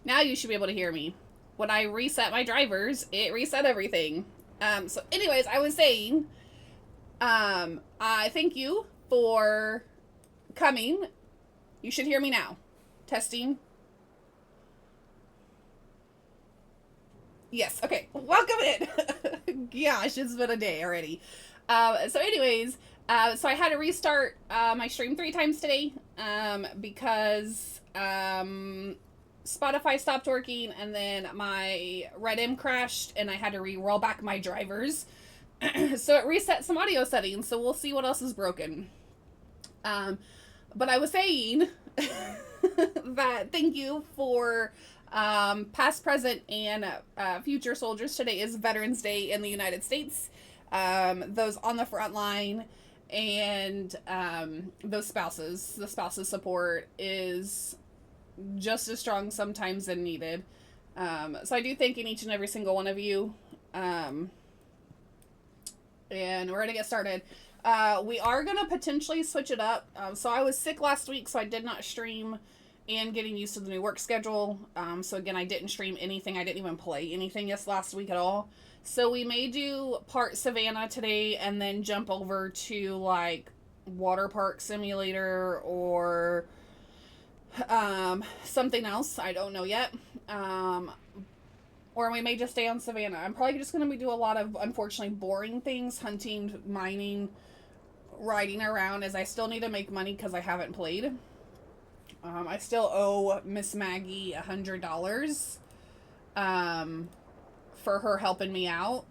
Now you should be able to hear me. When I reset my drivers, it reset everything. So anyways, I was saying, I thank you for coming. You should hear me now. Testing. Yes. Okay. Welcome in. Gosh, it's been a day already. Anyways, so I had to restart my stream 3 times today because Spotify stopped working, and then my Red M crashed, and I had to re-roll back my drivers. So it reset some audio settings. So we'll see what else is broken. Um, but I was saying that thank you for past, present, and future soldiers. Today is Veterans Day in the United States. Those on the front line and those spouses. The spouses' support is just as strong sometimes than needed. So I do thank each and every single one of you. And we're going to get started. We are going to potentially switch it up. So I was sick last week, so I did not stream, and getting used to the new work schedule. So again, I didn't stream anything. I didn't even play anything this last week at all. So we may do part Savana today and then jump over to like water park simulator or something else. I don't know yet. Or we may just stay on Savana. I'm probably just going to do a lot of, unfortunately, boring things. Hunting, mining, riding around, as I still need to make money because I haven't played. I still owe Miss Maggie $100 for her helping me out.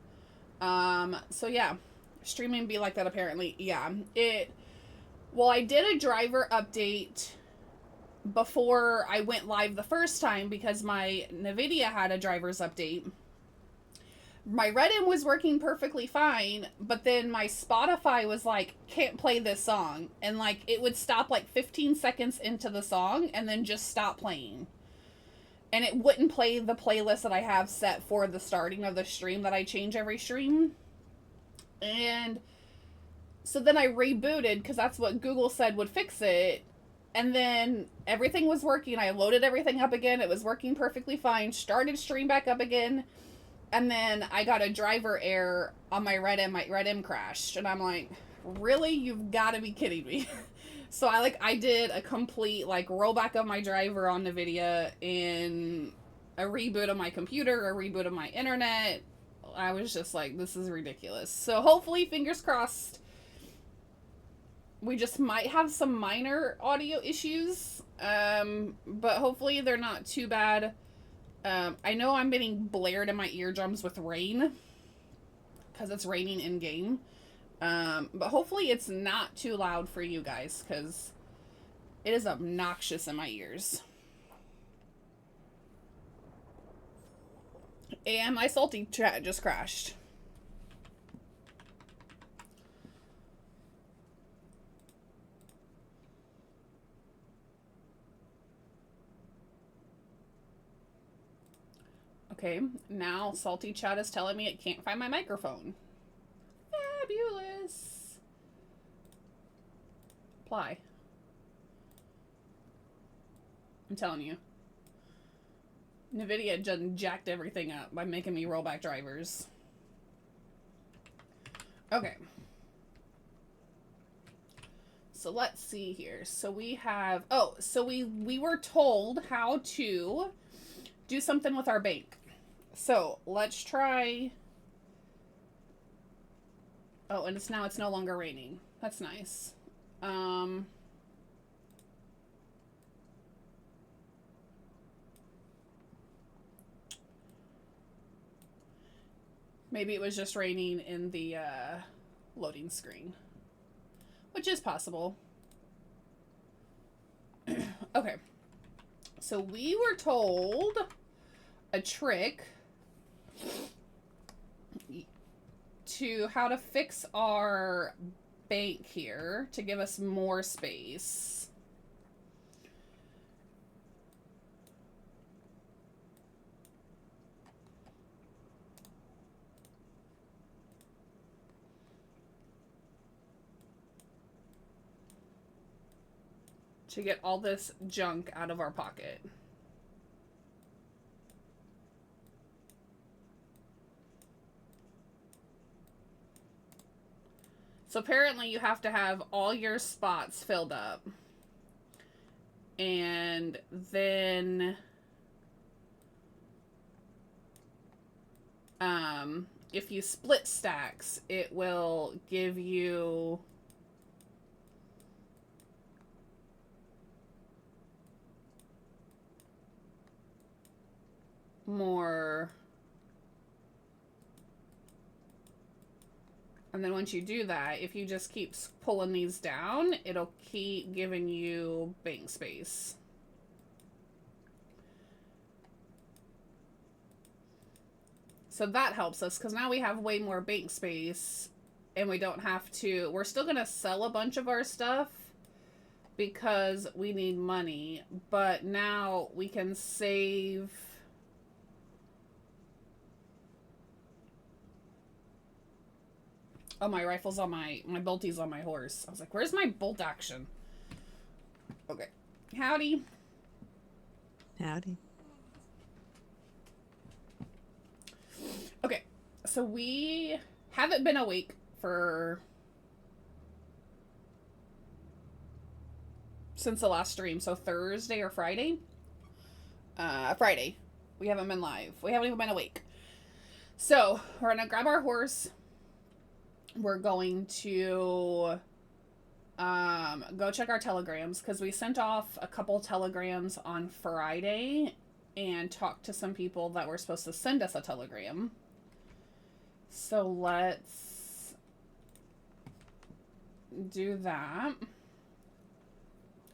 So yeah, streaming be like that apparently. Yeah, well, I did a driver update before I went live the first time because my NVIDIA had a driver's update. My Reddit was working perfectly fine, but then my Spotify was like, can't play this song. And like, it would stop like 15 seconds into the song and then just stop playing. And it wouldn't play the playlist that I have set for the starting of the stream that I change every stream. And so then I rebooted because that's what Google said would fix it. And then everything was working. I loaded everything up again. It was working perfectly fine. Started stream back up again. And then I got a driver error on my Red M. My Red M crashed. And I'm like, really? You've got to be kidding me. So I did a complete like rollback of my driver on NVIDIA and a reboot of my computer, a reboot of my internet. I was just like, this is ridiculous. So hopefully, fingers crossed, we just might have some minor audio issues, but hopefully they're not too bad. I know I'm getting blared in my eardrums with rain because it's raining in game, but hopefully it's not too loud for you guys because it is obnoxious in my ears. And my salty chat just crashed. Okay, now salty chat is telling me it can't find my microphone. Fabulous. Apply. I'm telling you. NVIDIA just jacked everything up by making me roll back drivers. Okay. So let's see here. So we have, so we were told how to do something with our bank. So let's try. Oh, and it's no longer raining. That's nice. Maybe it was just raining in the loading screen, which is possible. Okay. So we were told a trick to how to fix our bank here to give us more space. To get all this junk out of our pocket. So apparently you have to have all your spots filled up. And then if you split stacks, it will give you more. And then once you do that, if you just keep pulling these down, it'll keep giving you bank space. So that helps us because now we have way more bank space and we don't have to. We're still going to sell a bunch of our stuff because we need money, but now we can save. Oh, my rifle's on my bolty's on my horse. I was like, where's my bolt action? Okay. Howdy. Howdy. Okay. So we haven't been awake for since the last stream. So Thursday or Friday? Friday. We haven't been live. We haven't even been awake. So we're going to grab our horse. We're going to go check our telegrams because we sent off a couple telegrams on Friday and talked to some people that were supposed to send us a telegram. So let's do that.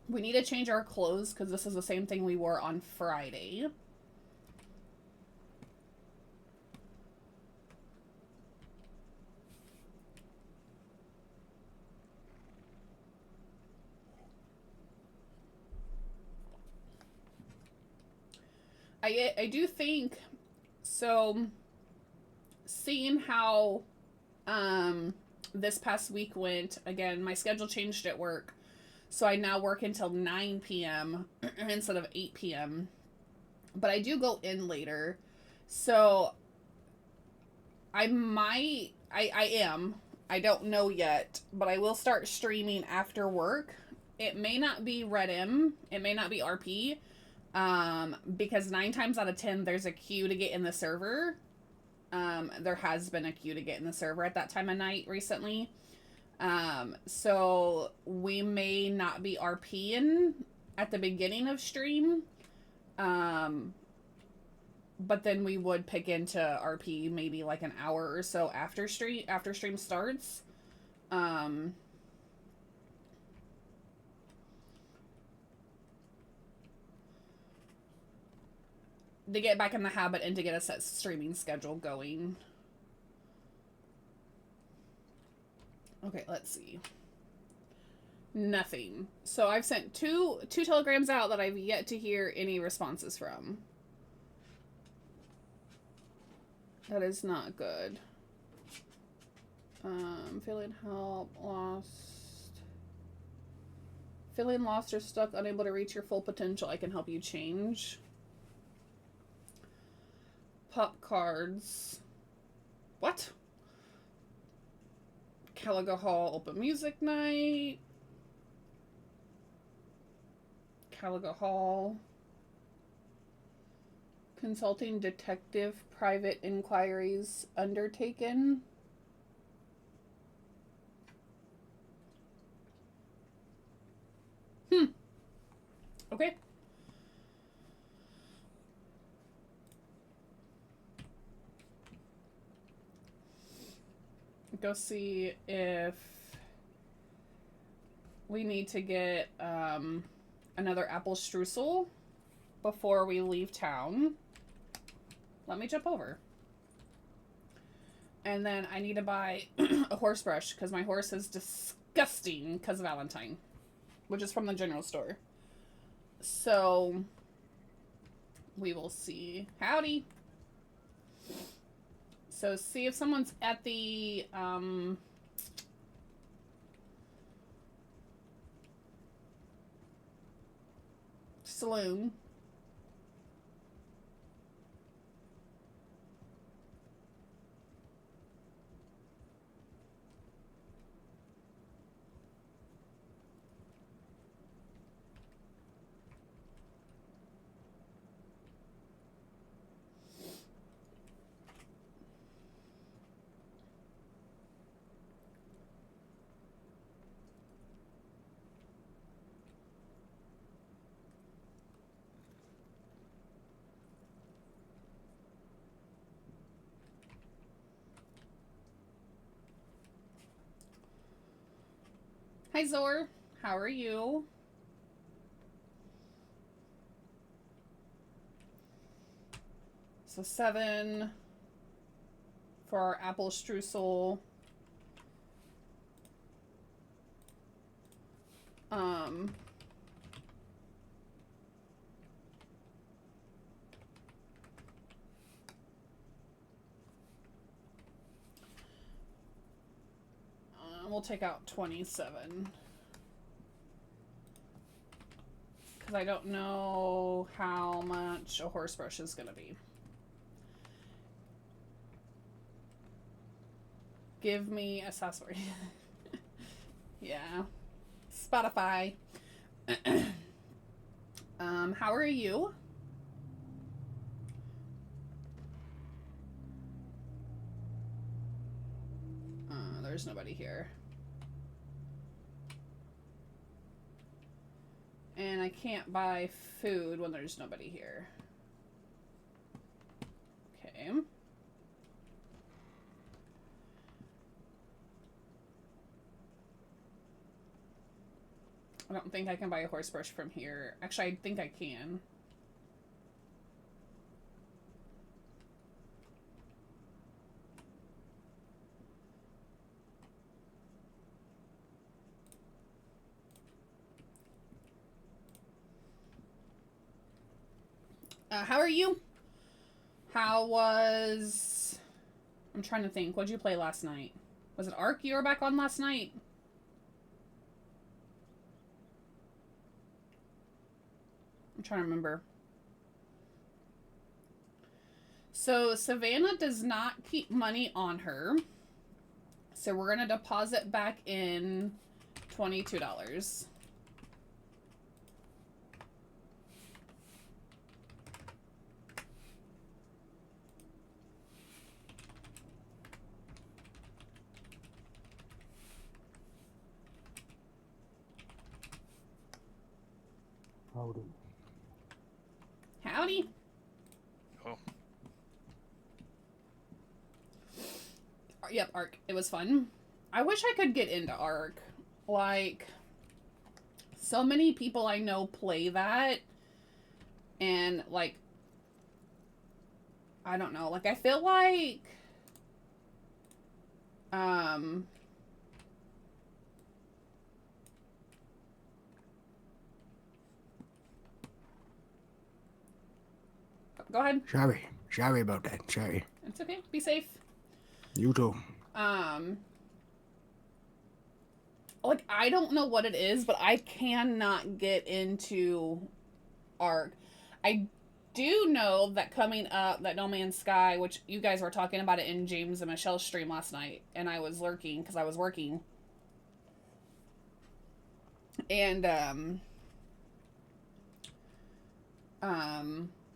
We need to change our clothes because this is the same thing we wore on Friday. I do think, so seeing how this past week went, again, my schedule changed at work. So I now work until 9 p.m. instead of 8 p.m. But I do go in later. So I am. I don't know yet, but I will start streaming after work. It may not be Red M. It may not be RP. Because 9 times out of 10, there's a queue to get in the server. There has been a queue to get in the server at that time of night recently. So we may not be RPing at the beginning of stream. But then we would pick into RP maybe like an hour or so after stream starts. To get back in the habit and to get a set streaming schedule going. Okay, let's see. Nothing. So I've sent two telegrams out that I've yet to hear any responses from. That is not good. Feeling help, lost. Feeling lost or stuck, unable to reach your full potential. I can help you change. Pop cards. What? Caliga Hall open music night. Caliga Hall. Consulting detective private inquiries undertaken. Okay. Go see if we need to get another apple streusel before we leave town. Let me jump over. And then I need to buy a horse brush because my horse is disgusting because of Valentine, which is from the general store. So we will see. Howdy. So see if someone's at the saloon. Hi, Zor. How are you? So 7 for our apple streusel. We'll take out 27. Because I don't know how much a horse brush is going to be. Give me a sarsaparilla. Yeah. Spotify. How are you? There's nobody here. And I can't buy food when there's nobody here. Okay. I don't think I can buy a horse brush from here. Actually, I think I can. How are you? How was... I'm trying to think. What'd you play last night? Was it Ark you were back on last night? I'm trying to remember. So Savana does not keep money on her. So we're going to deposit back in $22. Howdy. Howdy. Oh. Yep, Ark. It was fun. I wish I could get into Ark. Like, so many people I know play that. And, like, I don't know. Like, I feel like... Go ahead. Sorry about that. Sorry. It's okay. Be safe. You too. Like, I don't know what it is, but I cannot get into Ark. I do know that coming up, that No Man's Sky, which you guys were talking about it in James and Michelle's stream last night, and I was lurking because I was working. And,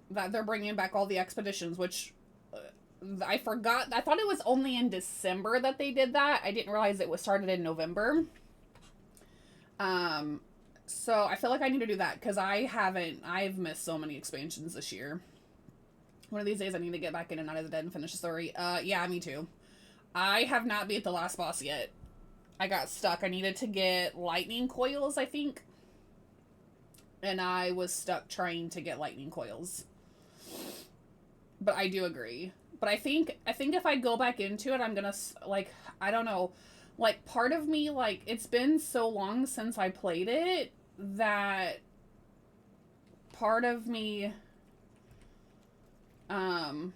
that they're bringing back all the expeditions, which I forgot. I thought it was only in December that they did that. I didn't realize it was started in November. So I feel like I need to do that because I've missed so many expansions this year. One of these days I need to get back in and out of the dead and finish the story. Yeah, me too. I have not beat the last boss yet. I got stuck. I needed to get lightning coils, I think. And I was stuck trying to get lightning coils. But I do agree. But I think if I go back into it, I'm gonna, like, I don't know. Like, part of me, like, it's been so long since I played it that part of me, part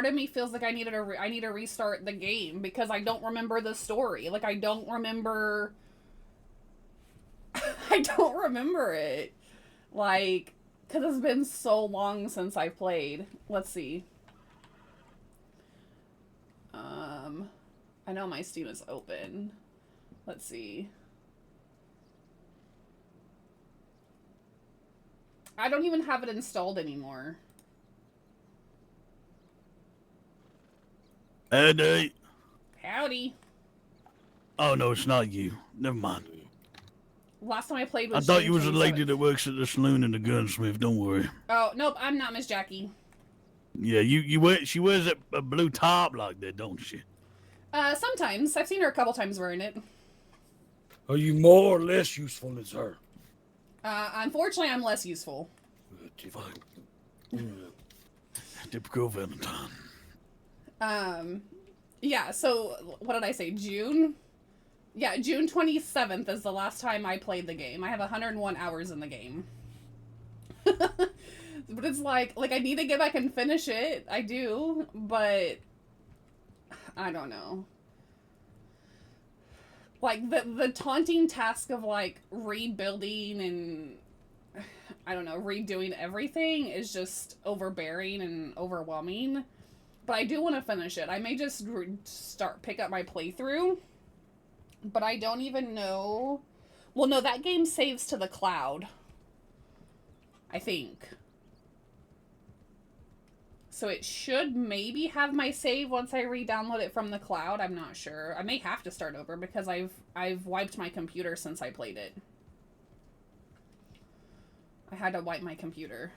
of me feels like I need to restart the game because I don't remember the story. Like, I don't remember it. Like, because it's been so long since I played. Let's see. I know my Steam is open. Let's see. I don't even have it installed anymore. Howdy. Howdy. Oh, no, it's not you. Never mind. Last time I played I was thought June you was a lady 27th. that works at the saloon and the gunsmith. Don't worry. Oh, nope, I'm not Miss Jackie. Yeah, she wears a blue top like that, don't she? Sometimes. I've seen her a couple times wearing it. Are you more or less useful as her? Unfortunately, I'm less useful. Typical Valentine. Yeah, so what did I say? June? Yeah, June 27th is the last time I played the game. I have 101 hours in the game. But it's like I need to get back and finish it. I do, but I don't know. Like the taunting task of like rebuilding and I don't know, redoing everything is just overbearing and overwhelming. But I do want to finish it. I may just pick up my playthrough. But I don't even know. Well, no, that game saves to the cloud. I think. So it should maybe have my save once I re-download it from the cloud. I'm not sure. I may have to start over because I've wiped my computer since I played it. I had to wipe my computer.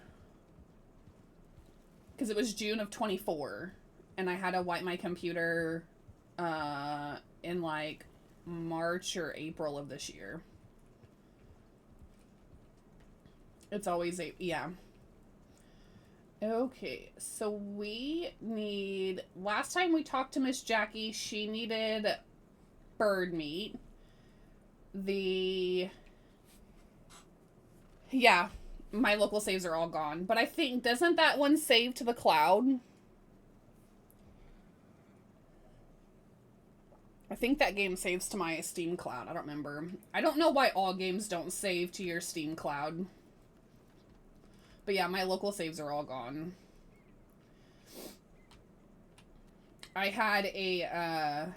Because it was June of 24. And I had to wipe my computer in like March or April of this year. It's always yeah. Okay, so we need... Last time we talked to Miss Jackie, she needed bird meat. Yeah, my local saves are all gone. But I think, doesn't that one save to the cloud? I think that game saves to my Steam cloud. I don't remember. I don't know why all games don't save to your Steam cloud. But yeah, my local saves are all gone. I had a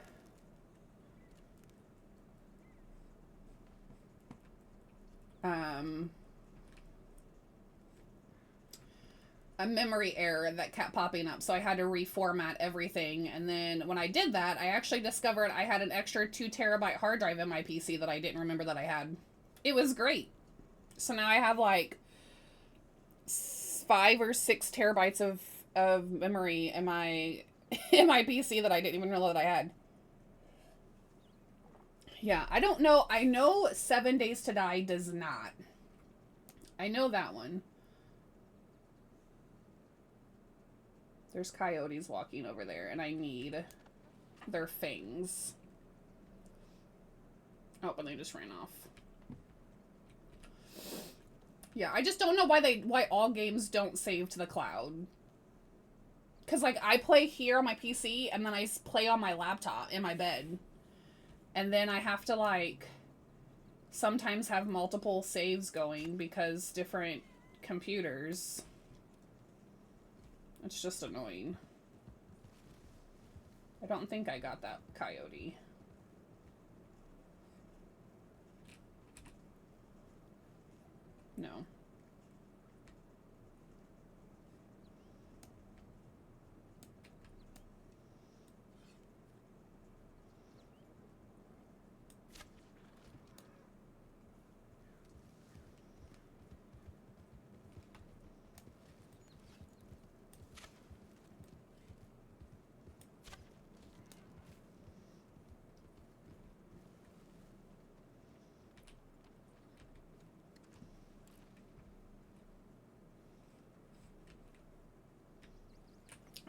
memory error that kept popping up, so I had to reformat everything. And then when I did that, I actually discovered I had an extra 2 terabyte hard drive in my PC that I didn't remember that I had. It was great. So now I have like 5 or 6 terabytes of memory in my PC that I didn't even know that I had. Yeah, I don't know. I know 7 Days to Die does not. I know that one. There's coyotes walking over there, and I need their fangs. Oh, and they just ran off. Yeah, I just don't know why all games don't save to the cloud. Because, like, I play here on my PC, and then I play on my laptop in my bed. And then I have to, like, sometimes have multiple saves going because different computers. It's just annoying. I don't think I got that coyote. No.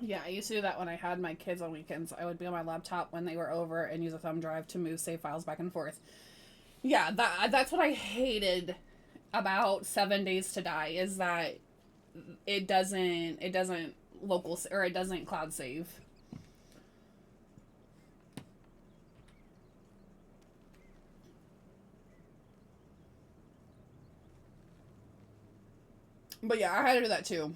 Yeah, I used to do that when I had my kids on weekends. I would be on my laptop when they were over and use a thumb drive to move save files back and forth. Yeah, that's what I hated about 7 Days to Die is that it doesn't local or it doesn't cloud save. But yeah, I had to do that too.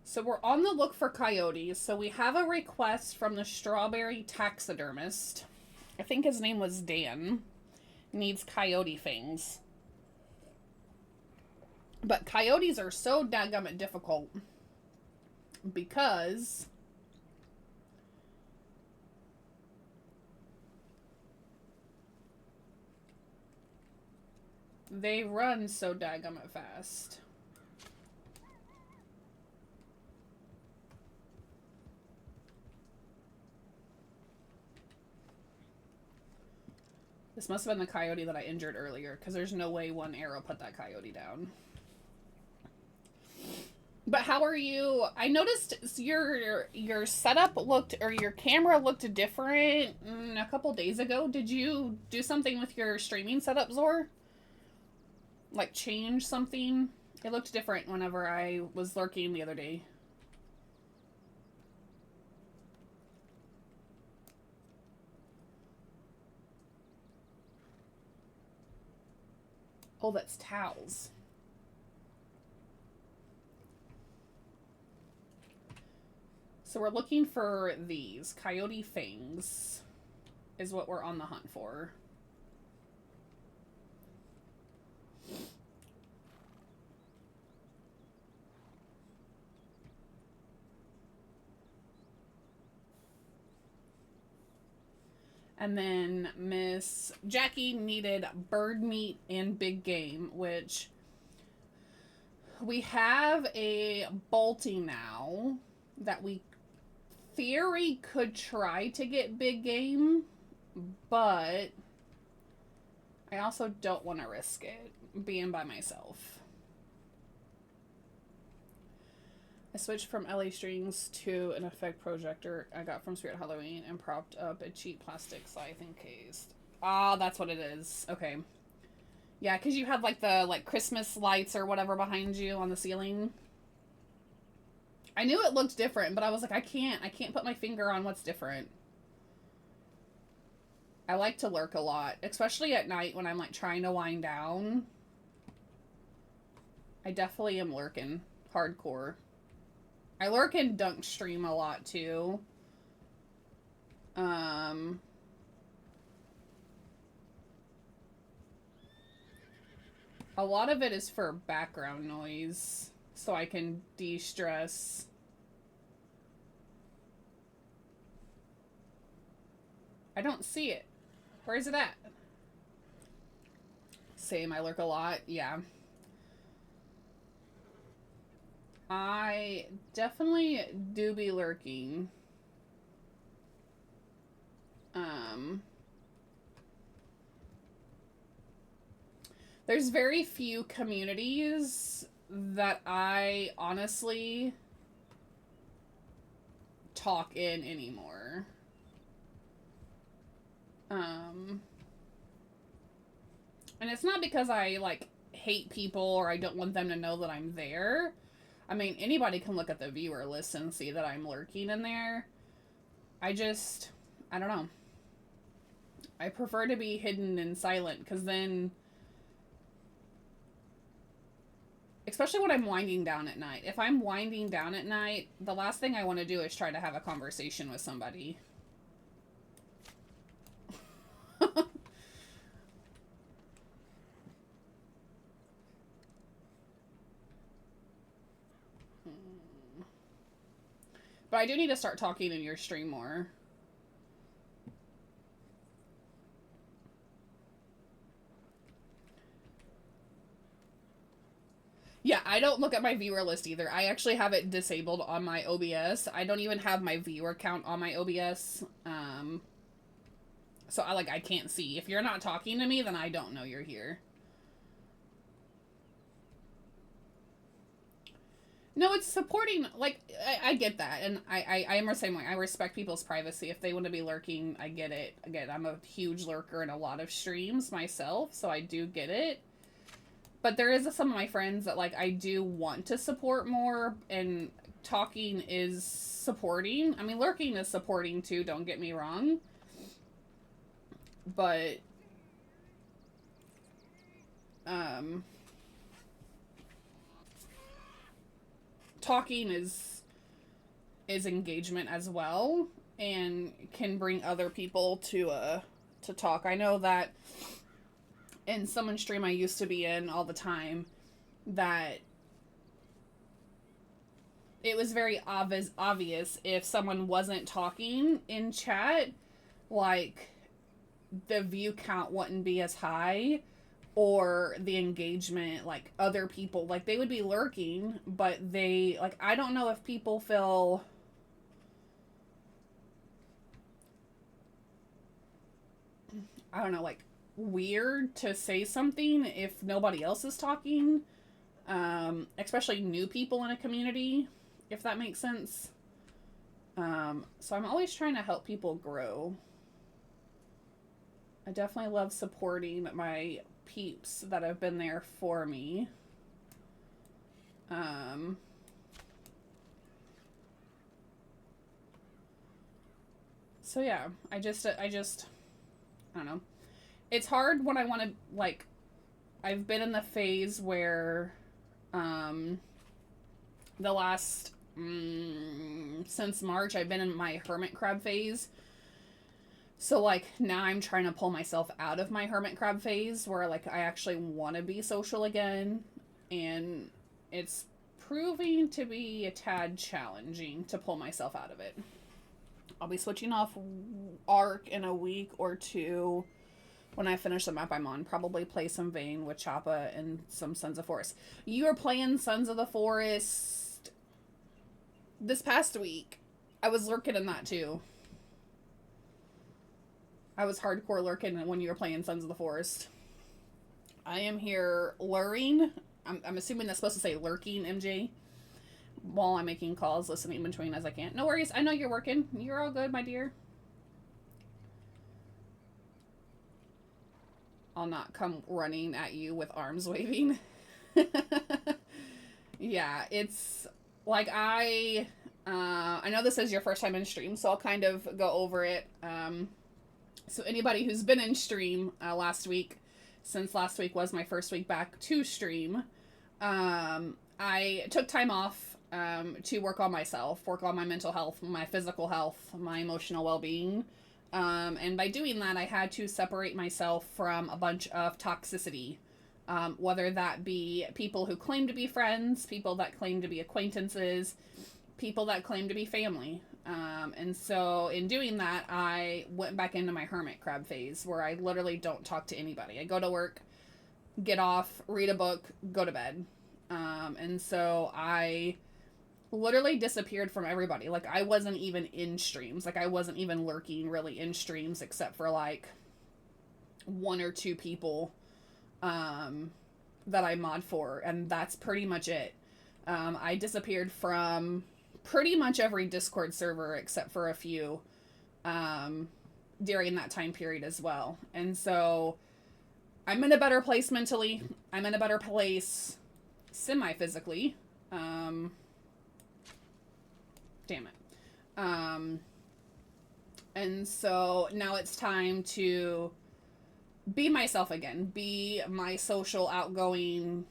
So we're on the look for coyotes. So we have a request from the strawberry taxidermist. I think his name was Dan. Needs coyote fangs. But coyotes are so dadgummit difficult because They run so dadgummit fast. This must have been the coyote that I injured earlier, because there's no way one arrow put that coyote down. But how are you? I noticed your setup looked, or your camera looked different a couple days ago. Did you do something with your streaming setup, Zor? Like change something? It looked different whenever I was lurking the other day. Oh, that's towels. So we're looking for these. Coyote fangs is what we're on the hunt for. And then Miss Jackie needed bird meat and big game, which we have a bolty now that we theory could try to get big game, but I also don't want to risk it being by myself. I switched from LA strings to an effect projector I got from Spirit Halloween and propped up a cheap plastic siphon case. Ah, that's what it is. Okay. Yeah, because you had like the Christmas lights or whatever behind you on the ceiling. I knew it looked different, but I was like, I can't put my finger on what's different. I like to lurk a lot, especially at night when I'm like trying to wind down. I definitely am lurking hardcore. I lurk in Dunk Stream a lot too. A lot of it is for background noise, so I can de-stress. I don't see it. Where is it at? Same, I lurk a lot. Yeah. I definitely do be lurking. There's very few communities that I honestly talk in anymore. And it's not because I like hate people or I don't want them to know that I'm there. I mean, anybody can look at the viewer list and see that I'm lurking in there. I don't know. I prefer to be hidden and silent, because then, especially when I'm winding down at night. If I'm winding down at night, the last thing I want to do is try to have a conversation with somebody. But I do need to start talking in your stream more. Yeah, I don't look at my viewer list either. I actually have it disabled on my OBS. I don't even have my viewer count on my OBS. So I can't see. If you're not talking to me, then I don't know you're here. No, it's supporting, like, I get that, and I am the same way. I respect people's privacy. If they want to be lurking, I get it. Again, I'm a huge lurker in a lot of streams myself, so I do get it. But there is some of my friends that, like, I do want to support more, and talking is supporting. I mean, lurking is supporting, too, don't get me wrong. But, talking is engagement as well, and can bring other people to talk. I know that in someone's stream I used to be in all the time, that it was very obvious if someone wasn't talking in chat, like, the view count wouldn't be as high, or the engagement, like other people, like they would be lurking, but they, like, I don't know if people feel, I don't know, like weird to say something if nobody else is talking, especially new people in a community, if that makes sense. So I'm always trying to help people grow. I definitely love supporting my peeps that have been there for me. So yeah, I don't know. It's hard when I want to, like, I've been in the phase where, the last, since March, I've been in my hermit crab phase. So, like, now I'm trying to pull myself out of my hermit crab phase where, like, I actually want to be social again. And it's proving to be a tad challenging to pull myself out of it. I'll be switching off Arc in a week or two when I finish the map I'm on. Probably play some Vayne with Choppa and some Sons of Forest. You were playing Sons of the Forest this past week. I was lurking in that too. I was hardcore lurking when you were playing Sons of the Forest. I am here luring. I'm assuming that's supposed to say lurking, MJ. While I'm making calls, listening in between as I can. No worries. I know you're working. You're all good, my dear. I'll not come running at you with arms waving. Yeah, it's like I know this is your first time in stream, so I'll kind of go over it. So anybody who's been in stream last week, since last week was my first week back to stream, I took time off to work on myself, work on my mental health, my physical health, my emotional well-being. And by doing that, I had to separate myself from a bunch of toxicity, whether that be people who claim to be friends, people that claim to be acquaintances, people that claim to be family. And so in doing that, I went back into my hermit crab phase where I literally don't talk to anybody. I go to work, get off, read a book, go to bed. And so I literally disappeared from everybody. Like, I wasn't even in streams. Like, I wasn't even lurking really in streams except for like one or two people that I mod for, and that's pretty much it. I disappeared from pretty much every Discord server except for a few during that time period as well. And so I'm in a better place mentally. I'm in a better place semi-physically. Damn it. And so now it's time to be myself again. Be my social, outgoing,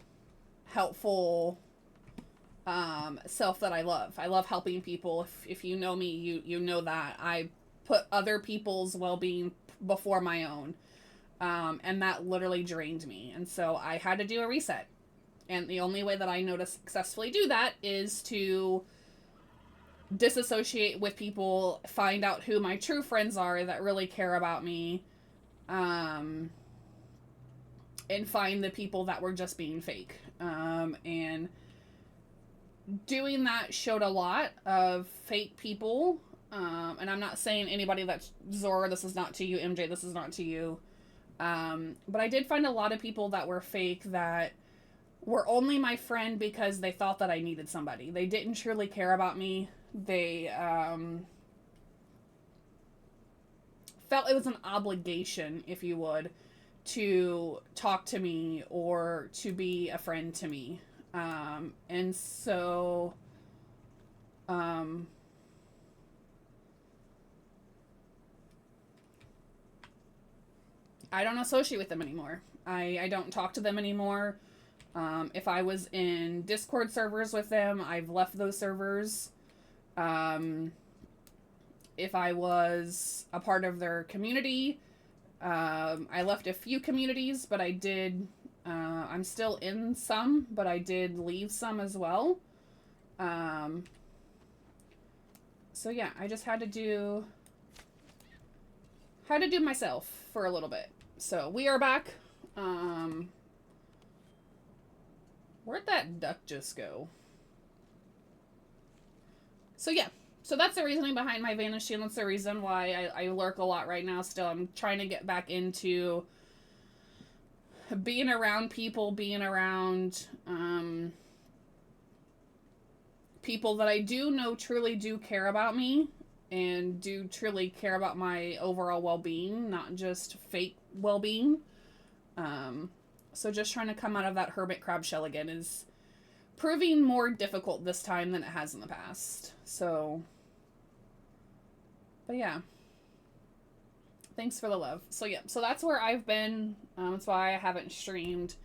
helpful self that I love. I love helping people. If you know me, you know that. I put other people's well-being before my own. And that literally drained me. And so I had to do a reset. And the only way that I know to successfully do that is to disassociate with people, find out who my true friends are that really care about me, and find the people that were just being fake. And doing that showed a lot of fake people. And I'm not saying anybody that's Zora, this is not to you, MJ, this is not to you. But I did find a lot of people that were fake that were only my friend because they thought that I needed somebody. They didn't truly care about me. They felt it was an obligation, if you would, to talk to me or to be a friend to me. And so I don't associate with them anymore. I don't talk to them anymore. If I was in Discord servers with them, I've left those servers. If I was a part of their community, I left a few communities, but I did, I'm still in some, but I did leave some as well. So yeah, I just had to do myself for a little bit. So we are back. Where'd that duck just go? So yeah, so that's the reasoning behind my vanishing. That's the reason why I lurk a lot right now still. I'm trying to get back into being around people, being around people that I do know truly do care about me and do truly care about my overall well-being, not just fake well-being. So just trying to come out of that hermit crab shell again is proving more difficult this time than it has in the past. So, but yeah. Thanks for the love. So yeah, so that's where I've been. That's why I haven't streamed.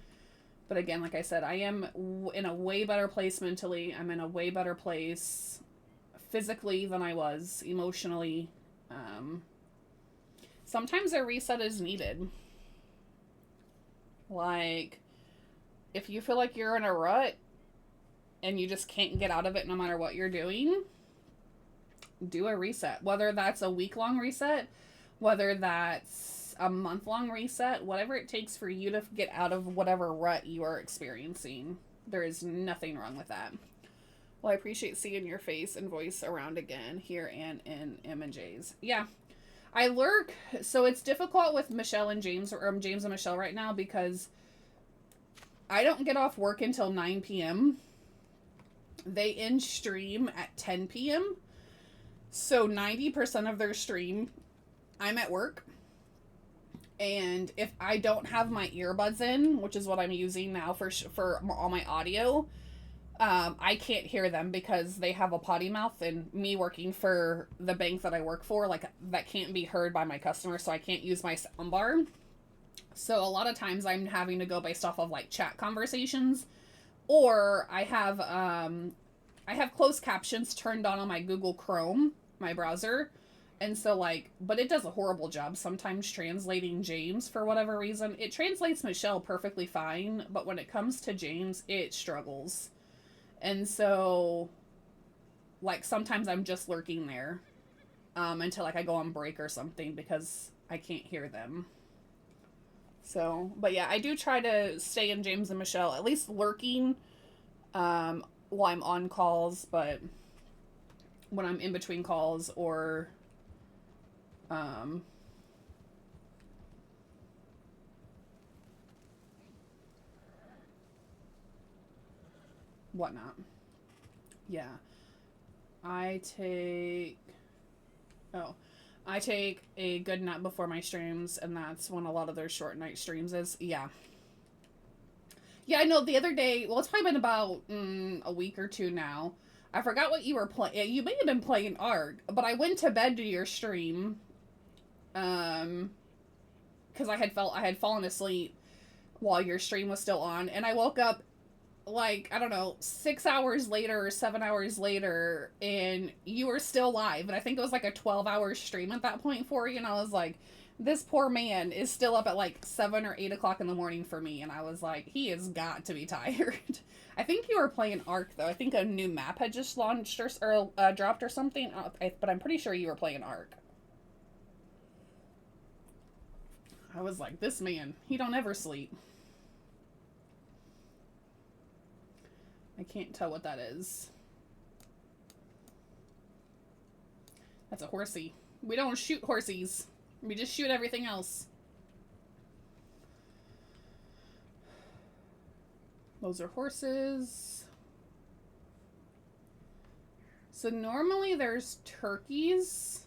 But again, like I said, I am in a way better place mentally. I'm in a way better place physically than I was emotionally. Sometimes a reset is needed. Like, if you feel like you're in a rut and you just can't get out of it no matter what you're doing, do a reset. Whether that's a week-long reset, whether that's a month-long reset, whatever it takes for you to get out of whatever rut you are experiencing. There is nothing wrong with that. Well, I appreciate seeing your face and voice around again here and in M&J's. Yeah, I lurk. So it's difficult with Michelle and James, or James and Michelle right now, because I don't get off work until 9 p.m. They end stream at 10 p.m. So 90% of their stream, I'm at work. And if I don't have my earbuds in, which is what I'm using now for all my audio, I can't hear them because they have a potty mouth, and me working for the bank that I work for, like, that can't be heard by my customers, so I can't use my soundbar. So a lot of times I'm having to go based off of like chat conversations, or I have closed captions turned on my Google Chrome, my browser. And so, like, but it does a horrible job sometimes translating James for whatever reason. It translates Michelle perfectly fine, but when it comes to James, it struggles. And so, like, sometimes I'm just lurking there until, like, I go on break or something because I can't hear them. So, but yeah, I do try to stay in James and Michelle, at least lurking while I'm on calls, but when I'm in between calls or whatnot. Yeah. I take a good nap before my streams, and that's when a lot of their short night streams is. Yeah. Yeah, I know the other day, well, it's probably been about a week or two now. I forgot what you were playing. You may have been playing Ark, but I went to bed to your stream. Because I had fallen asleep while your stream was still on, and I woke up like, I don't know, 6 hours later or 7 hours later, and you were still live. And I think it was like a 12-hour stream at that point for you, and I was like, this poor man is still up at like 7 or 8 o'clock in the morning for me, and I was like, he has got to be tired. I think you were playing Ark, though. I think a new map had just launched or dropped or something, but I'm pretty sure you were playing Ark. I was like, this man, he don't ever sleep. I can't tell what that is. That's a horsey. We don't shoot horsies. We just shoot everything else. Those are horses. So normally there's turkeys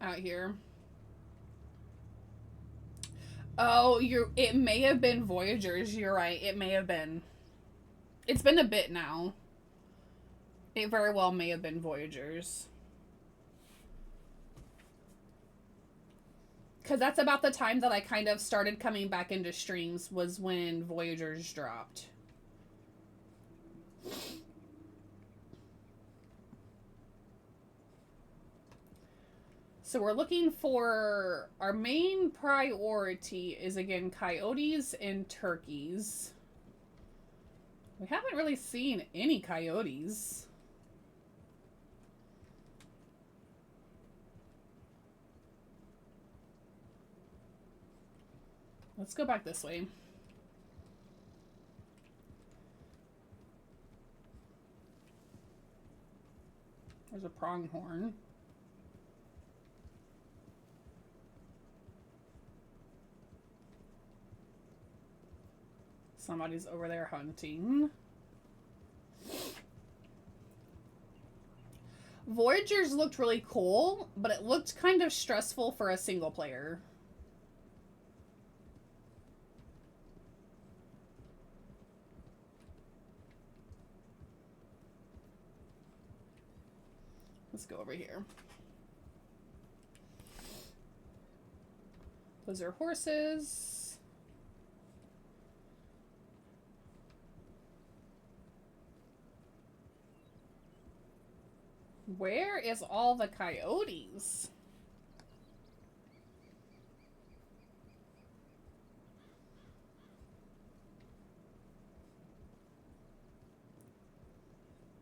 out here. Oh, it may have been Voyagers. You're right. It may have been. It's been a bit now. It very well may have been Voyagers. Because that's about the time that I kind of started coming back into streams, was when Voyagers dropped. So we're looking for, our main priority is, again, coyotes and turkeys. We haven't really seen any coyotes. Let's go back this way. a pronghorn. Somebody's over there hunting. Voyagers looked really cool, but it looked kind of stressful for a single player. Let's go over here. Those are horses. Where is all the coyotes?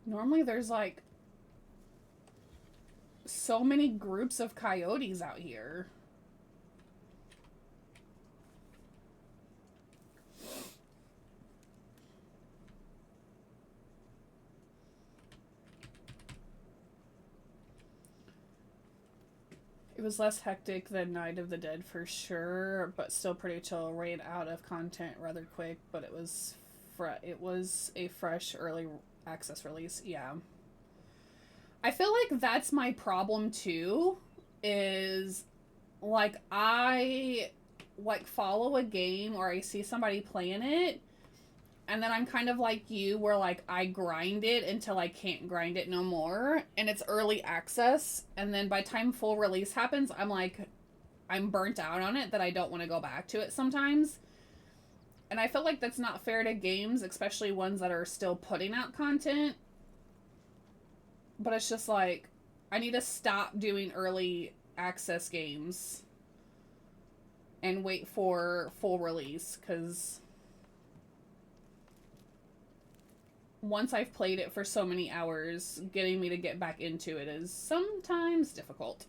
Normally there's like so many groups of coyotes out here. It was less hectic than Night of the Dead for sure, but still pretty chill. Ran out of content rather quick, but it was a fresh early access release. Yeah. I feel like that's my problem too, is like I like follow a game or I see somebody playing it, and then I'm kind of like you where like I grind it until I can't grind it no more, and it's early access, and then by time full release happens, I'm like I'm burnt out on it that I don't want to go back to it sometimes. And I feel like that's not fair to games, especially ones that are still putting out content. But it's just like, I need to stop doing early access games and wait for full release, because once I've played it for so many hours, getting me to get back into it is sometimes difficult.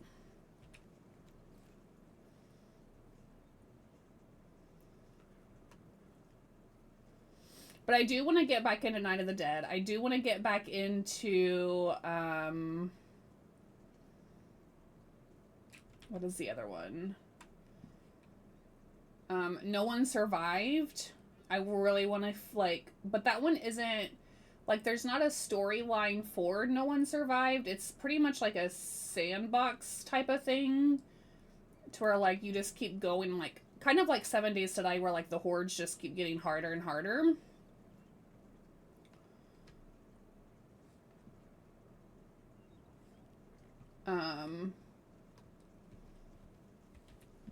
But I do want to get back into Night of the Dead. I do want to get back into, what is the other one? No One Survived. I really want to, like, but that one isn't, like, there's not a storyline for No One Survived. It's pretty much like a sandbox type of thing, to where, like, you just keep going, like, kind of like 7 Days to Die, where, like, the hordes just keep getting harder and harder.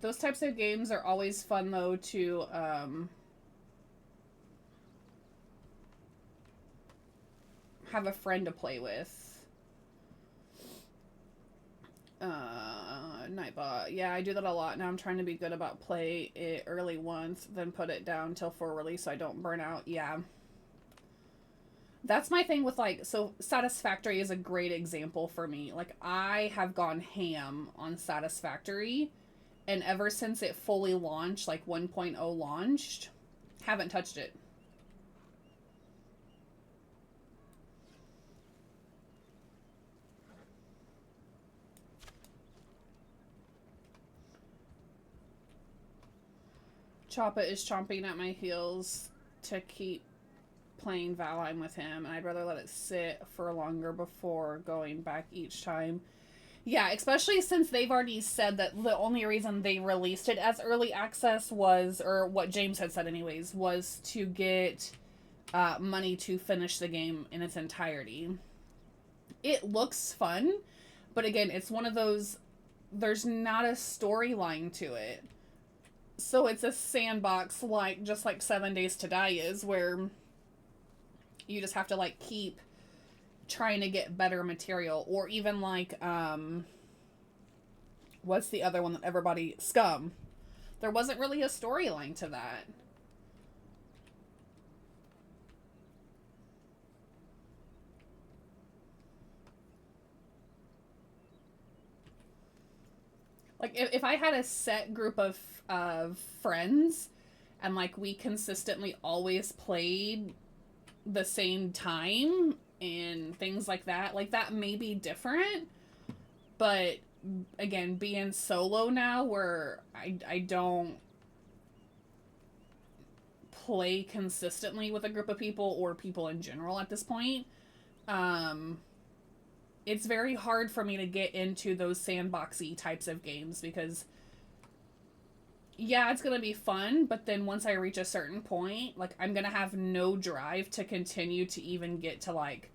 Those types of games are always fun, though, to, have a friend to play with. Nightbot. Yeah, I do that a lot. Now I'm trying to be good about play it early once, then put it down till full release so I don't burn out. Yeah. That's my thing with, like, so Satisfactory is a great example for me. Like, I have gone ham on Satisfactory, and ever since it fully launched, like 1.0 launched, haven't touched it. Choppa is chomping at my heels to keep playing Valheim with him, and I'd rather let it sit for longer before going back each time. Yeah, especially since they've already said that the only reason they released it as early access was, or what James had said anyways, was to get money to finish the game in its entirety. It looks fun, but again, it's one of those, there's not a storyline to it. So it's a sandbox, like, just like 7 Days to Die is, where you just have to, like, keep trying to get better material. Or even, like, what's the other one that everybody... Scum. There wasn't really a storyline to that. Like, if I had a set group of friends, and, like, we consistently always played the same time, and things like that. Like, that may be different, but again, being solo now where I don't play consistently with a group of people or people in general at this point, it's very hard for me to get into those sandboxy types of games because, yeah, it's gonna be fun, but then once I reach a certain point, like, I'm gonna have no drive to continue to even get to, like,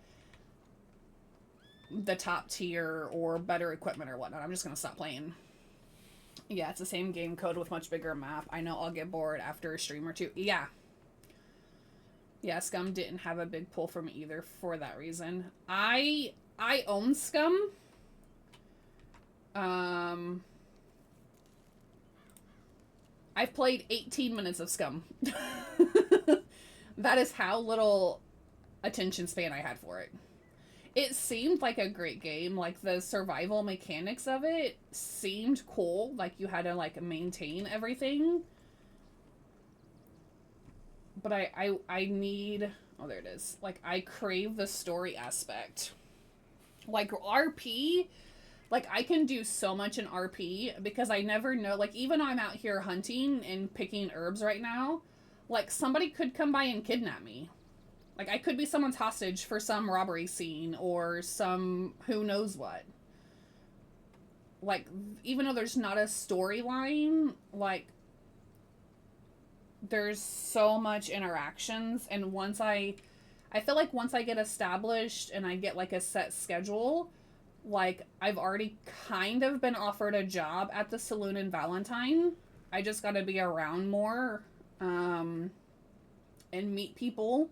the top tier or better equipment or whatnot. I'm just gonna stop playing. Yeah, it's the same game code with much bigger map. I know I'll get bored after a stream or two. Yeah. Yeah, Scum didn't have a big pull for me either for that reason. I own Scum. I've played 18 minutes of Scum. That is how little attention span I had for it. It seemed like a great game. Like, the survival mechanics of it seemed cool. Like, you had to, like, maintain everything. But I need... Oh, there it is. Like, I crave the story aspect. Like, RP... Like, I can do so much in RP because I never know. Like, even though I'm out here hunting and picking herbs right now, like, somebody could come by and kidnap me. Like, I could be someone's hostage for some robbery scene or some who knows what. Like, even though there's not a storyline, like, there's so much interactions. And once I feel like once I get established and I get, like, a set schedule, like, I've already kind of been offered a job at the saloon in Valentine. I just gotta be around more, and meet people.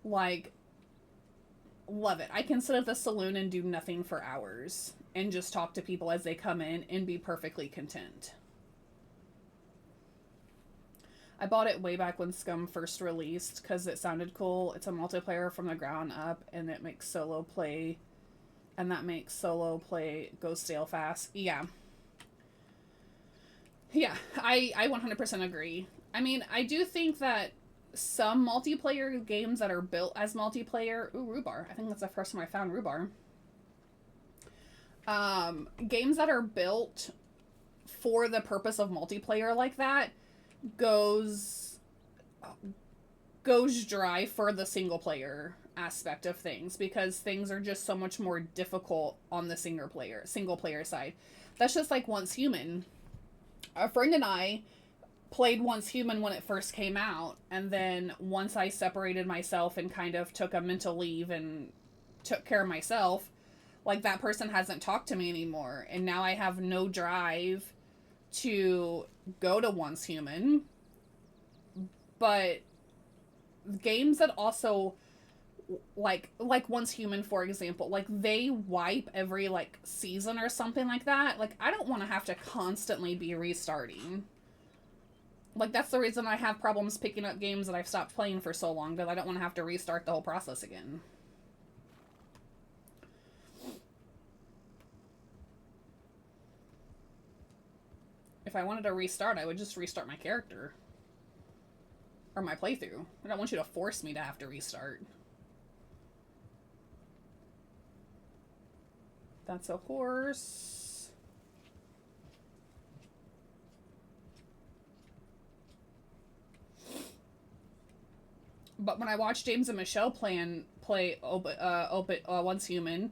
Like, love it. I can sit at the saloon and do nothing for hours and just talk to people as they come in and be perfectly content. I bought it way back when Scum first released because it sounded cool. It's a multiplayer from the ground up, and it makes solo play... And that makes solo play go stale fast. Yeah. Yeah, I 100% agree. I mean, I do think that some multiplayer games that are built as multiplayer... Ooh, rhubarb. I think that's the first time I found rhubarb. Games that are built for the purpose of multiplayer like that goes dry for the single player aspect of things because things are just so much more difficult on the single player side. That's just like Once Human. A friend and I played Once Human when it first came out, and then once I separated myself and kind of took a mental leave and took care of myself, like, that person hasn't talked to me anymore, and now I have no drive to go to Once Human. But games that also like Once Human, for example, like, they wipe every, like, season or something like that. Like, I don't want to have to constantly be restarting. Like, that's the reason I have problems picking up games that I've stopped playing for so long, because I don't want to have to restart the whole process again. If I wanted to restart, I would just restart my character. Or my playthrough. I don't want you to force me to have to restart. That's a horse. But when I watch James and Michelle play Once Human,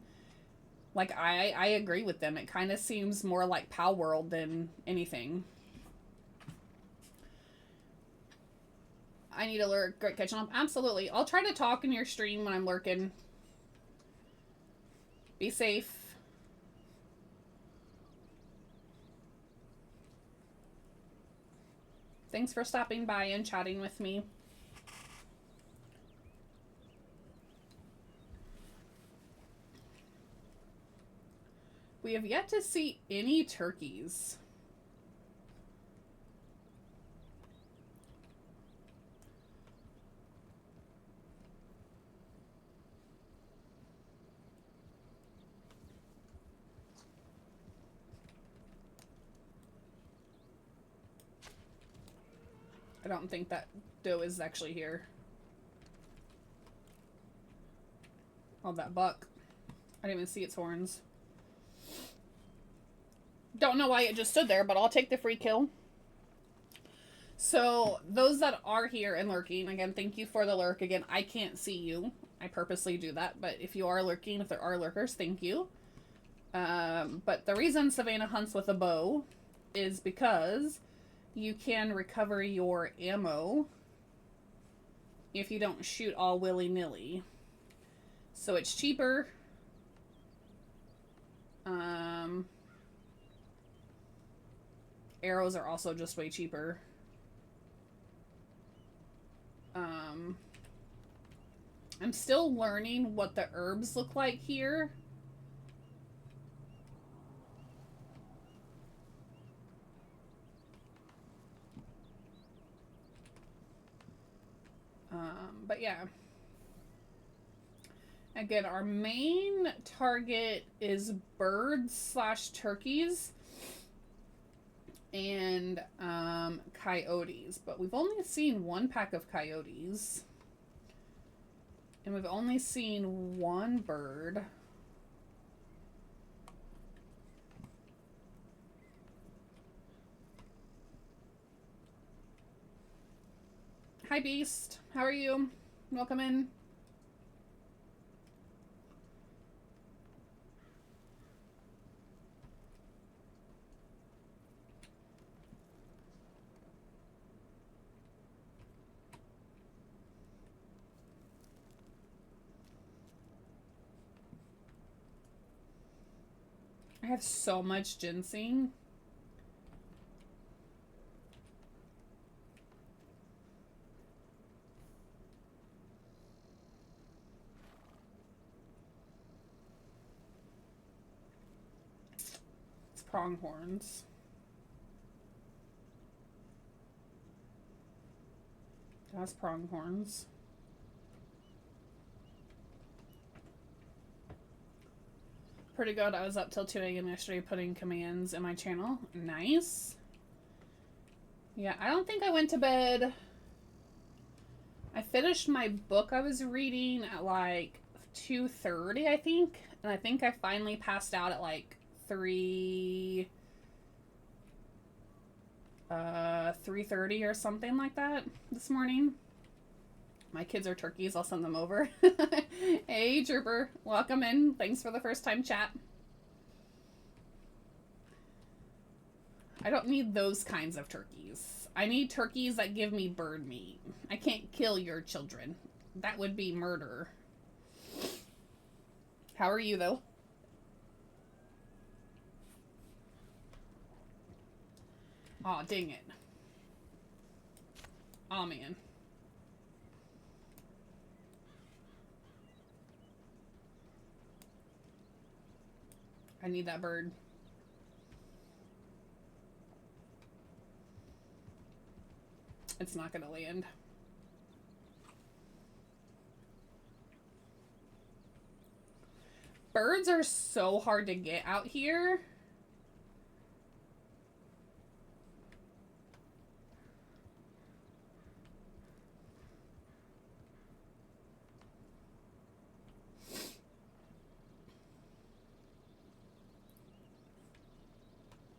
like, I agree with them. It kind of seems more like Pal World than anything. I need to lurk. Great catching up. Absolutely. I'll try to talk in your stream when I'm lurking. Be safe. Thanks for stopping by and chatting with me. We have yet to see any turkeys. I don't think that doe is actually here. Oh, that buck. I didn't even see its horns. Don't know why it just stood there, but I'll take the free kill. So, those that are here and lurking, again, thank you for the lurk. Again, I can't see you. I purposely do that, but if you are lurking, if there are lurkers, thank you. But the reason Savana hunts with a bow is because you can recover your ammo if you don't shoot all willy-nilly. So it's cheaper. Arrows are also just way cheaper. I'm still learning what the herbs look like here. But yeah. Again, our main target is birds / turkeys and coyotes. But we've only seen 1 pack of coyotes. And we've only seen 1 bird. Hi, Beast. How are you? Welcome in. I have so much ginseng. It's pronghorns. That's pronghorns. Pretty good. I was up till 2 a.m. yesterday putting commands in my channel. Nice. Yeah, I don't think I went to bed. I finished my book I was reading at like 2:30, I think. And I think I finally passed out at like 3:30 or something like that this morning. My kids are turkeys. I'll send them over. Hey, Trooper. Welcome in. Thanks for the first time chat. I don't need those kinds of turkeys. I need turkeys that give me bird meat. I can't kill your children. That would be murder. How are you, though? Aw, dang it. Aw, man. I need that bird. It's not gonna land. Birds are so hard to get out here.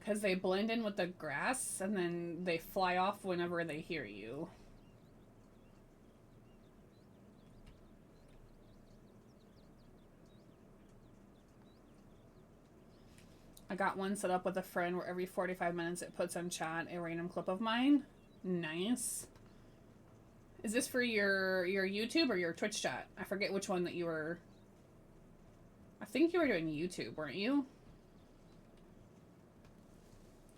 Because they blend in with the grass and then they fly off whenever they hear you. I got one set up with a friend where every 45 minutes it puts in chat a random clip of mine. Nice. Is this for your YouTube or your Twitch chat? I forget which one that you were... I think you were doing YouTube, weren't you?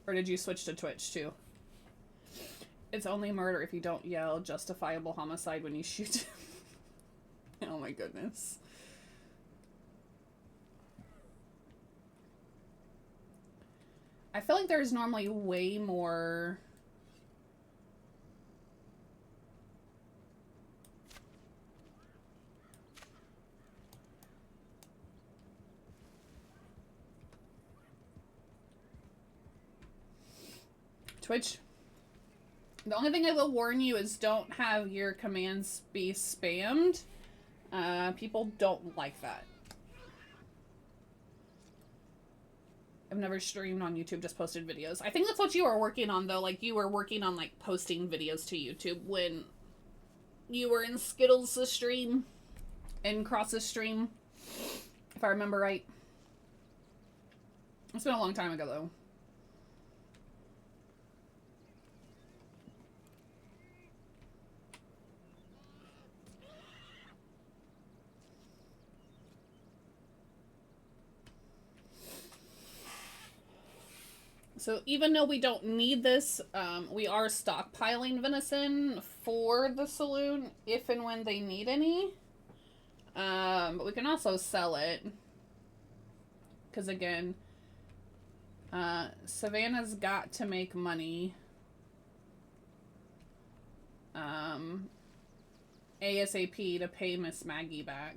Or did you switch to Twitch too? It's only murder if you don't yell justifiable homicide when you shoot. Oh my goodness. I feel like there's normally way more... Twitch. The only thing I will warn you is don't have your commands be spammed. People don't like that. I've never streamed on YouTube, just posted videos. I think that's what you were working on, though. Like, you were working on, like, posting videos to YouTube when you were in Skittles' stream and Cross's stream, if I remember right. It's been a long time ago, though. So even though we don't need this, we are stockpiling venison for the saloon if and when they need any. But we can also sell it. Because again, Savannah's got to make money. ASAP to pay Miss Maggie back.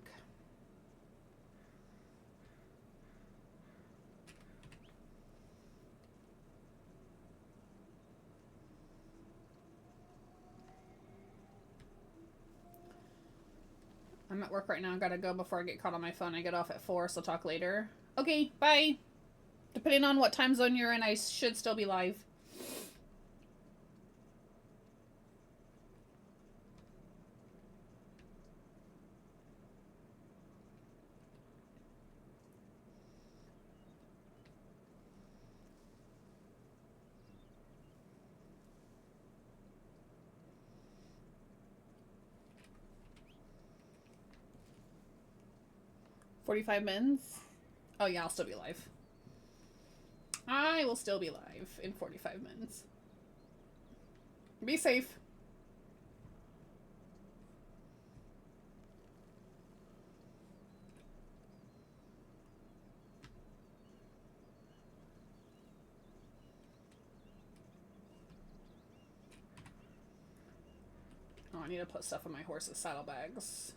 I'm at work right now. I gotta go before I get caught on my phone. I get off at 4, so talk later. Okay, bye. Depending on what time zone you're in, I should still be live. "45 minutes? Oh yeah, I'll still be live. I will still be live in 45 minutes. Be safe. Oh, I need to put stuff in my horse's saddlebags.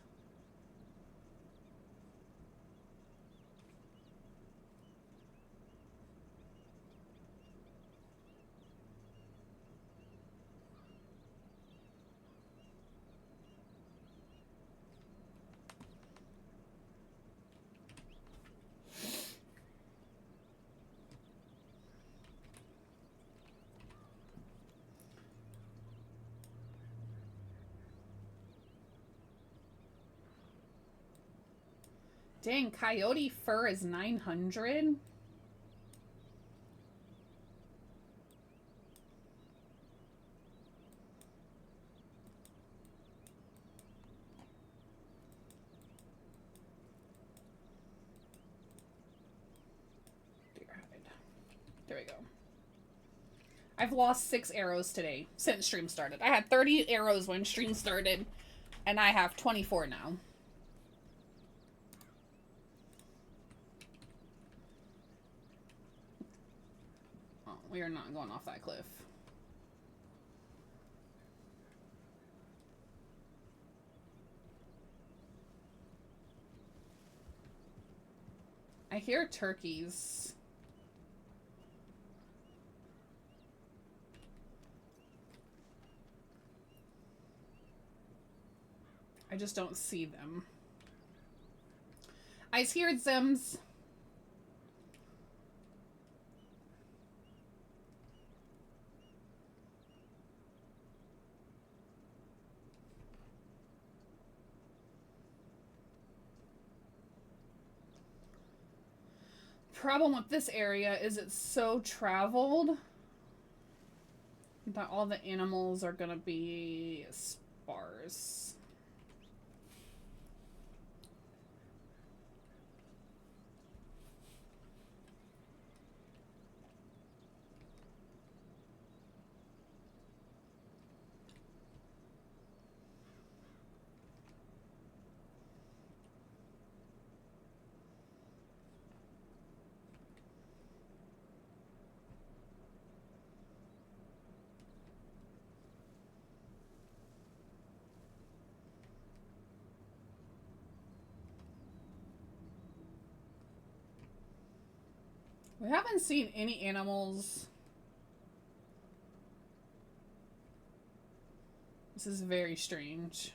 Dang, coyote fur is 900? There we go. I've lost 6 arrows today since stream started. I had 30 arrows when stream started, and I have 24 now. Oh, we are not going off that cliff. I hear turkeys. I just don't see them. I hear Zims. Problem with this area is it's so traveled that all the animals are gonna be sparse. We haven't seen any animals. This is very strange.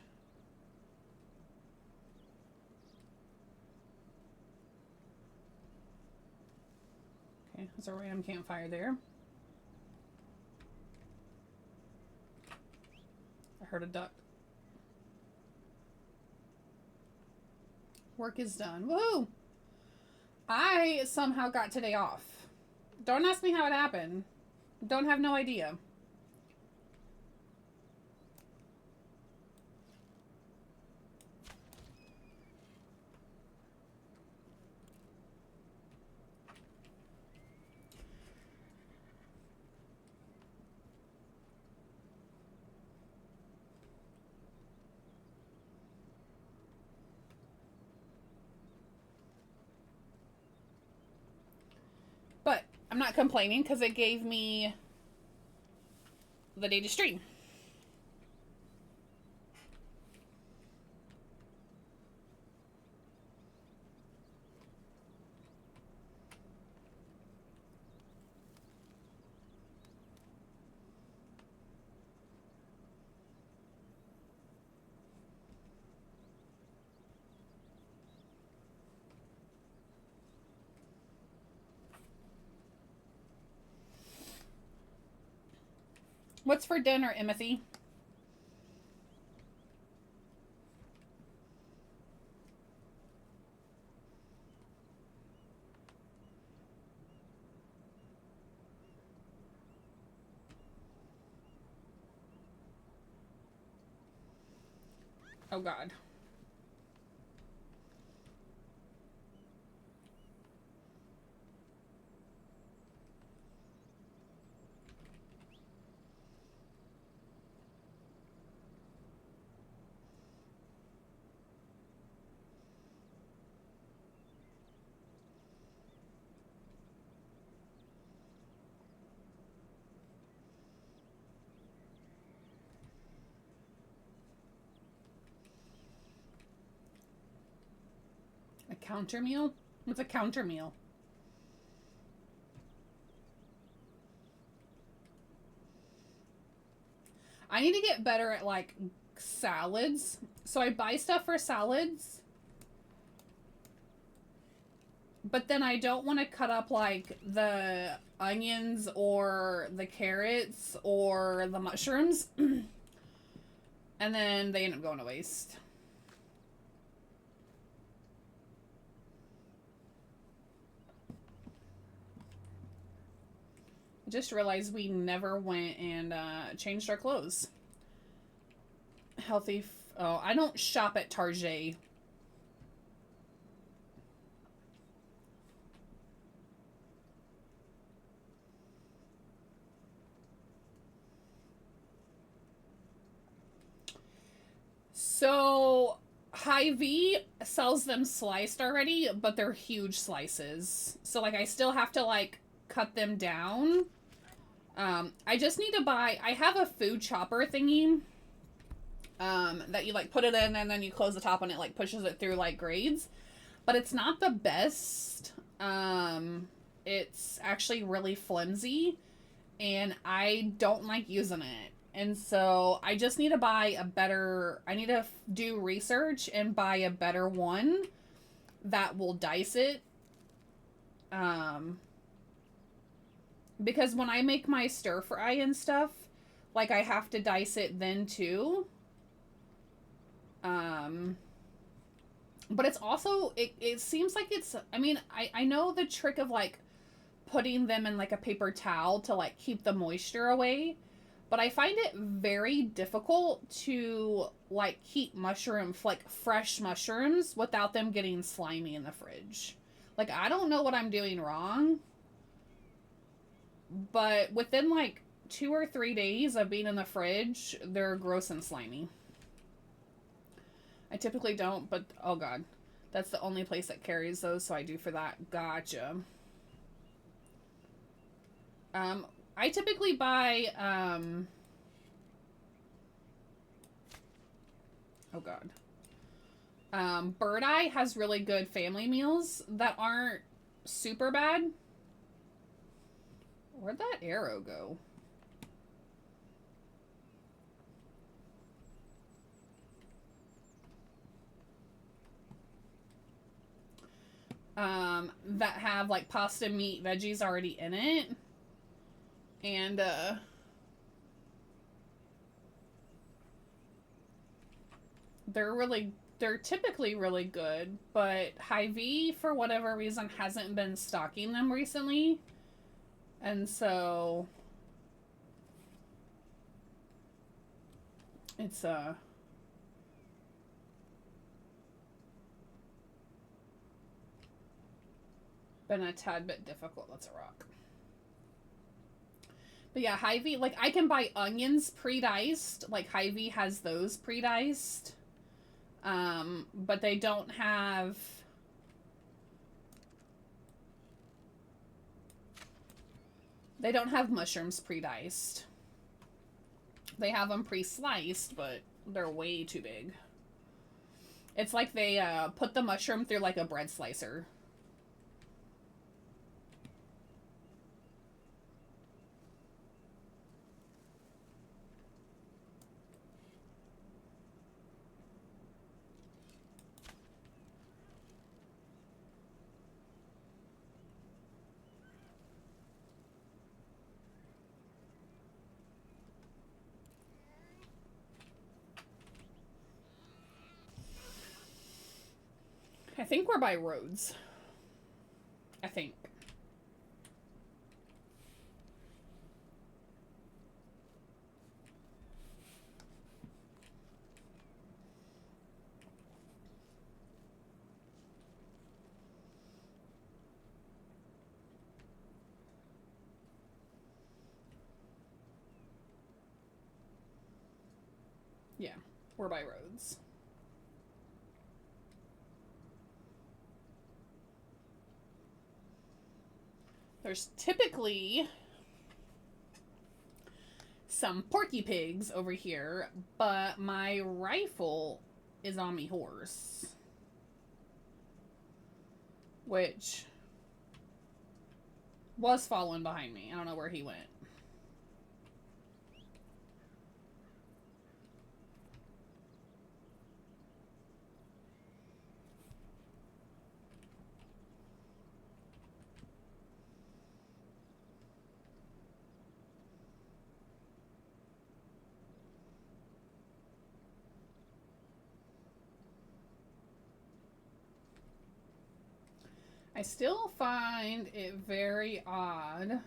There's a random campfire there. I heard a duck. Work is done. Woohoo! I somehow got today off. Don't ask me how it happened. Don't have no idea. But I'm not complaining because it gave me the day to stream. What's for dinner, Timothy? Oh, God. A counter meal? What's a counter meal? I need to get better at, like, salads. So I buy stuff for salads. But then I don't want to cut up, like, the onions or the carrots or the mushrooms. And then they end up going to waste. I just realized we never went and changed our clothes. Healthy. Oh, I don't shop at Target. So, Hy-Vee sells them sliced already, but they're huge slices. So, like, I still have to, like, cut them down. I just need to buy... I have a food chopper thingy that you, like, put it in and then you close the top and it, like, pushes it through, like, grades. But it's not the best. It's actually really flimsy and I don't like using it. And so I just need to buy a better... I need to do research and buy a better one that will dice it. Because when I make my stir fry and stuff, like, I have to dice it then too. But it's also... It seems like it's... I mean, I know the trick of, like, putting them in, like, a paper towel to, like, keep the moisture away. But I find it very difficult to, like, keep mushrooms, like, fresh mushrooms, without them getting slimy in the fridge. Like, I don't know what I'm doing wrong. But within, like, 2 or 3 days of being in the fridge, they're gross and slimy. I typically don't, but, oh God. That's the only place that carries those, so I do for that. Gotcha. I typically buy, oh God. Bird Eye has really good family meals that aren't super bad. Where'd that arrow go? that have like pasta, meat, veggies already in it. And they're typically really good, but Hy-Vee for whatever reason hasn't been stocking them recently. And so it's been a tad bit difficult. That's a rock. But yeah, Hy-Vee, like I can buy onions pre-diced. Like Hy-Vee has those pre-diced. But they don't have mushrooms pre-diced. They have them pre-sliced, but they're way too big. It's like they put the mushroom through like a bread slicer. I think we're by roads. I think. Yeah, we're by roads. There's typically some porky pigs over here, but my rifle is on me horse. Which was following behind me. I don't know where he went. I still find it very odd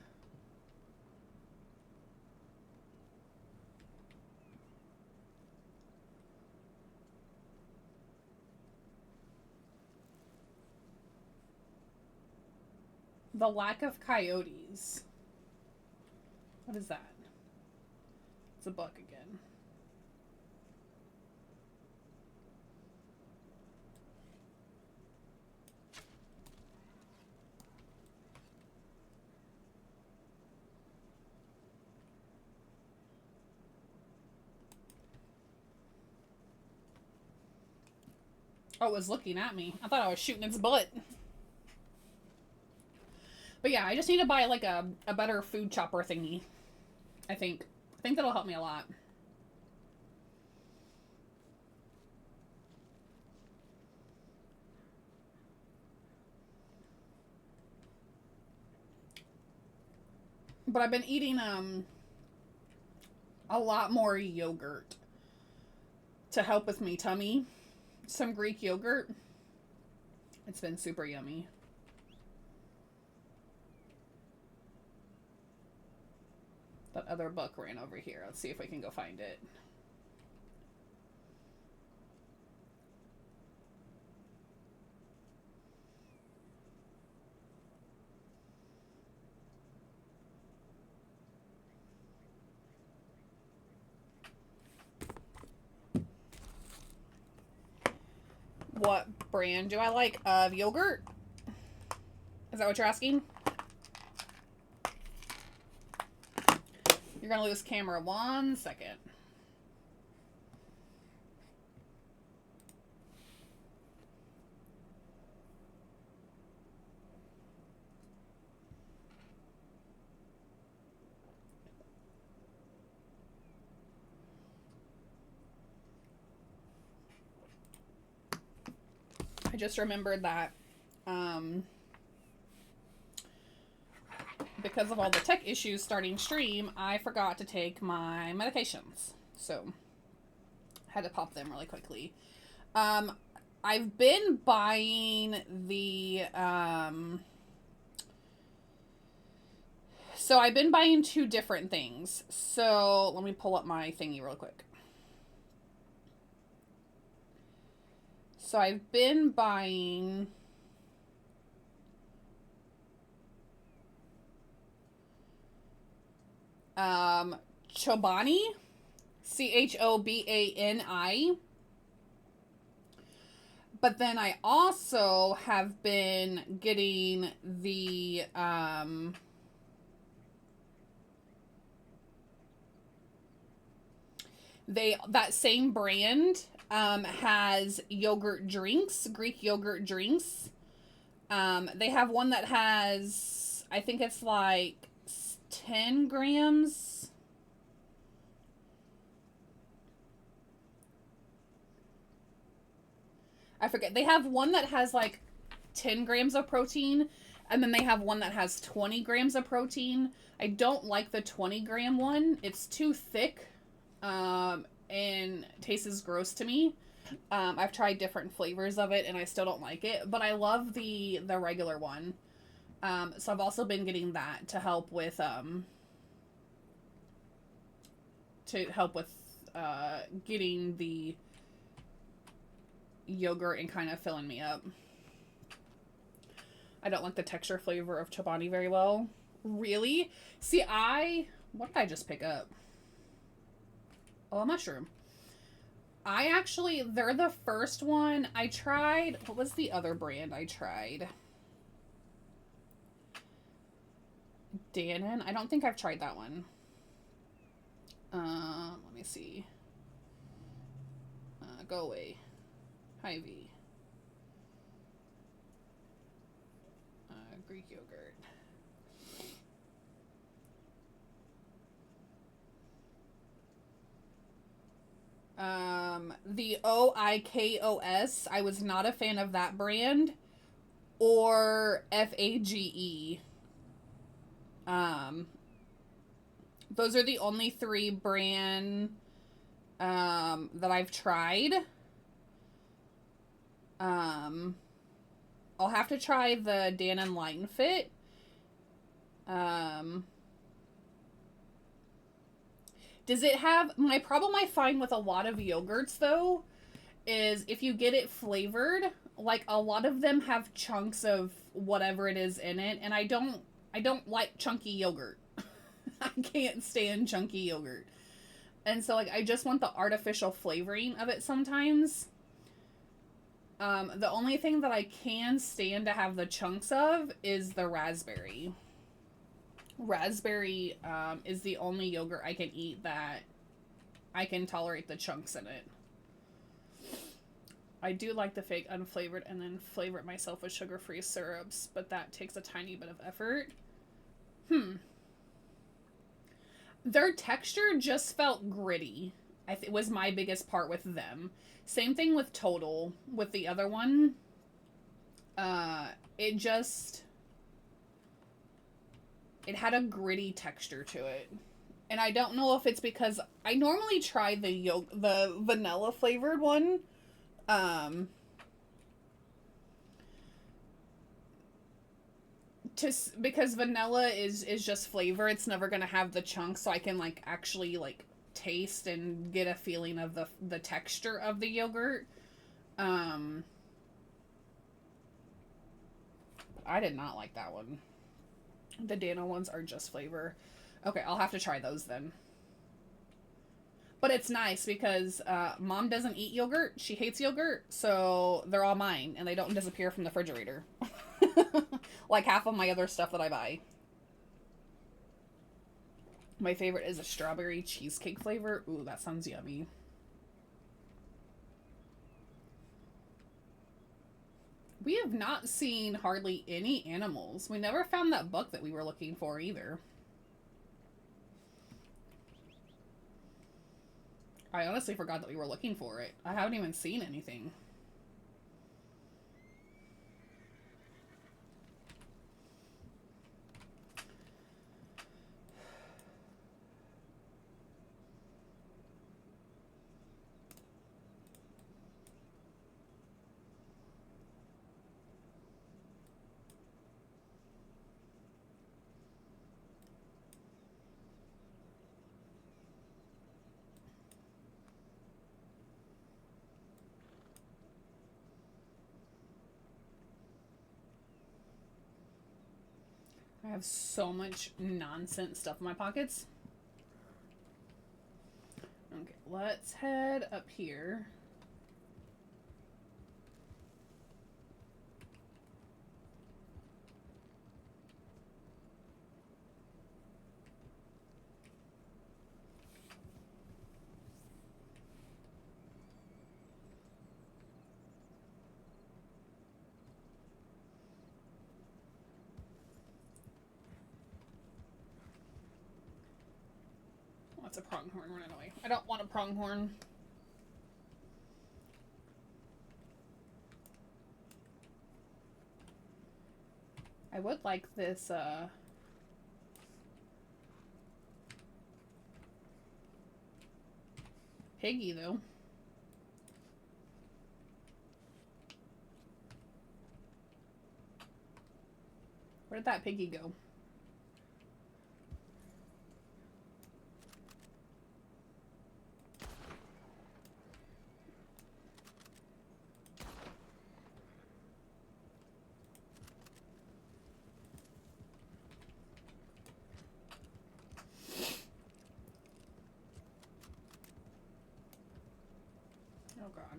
the lack of coyotes. What is that? It's a buck again. Oh, it was looking at me. I thought I was shooting its butt. But yeah, I just need to buy like a better food chopper thingy. I think that'll help me a lot. But I've been eating a lot more yogurt to help with me tummy. Some Greek yogurt. It's been super yummy. That other buck ran over here. Let's see if we can go find it. What brand do I like of yogurt? Is that what you're asking? You're gonna lose camera 1 second. I just remembered that Um, because of all the tech issues starting stream, I forgot to take my medications. So, had to pop them really quickly. I've been buying the, so I've been buying two different things. So, let me pull up my thingy real quick. So, I've been buying... Chobani, Chobani. But then I also have been getting the, that same brand, has yogurt drinks, Greek yogurt drinks. They have one that has, I think it's like 10 grams. I forget. They have one that has like 10 grams of protein, and then they have one that has 20 grams of protein. I don't like the 20-gram one. It's too thick, and tastes gross to me. I've tried different flavors of it, and I still don't like it, but I love the regular one. So I've also been getting that to help with, getting the yogurt and kind of filling me up. I don't like the texture flavor of Chobani very well. Really? See, what did I just pick up? Oh, a mushroom. They're the first one I tried. What was the other brand I tried? Dannon? I don't think I've tried that one. Let me see. Go away. Hy-Vee. Greek yogurt. The OIKOS, I was not a fan of that brand. Or FAGE. Those are the only three brand that I've tried. I'll have to try the Dannon Line Fit. Does it have... My problem I find with a lot of yogurts, though, is if you get it flavored, like, a lot of them have chunks of whatever it is in it, and I don't like chunky yogurt. I can't stand chunky yogurt. And so, like, I just want the artificial flavoring of it sometimes. The only thing that I can stand to have the chunks of is the raspberry. Raspberry, is the only yogurt I can eat that I can tolerate the chunks in it. I do like the fake unflavored and then flavor it myself with sugar-free syrups, but that takes a tiny bit of effort. Their texture just felt gritty. Was my biggest part with them. Same thing with Total. With the other one, it had a gritty texture to it. And I don't know if it's because I normally try the vanilla flavored one. Because vanilla is just flavor. It's never going to have the chunks, so I can, like, actually, like, taste and get a feeling of the texture of the yogurt. I did not like that one. The Dannon ones are just flavor. Okay, I'll have to try those then. But it's nice because Mom doesn't eat yogurt. She hates yogurt, so they're all mine, and they don't disappear from the refrigerator. Like half of my other stuff that I buy. My favorite is a strawberry cheesecake flavor. Ooh, that sounds yummy. We have not seen hardly any animals. We never found that buck that we were looking for either. I honestly forgot that we were looking for it. I haven't even seen anything. have so much nonsense stuff in my pockets. Okay, let's head up here. That's a pronghorn running away. I don't want a pronghorn. I would like this, piggy, though. Where did that piggy go? Oh, God.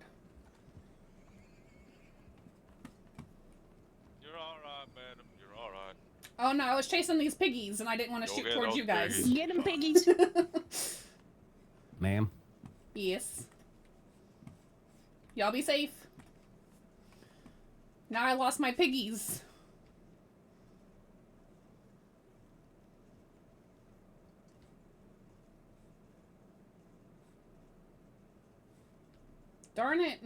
You're alright, madam. You're alright. Oh, no, I was chasing these piggies, and I didn't want to Go shoot get towards those you guys. piggies. Get him, piggies. Ma'am? Yes. Y'all be safe. Now I lost my piggies. Darn it.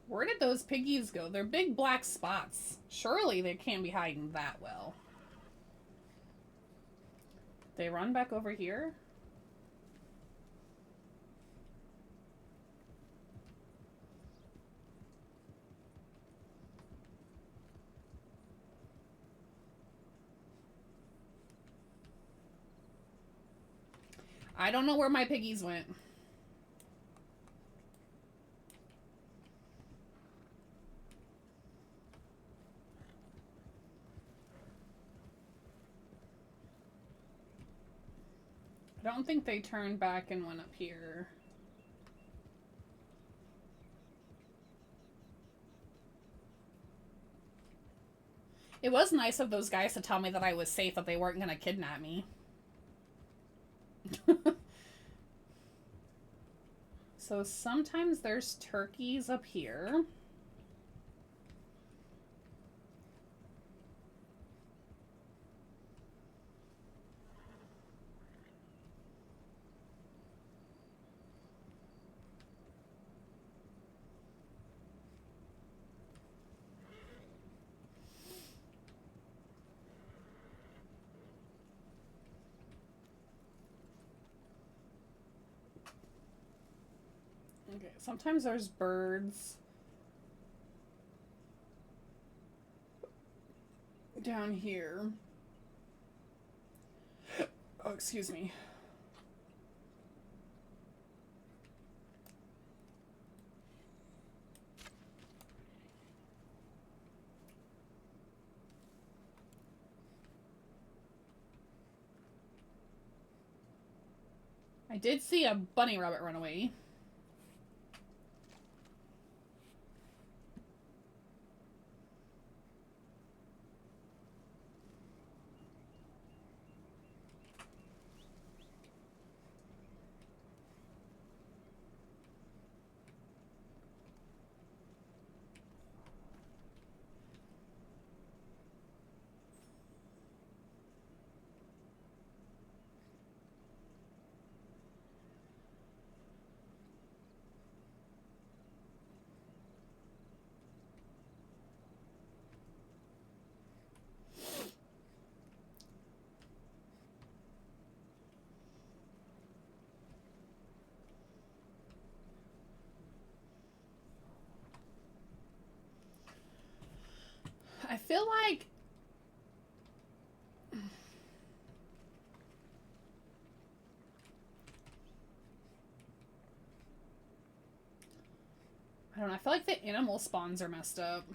Where did those piggies go? They're big black spots. Surely they can't be hiding that well. They run back over here? I don't know where my piggies went. I don't think they turned back and went up here. It was nice of those guys to tell me that I was safe, that they weren't going to kidnap me. So sometimes there's turkeys up here. Okay, sometimes there's birds down here. Oh, excuse me. I did see a bunny rabbit run away. feel like I don't know. I feel like the animal spawns are messed up.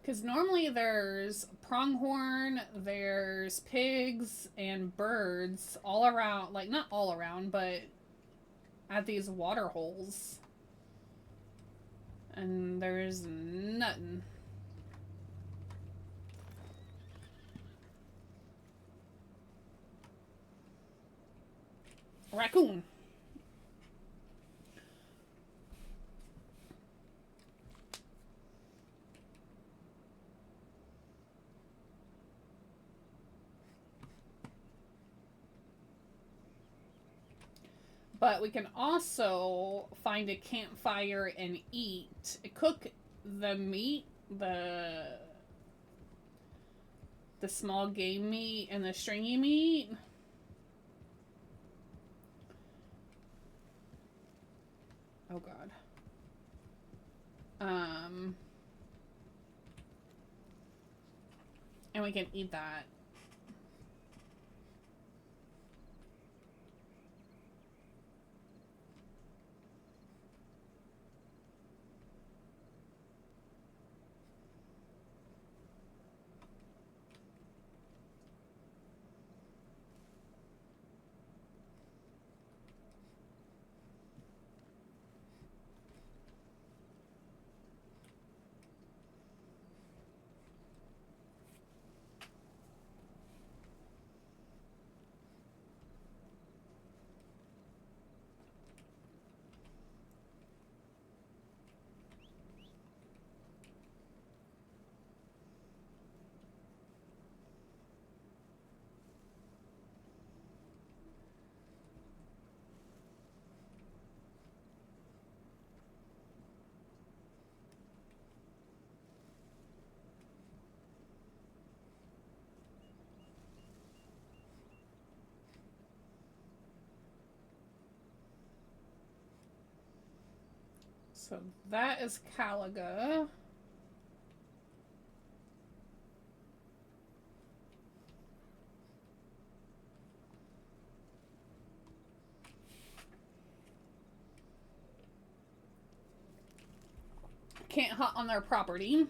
Because normally there's pronghorn, there's pigs, and birds all around. Like, not all around, but at these water holes. And there's nothing. Raccoon. But we can also find a campfire and eat. Cook the meat, the small game meat and the stringy meat. Oh god. And we can eat that. So that is Caliga. Can't hunt on their property.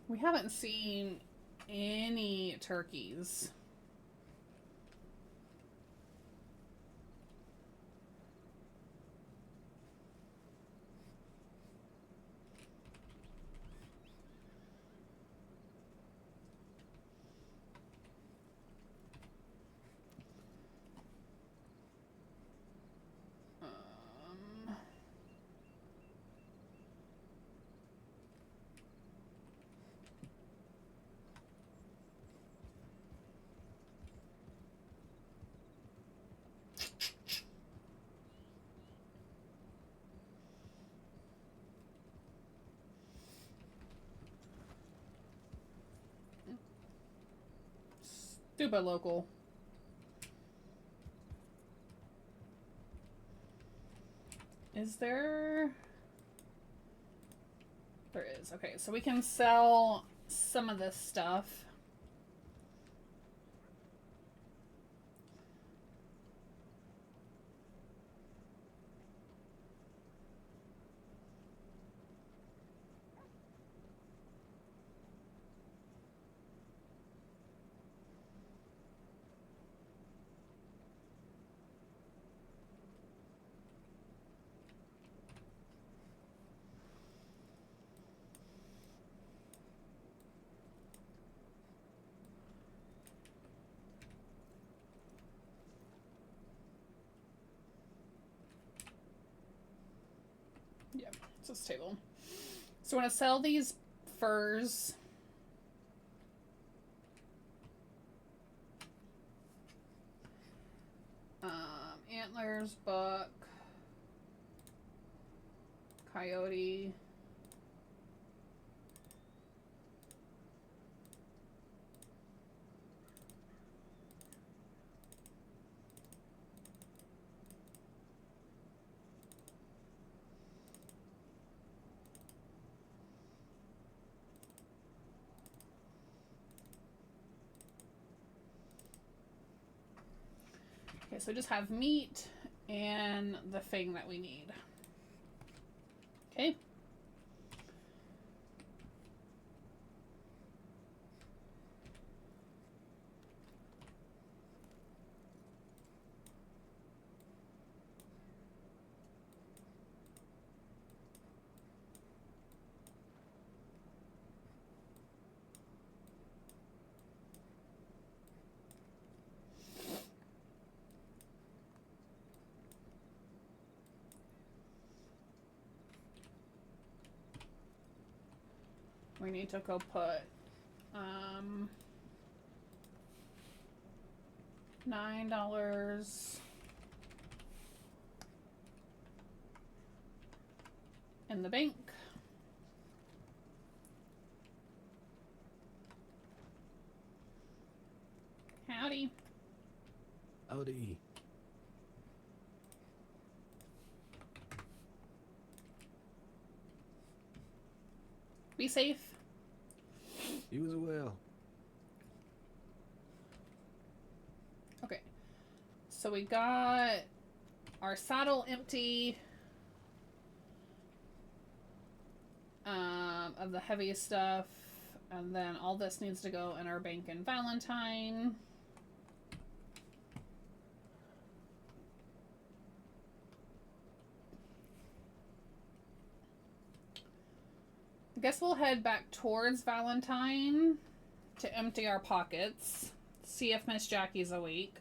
We haven't seen any turkeys. Stupid local. Is there... There is. Okay, so we can sell some of this stuff. It's this table. So I want to sell these furs. Antlers, buck, coyote. Okay, so just have meat and the thing that we need. Okay. We need to go put $9 in the bank. Howdy. Howdy. Be safe. You as well. Okay. So we got our saddle empty of the heaviest stuff. And then all this needs to go in our bank in Valentine. I guess we'll head back towards Valentine to empty our pockets. See if Miss Jackie's awake.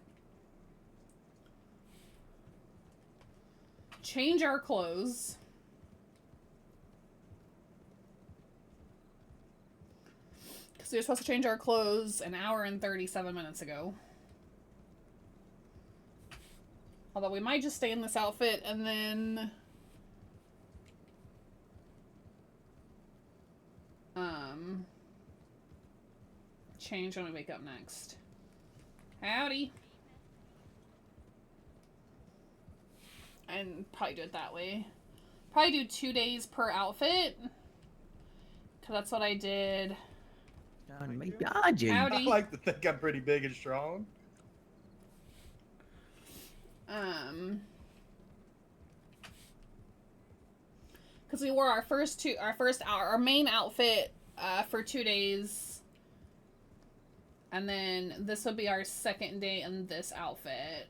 Change our clothes. Because we were supposed to change our clothes an hour and 37 minutes ago. Although we might just stay in this outfit and then... change when we wake up next. Howdy. And probably do it that way. Probably do 2 days per outfit. Because that's what I did. Howdy. Howdy. I like to think I'm pretty big and strong. Because we wore our main outfit for 2 days. And then this would be our second day in this outfit.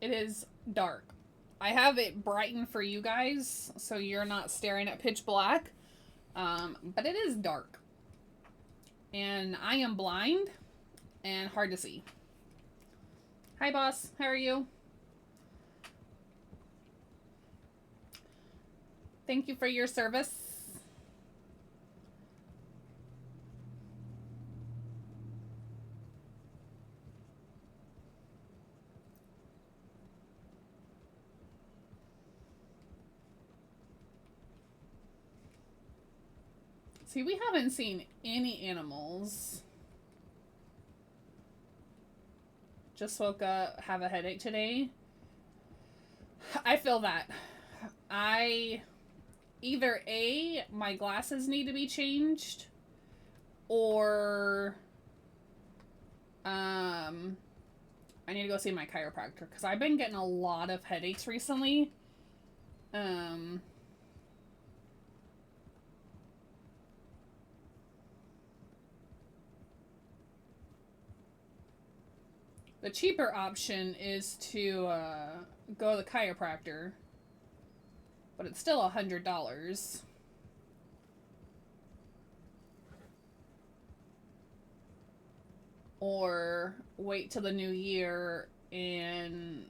It is dark. I have it brightened for you guys, so you're not staring at pitch black. But it is dark. And I am blind and hard to see. Hi, boss. How are you? Thank you for your service. See, we haven't seen any animals. Just woke up, have a headache today. I feel that. I either A, my glasses need to be changed, or I need to go see my chiropractor because I've been getting a lot of headaches recently. The cheaper option is to go to the chiropractor, but it's still $100. Or wait till the new year and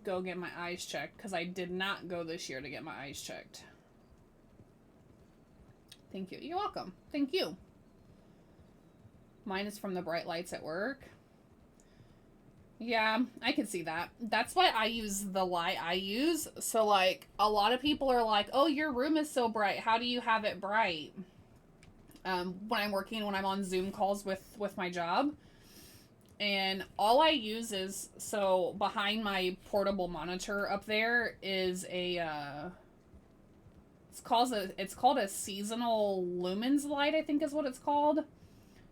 go get my eyes checked, because I did not go this year to get my eyes checked. Thank you. You're welcome. Thank you. Mine is from the bright lights at work. Yeah, I can see that. That's why I use the light I use. So, like, a lot of people are like, oh, your room is so bright. How do you have it bright? When I'm working, when I'm on Zoom calls with my job. And all I use is, so behind my portable monitor up there is a, it's called a seasonal lumens light, I think is what it's called.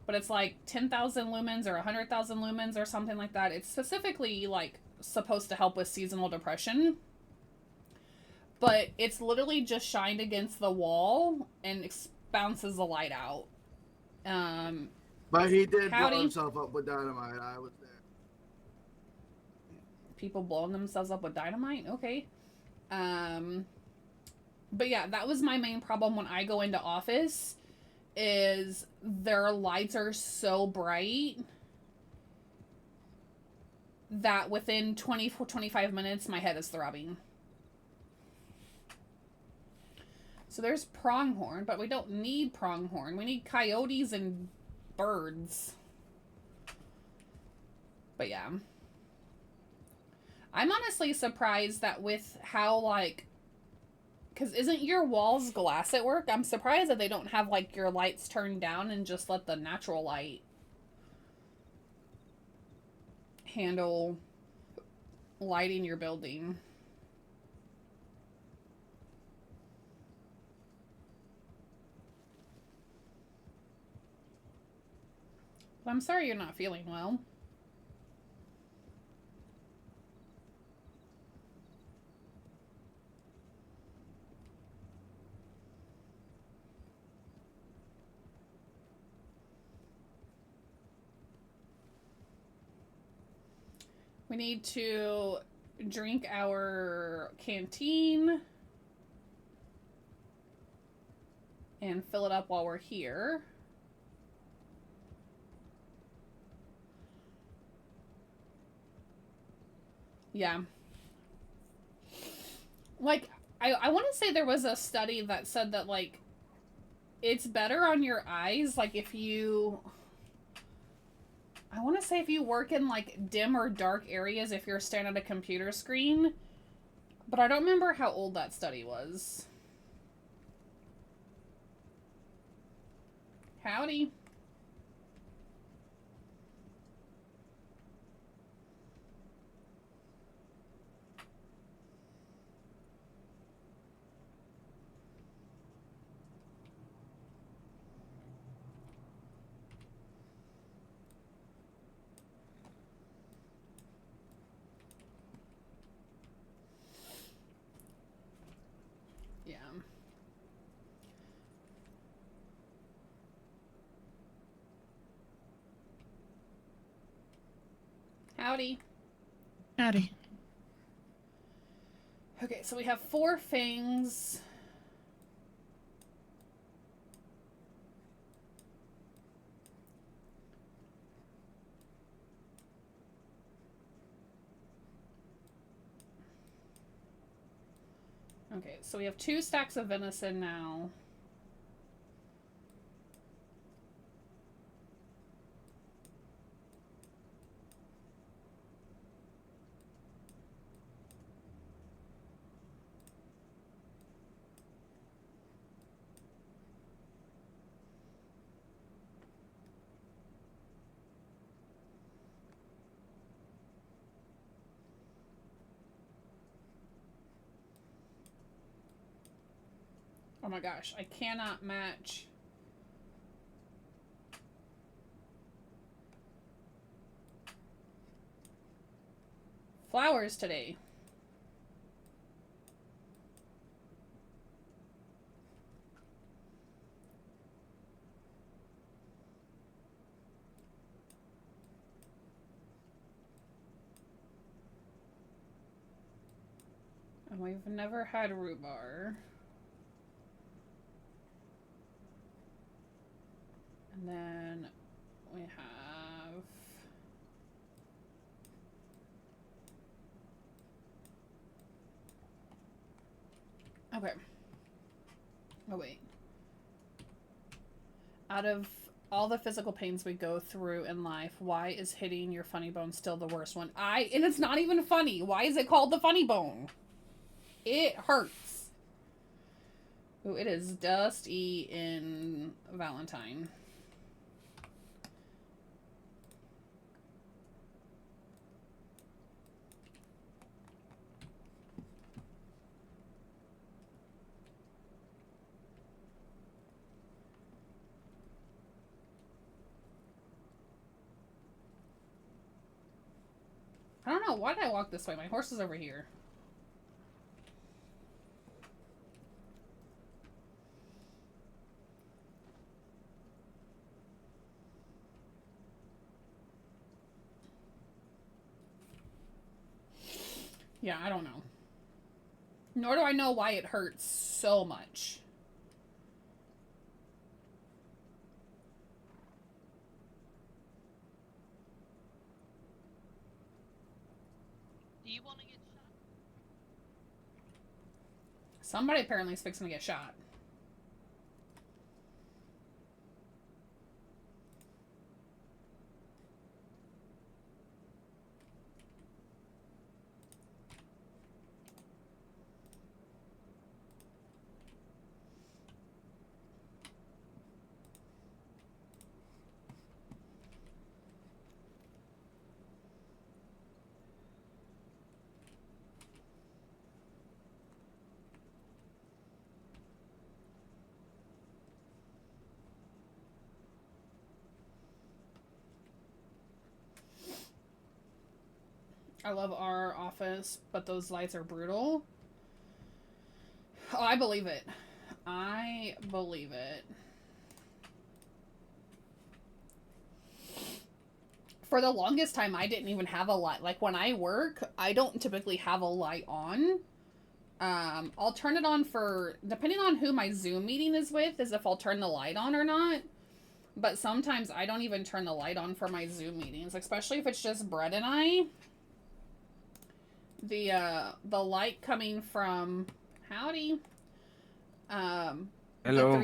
But it's like 10,000 lumens or 100,000 lumens or something like that. It's specifically like supposed to help with seasonal depression. But it's literally just shined against the wall and bounces the light out. But he did blow Howdy. himself up with dynamite. I was there. People blowing themselves up with dynamite? Okay. But yeah, that was my main problem when I go into office, is their lights are so bright that within 25 minutes, my head is throbbing. So there's pronghorn, but we don't need pronghorn. We need coyotes and birds. But yeah. I'm honestly surprised that with how, like, because isn't your walls glass at work? I'm surprised that they don't have, like, your lights turned down and just let the natural light handle lighting your building. But I'm sorry you're not feeling well. We need to drink our canteen and fill it up while we're here. Yeah. Like, I want to say there was a study that said that, like, it's better on your eyes, like, if you... I want to say if you work in, like, dim or dark areas, if you're staring at a computer screen. But I don't remember how old that study was. Howdy. Yeah. Howdy. Howdy. Okay, so we have 4 fangs. Okay, so we have 2 stacks of venison now. Oh my gosh, I cannot match. Flowers today. And we've never had rhubarb. And then we have... Okay. Oh, wait. Out of all the physical pains we go through in life, why is hitting your funny bone still the worst one? And it's not even funny. Why is it called the funny bone? It hurts. Ooh, it is dusty in Valentine. I don't know. Why did I walk this way? My horse is over here. Yeah, I don't know. Nor do I know why it hurts so much. Do you want to get shot? Somebody apparently is fixing to get shot. I love our office, but those lights are brutal. Oh, I believe it. I believe it. For the longest time, I didn't even have a light. Like, when I work, I don't typically have a light on. I'll turn it on for, depending on who my Zoom meeting is with, is if I'll turn the light on or not. But sometimes I don't even turn the light on for my Zoom meetings, especially if it's just Brett and I. The light coming from howdy. Hello.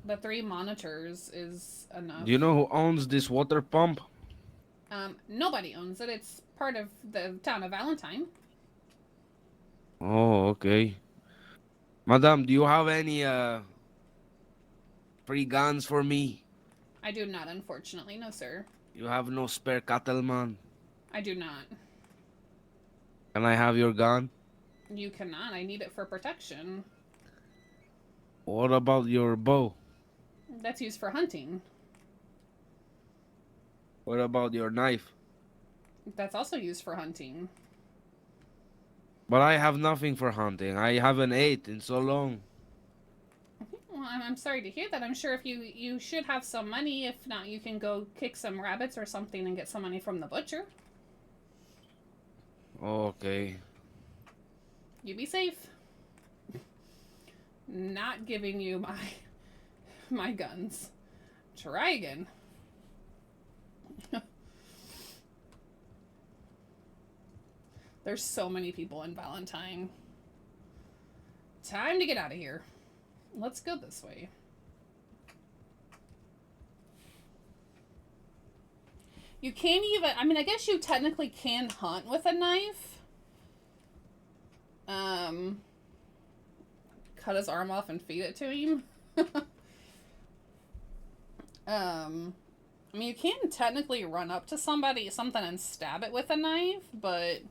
The three monitors is enough. Do you know who owns this water pump? Nobody owns it. It's part of the town of Valentine. Oh, okay. Madam, do you have any free guns for me? I do not, unfortunately. No, sir. You have no spare cattleman? I do not. Can I have your gun? You cannot. I need it for protection. What about your bow? That's used for hunting. What about your knife? That's also used for hunting. But I have nothing for hunting. I haven't ate in so long. Well, I'm sorry to hear that. I'm sure if you should have some money. If not, you can go kick some rabbits or something and get some money from the butcher. Okay. You be safe. Not giving you my guns. Try again. There's so many people in Valentine. Time to get out of here. Let's go this way. You can't even, I mean, I guess you technically can hunt with a knife. Cut his arm off and feed it to him. I mean, you can technically run up to something and stab it with a knife, but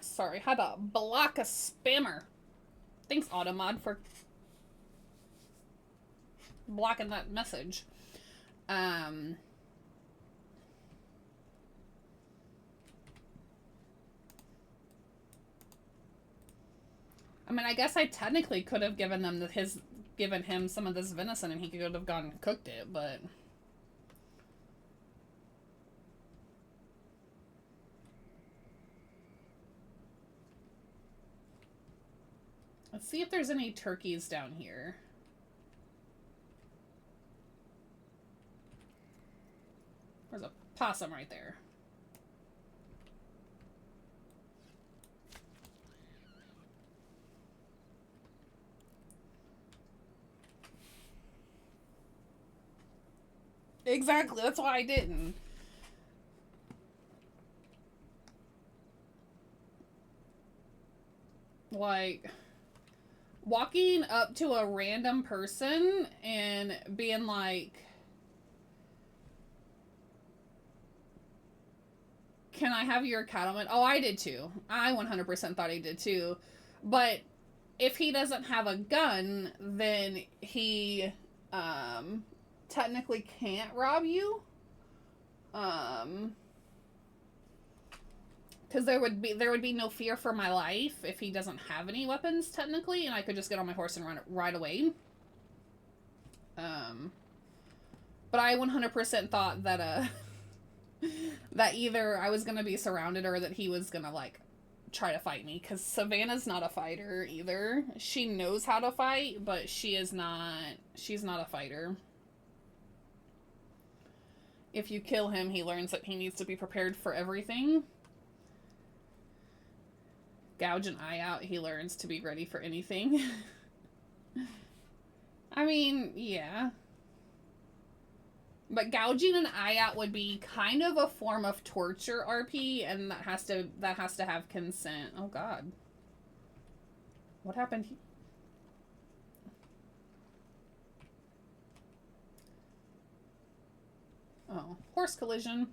Sorry, had to block a spammer. Thanks, Automod, for blocking that message. I mean, I guess I technically could have given him some of this venison and he could have gone and cooked it, but let's see if there's any turkeys down here. There's a possum right there. Exactly, that's why I didn't. Like, walking up to a random person and being like, can I have your cattleman? Oh, I did too. I 100% thought he did too. But if he doesn't have a gun, then he technically can't rob you. Because there would be no fear for my life if he doesn't have any weapons technically, and I could just get on my horse and run right away. But I 100% thought that that either I was gonna be surrounded or that he was gonna like try to fight me, because Savannah's not a fighter either. She knows how to fight, but she's not a fighter. If you kill him, he learns that he needs to be prepared for everything. Gouge an eye out, he learns to be ready for anything. I mean, yeah. But gouging an eye out would be kind of a form of torture, RP, and that has to have consent. Oh god. What happened here? Oh, horse collision.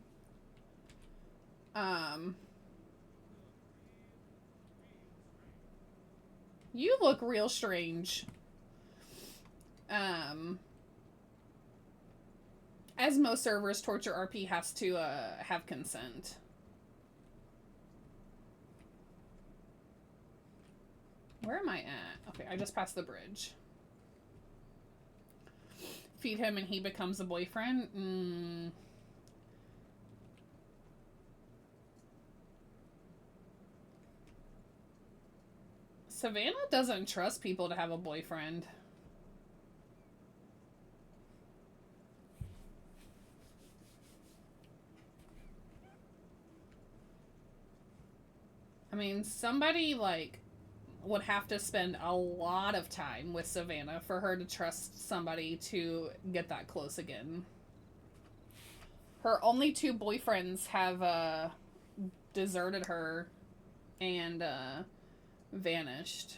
You look real strange. As most servers, torture RP has to have consent. Where am I at? Okay, I just passed the bridge. Feed him and he becomes a boyfriend? Savannah doesn't trust people to have a boyfriend. I mean, somebody, like, would have to spend a lot of time with Savannah for her to trust somebody to get that close again. Her only two boyfriends have, deserted her and, vanished.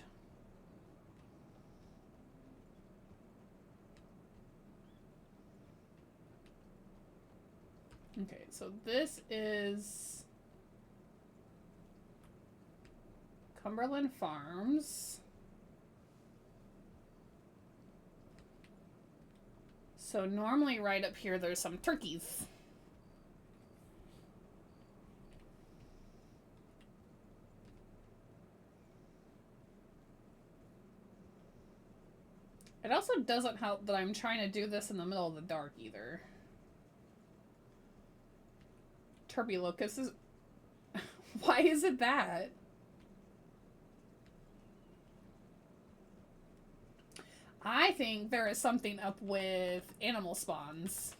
Okay, so this is Cumberland Farms. So normally right up here there's some turkeys. It also doesn't help that I'm trying to do this in the middle of the dark either. Turbulocus is... Why is it that? I think there is something up with animal spawns.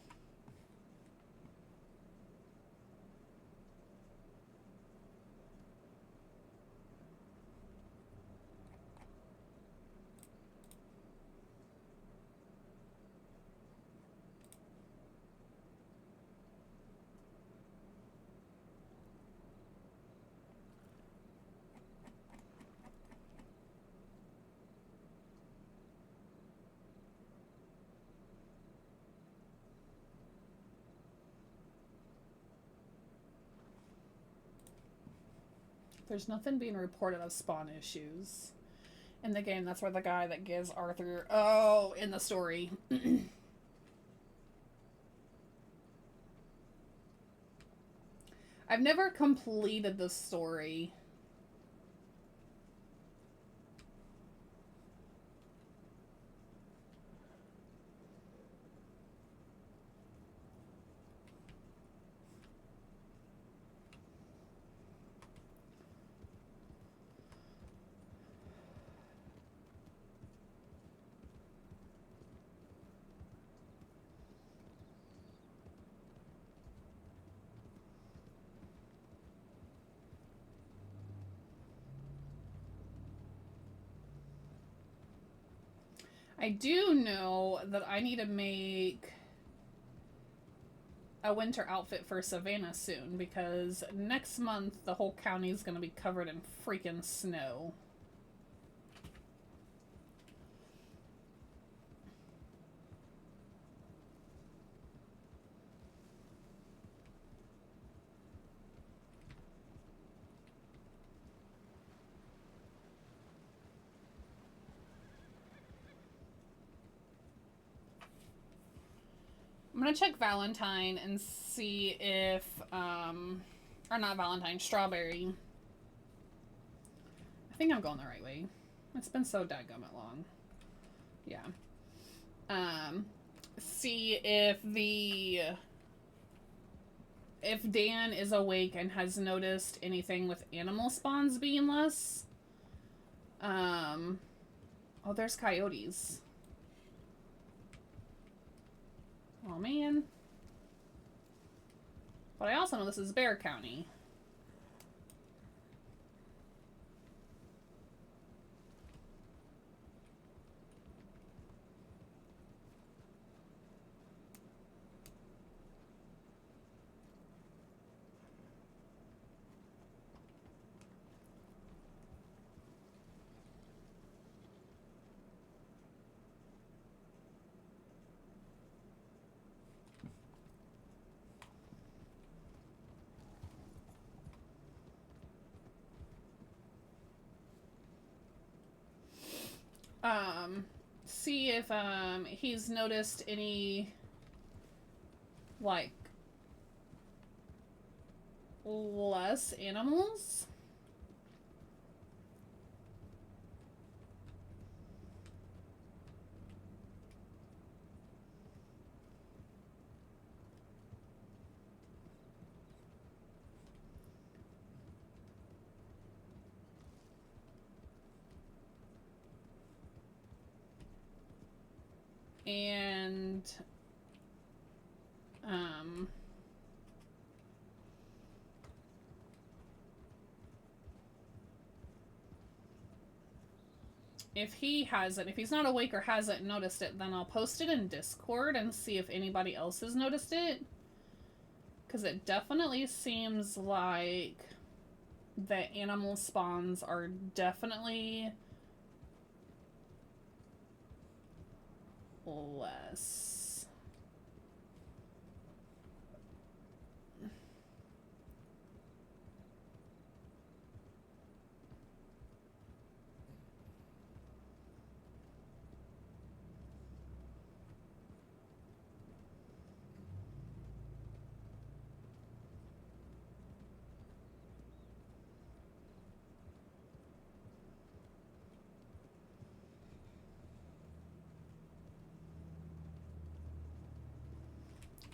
There's nothing being reported of spawn issues in the game. That's where the guy that gives Arthur... Oh, in the story. I've never completed the story. I do know that I need to make a winter outfit for Savannah soon, because next month the whole county is going to be covered in freaking snow. I'm gonna check Valentine and see if, or not Valentine, Strawberry. I think I'm going the right way. It's been so dadgummit long. Yeah. See if Dan is awake and has noticed anything with animal spawns being less. Oh, there's coyotes. Oh, man. But I also know this is Bear County. See if, he's noticed any, like, less animals. And, if he hasn't, if he's not awake or hasn't noticed it, then I'll post it in Discord and see if anybody else has noticed it. Because it definitely seems like the animal spawns are definitely less.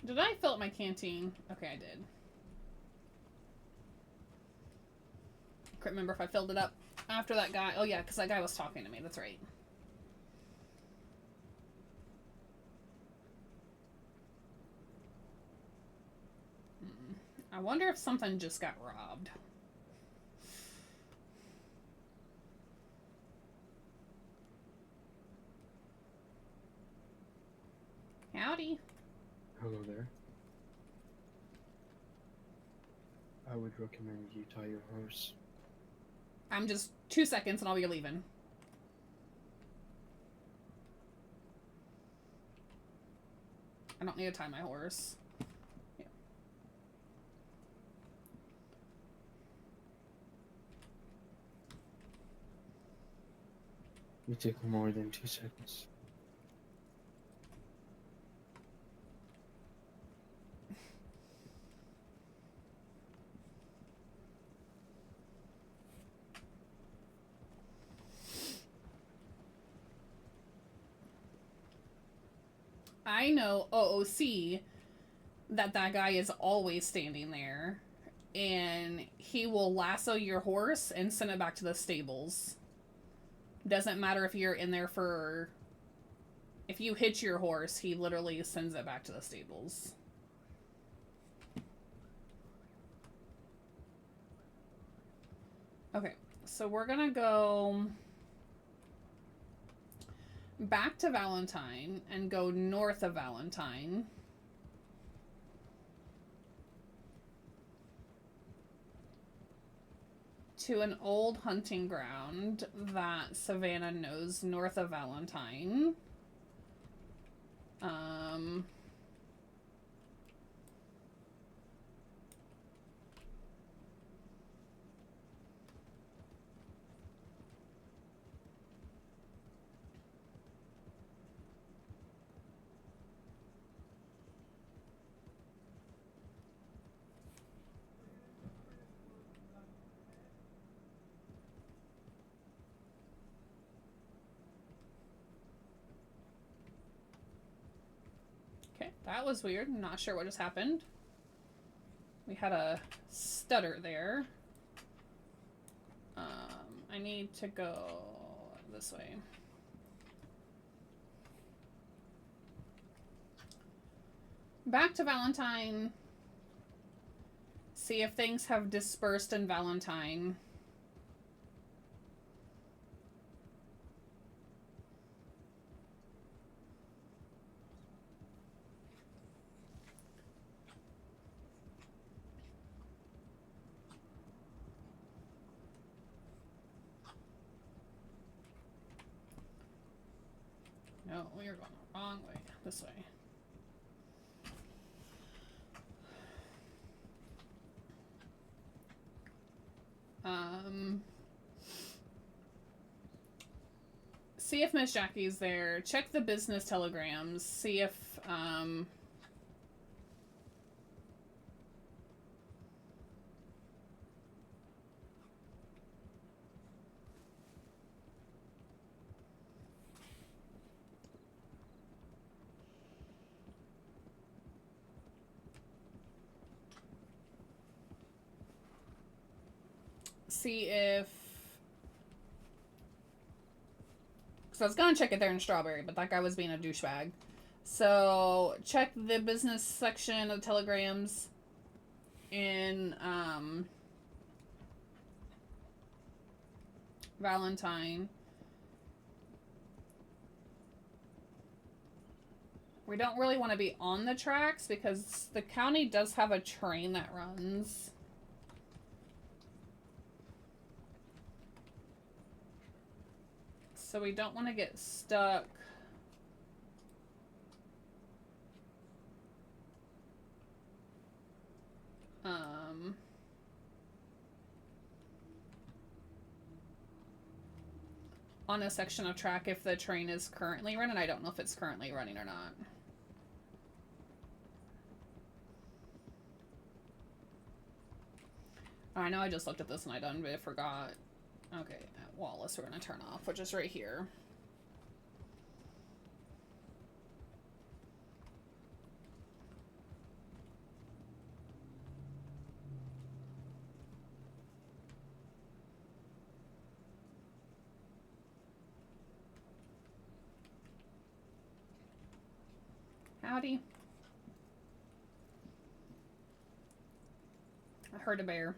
Did I fill up my canteen? Okay, I did. I couldn't remember if I filled it up after that guy. Oh yeah, because that guy was talking to me. That's right. I wonder if something just got robbed. Howdy. Hello there. I would recommend you tie your horse. I'm just 2 seconds and I'll be leaving. I don't need to tie my horse. Yeah. You took more than 2 seconds. I know OOC that guy is always standing there, and he will lasso your horse and send it back to the stables. Doesn't matter if you're in there for... If you hitch your horse, he literally sends it back to the stables. Okay, so we're gonna go back to Valentine and go north of Valentine. To an old hunting ground that Savannah knows north of Valentine. Okay, that was weird. I'm not sure what just happened. We had a stutter there. I need to go this way. Back to Valentine. See if things have dispersed in Valentine. No, we are going the wrong way. This way. See if Miss Jackie's there. Check the business telegrams. See if, see if... Because I was gonna check it there in Strawberry, but that guy was being a douchebag. So, check the business section of telegrams in, Valentine. We don't really want to be on the tracks because the county does have a train that runs. So we don't want to get stuck. On a section of track if the train is currently running. I don't know if it's currently running or not. I know I just looked at this and I forgot. Okay, at Wallace we're gonna turn off, which is right here. Howdy. I heard a bear.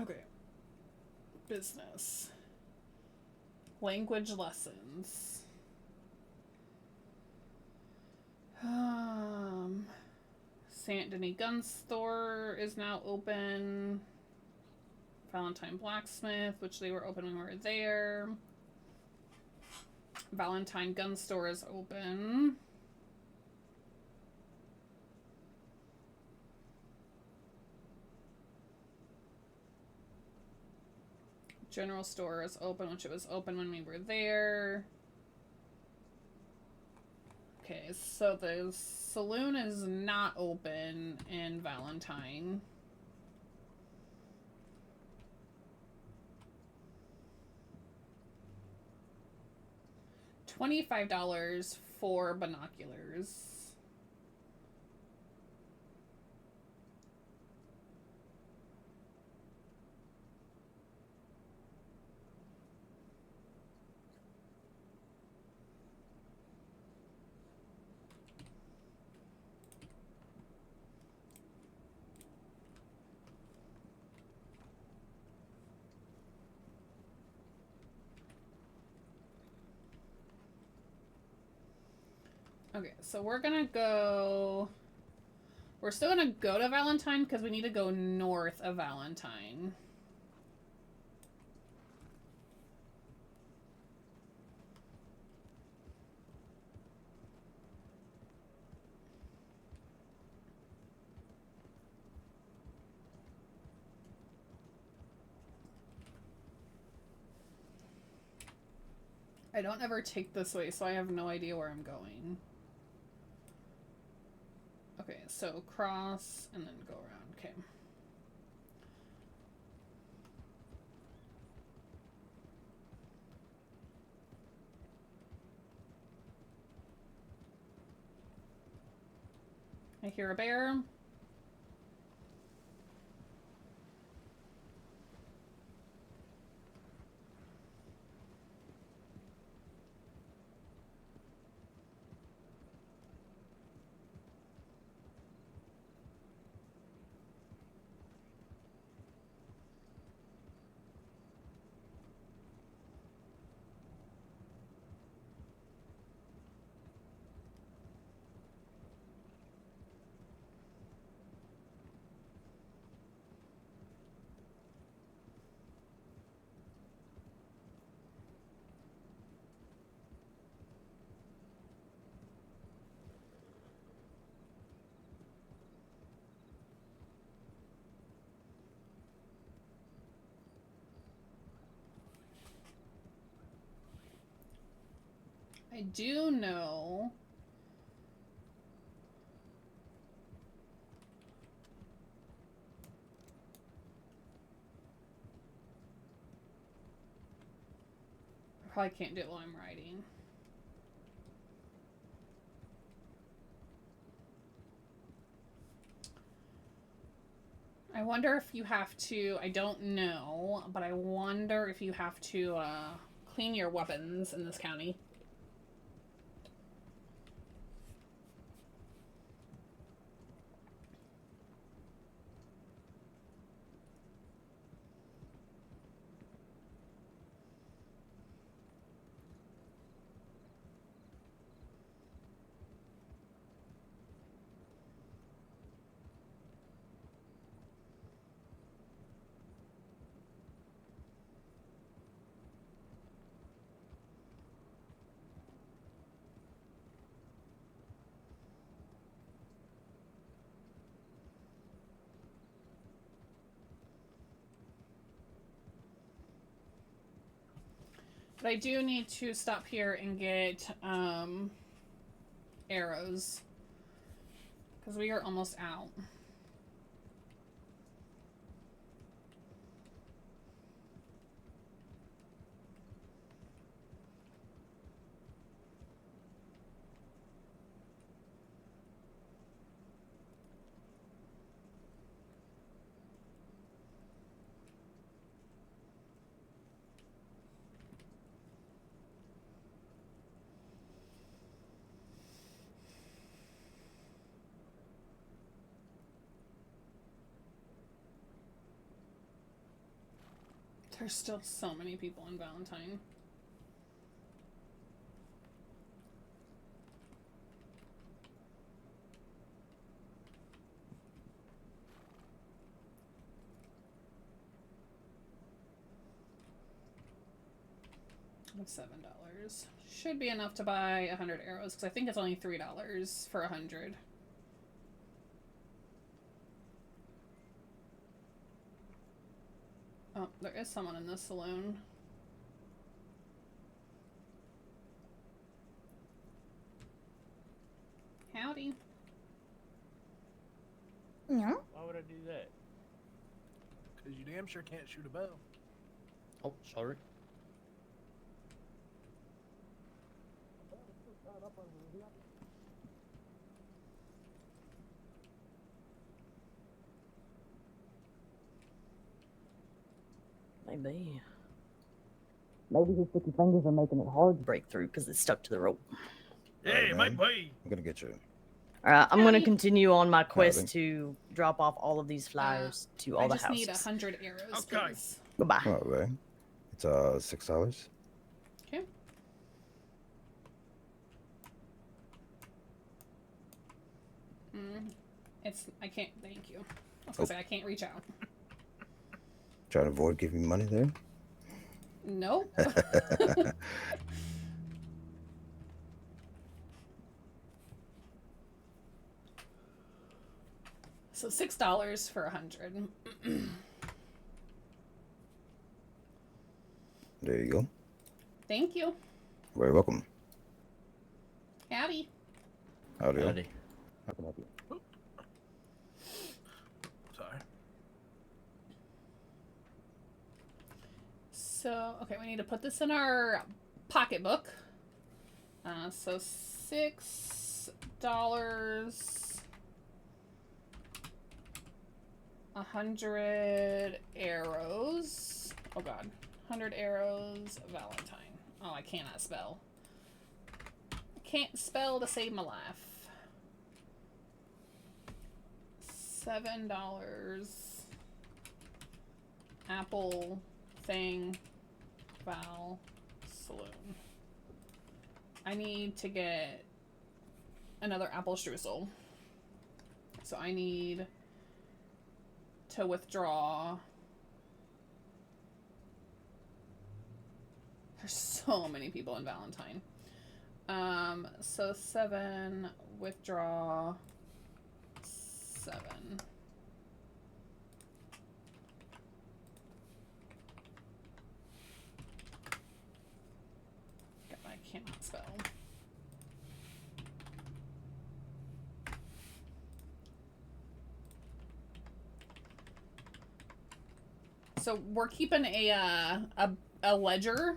Okay. Business. Language lessons. Saint Denis Gun Store is now open. Valentine Blacksmith, which they were open when we were there. Valentine gun store is open. General store is open, which it was open when we were there. Okay, so the saloon is not open in Valentine. $25 for binoculars. Okay, so we're gonna go... We're still gonna go to Valentine because we need to go north of Valentine. I don't ever take this way, so I have no idea where I'm going. Okay, so cross and then go around. Okay. I hear a bear. I do know... I probably can't do it while I'm riding. I wonder if you have to... I don't know, but I wonder if you have to clean your weapons in this county. But I do need to stop here and get arrows. Because we are almost out. There's still so many people in Valentine. $7 should be enough to buy 100 arrows because I think it's only $3 for 100. Oh, there is someone in this saloon. Howdy. Yeah. Why would I do that? Because you damn sure can't shoot a bow. Oh, sorry. Maybe. Maybe his sticky fingers are making it hard to break through because it's stuck to the rope. Hey, man. my boy. I'm gonna get you. Alright, I'm gonna Howdy. continue on my quest Howdy. to drop off all of these flyers to all I the just need houses. 100 arrows, Okay. please. Goodbye. All right. It's $6. Okay. I can't, thank you. I was gonna say I can't reach out. Trying to avoid giving me money there. Nope. So $6 for 100. There you go. Thank you. Very welcome. Howdy. Howdy. Howdy. How can I help you? Sorry. So, okay, we need to put this in our pocketbook. So $6, 100 arrows. Oh god. 100 arrows, Valentine. Oh, I cannot spell. I can't spell to save my life. $7. Apple thing. Val Saloon. I need to get another apple streusel. So I need to withdraw. There's so many people in Valentine. So 7, withdraw 7. God, I cannot spell. So we're keeping a ledger.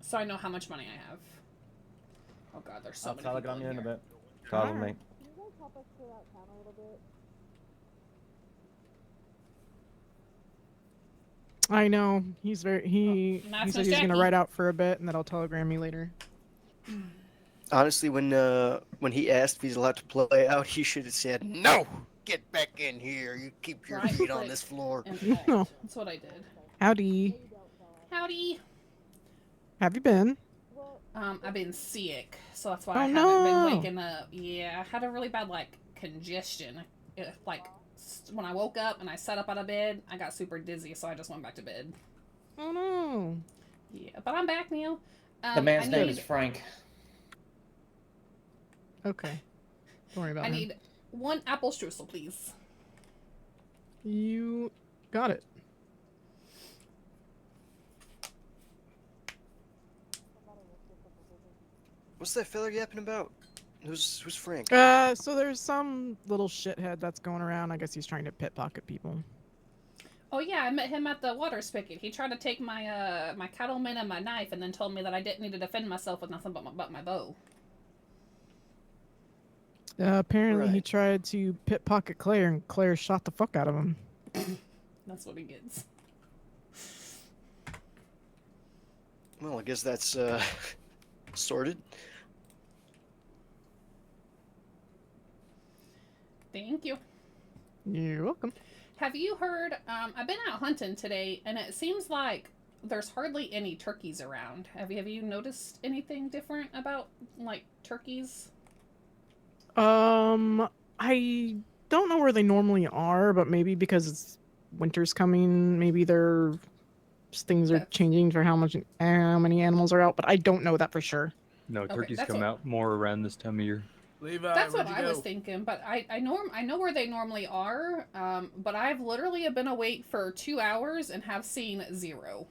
So I know how much money I have. Oh god, there's so many people in here. Follow me. I know. He's very he That's said Miss he's gonna Jackie. ride out for a bit and then I'll telegram me later. Honestly, when he asked if he's allowed to play out, he should have said, "No, get back in here. You keep your Right feet on click this floor." and No. alt. That's what I did. Howdy. Howdy. Have you been? I've been sick, so that's why Oh, I haven't been no. waking up. Yeah, I had a really bad congestion. When I woke up and I sat up out of bed, I got super dizzy, so I just went back to bed. Oh no. Yeah, but I'm back now. The man's I name need- is Frank. Okay. Don't worry about I him. need 1 apple streusel, please. You got it. What's that fella yapping about? Who's Frank? So there's some little shithead that's going around. I guess he's trying to pickpocket people. Oh yeah, I met him at the water spigot. He tried to take my my cattleman and my knife, and then told me that I didn't need to defend myself with nothing but my bow. Apparently he Right. tried to pickpocket Claire and Claire shot the fuck out of him. That's what he gets. Well, I guess that's sorted. Thank you. You're welcome. Have you heard? I've been out hunting today, and it seems like there's hardly any turkeys around. Have you noticed anything different about turkeys? I I don't know where they normally are, but maybe because it's winter's coming, maybe things are changing for how many animals are out. But I don't know that for sure. No, turkeys that's come what- out more around this time of year. Levi, That's what where'd you I go? was thinking, but I know where they normally are. But I've literally been awake for 2 hours and have seen 0.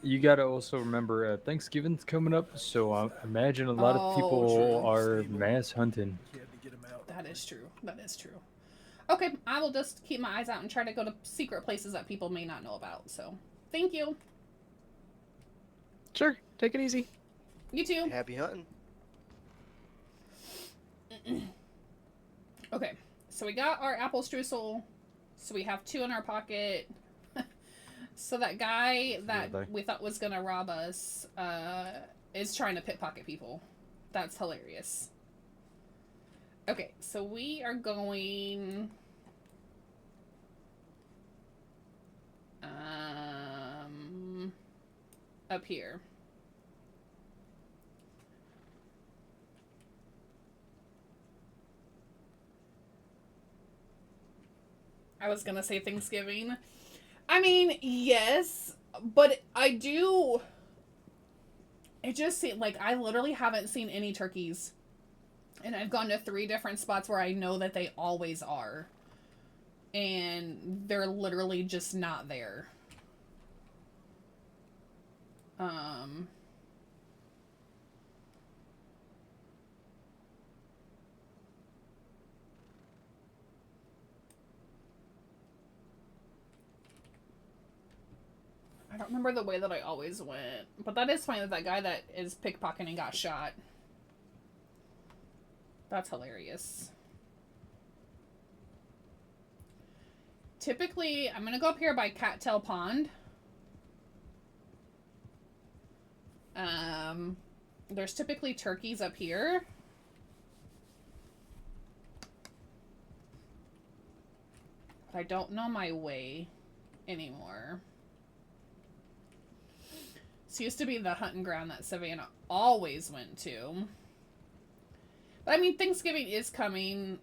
You got to also remember Thanksgiving's coming up, so I imagine a lot of people true. are mass hunting. That is true. That is true. Okay, I will just keep my eyes out and try to go to secret places that people may not know about. So, thank you. Sure, take it easy. You too. Happy hunting. Okay, so we got our apple streusel. So we have 2 in our pocket. So that guy that we thought was gonna rob us is trying to pickpocket people. That's hilarious. Okay, so we are going up here. I was gonna say Thanksgiving. I mean, yes, but I do. It just seems like I literally haven't seen any turkeys. And I've gone to 3 different spots where I know that they always are. And they're literally just not there. I don't remember the way that I always went. But that is funny that that guy that is pickpocketing got shot. That's hilarious. Typically, I'm going to go up here by Cattail Pond. There's typically turkeys up here. But I don't know my way anymore. This used to be the hunting ground that Savannah always went to. But I mean, Thanksgiving is coming.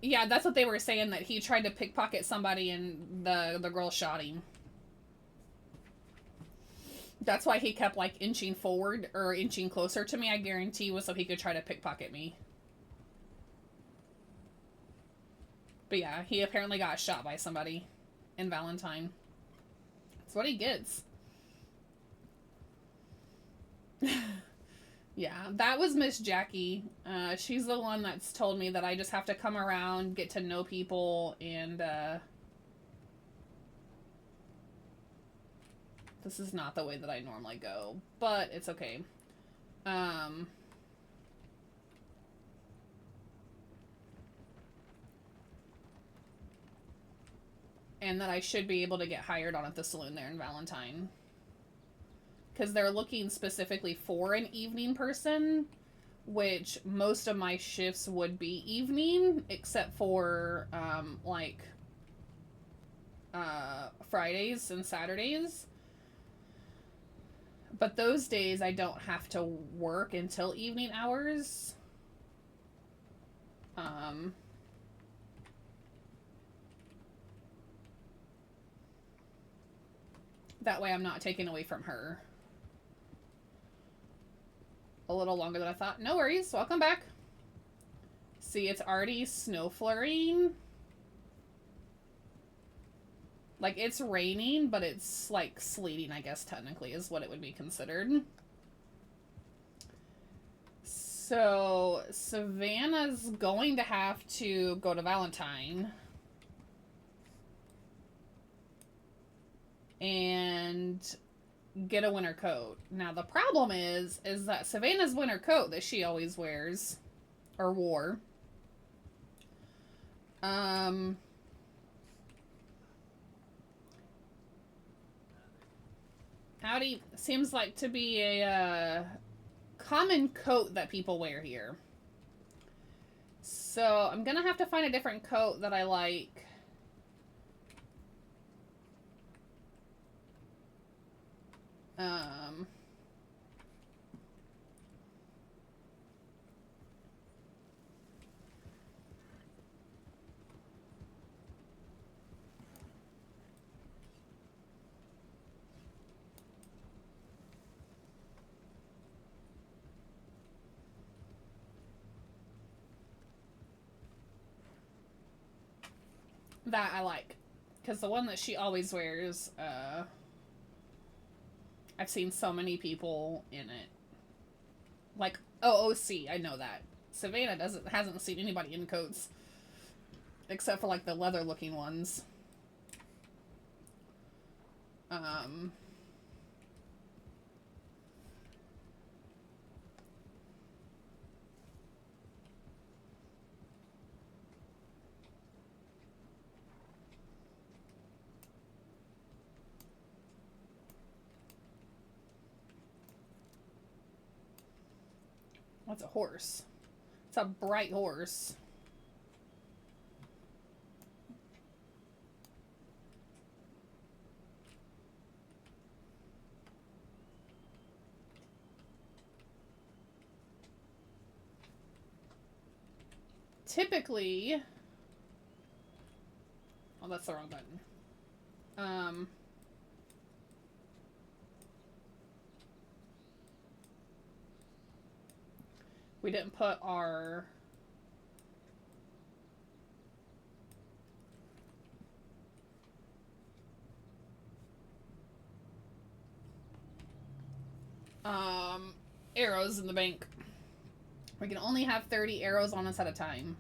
Yeah, that's what they were saying, that he tried to pickpocket somebody and the girl shot him. That's why he kept, like, inching forward, or inching closer to me, I guarantee, was so he could try to pickpocket me. But yeah, he apparently got shot by somebody in Valentine. That's what he gets. Yeah, that was Miss Jackie. She's the one that's told me that I just have to come around, get to know people, and, this is not the way that I normally go, but it's okay. And that I should be able to get hired on at the saloon there in Valentine. Because they're looking specifically for an evening person, which most of my shifts would be evening, except for, Fridays and Saturdays. But those days I don't have to work until evening hours. That way I'm not taken away from her. A little longer than I thought. No worries, welcome back. See, it's already snow flurrying. Like, it's raining, but it's, like, sleeting, I guess, technically, is what it would be considered. So, Savannah's going to have to go to Valentine. And get a winter coat. Now, the problem is that Savannah's winter coat that she always wears, or wore, howdy, seems like to be a common coat that people wear here. So I'm gonna have to find a different coat that I like. That I like. Because the one that she always wears, I've seen so many people in it. Like, OOC, I know that. Savannah hasn't seen anybody in coats. Except for, like, the leather-looking ones. What's a horse? It's a bright horse. Typically... Oh, that's the wrong button. We didn't put our... arrows in the bank. We can only have 30 arrows on us at a time.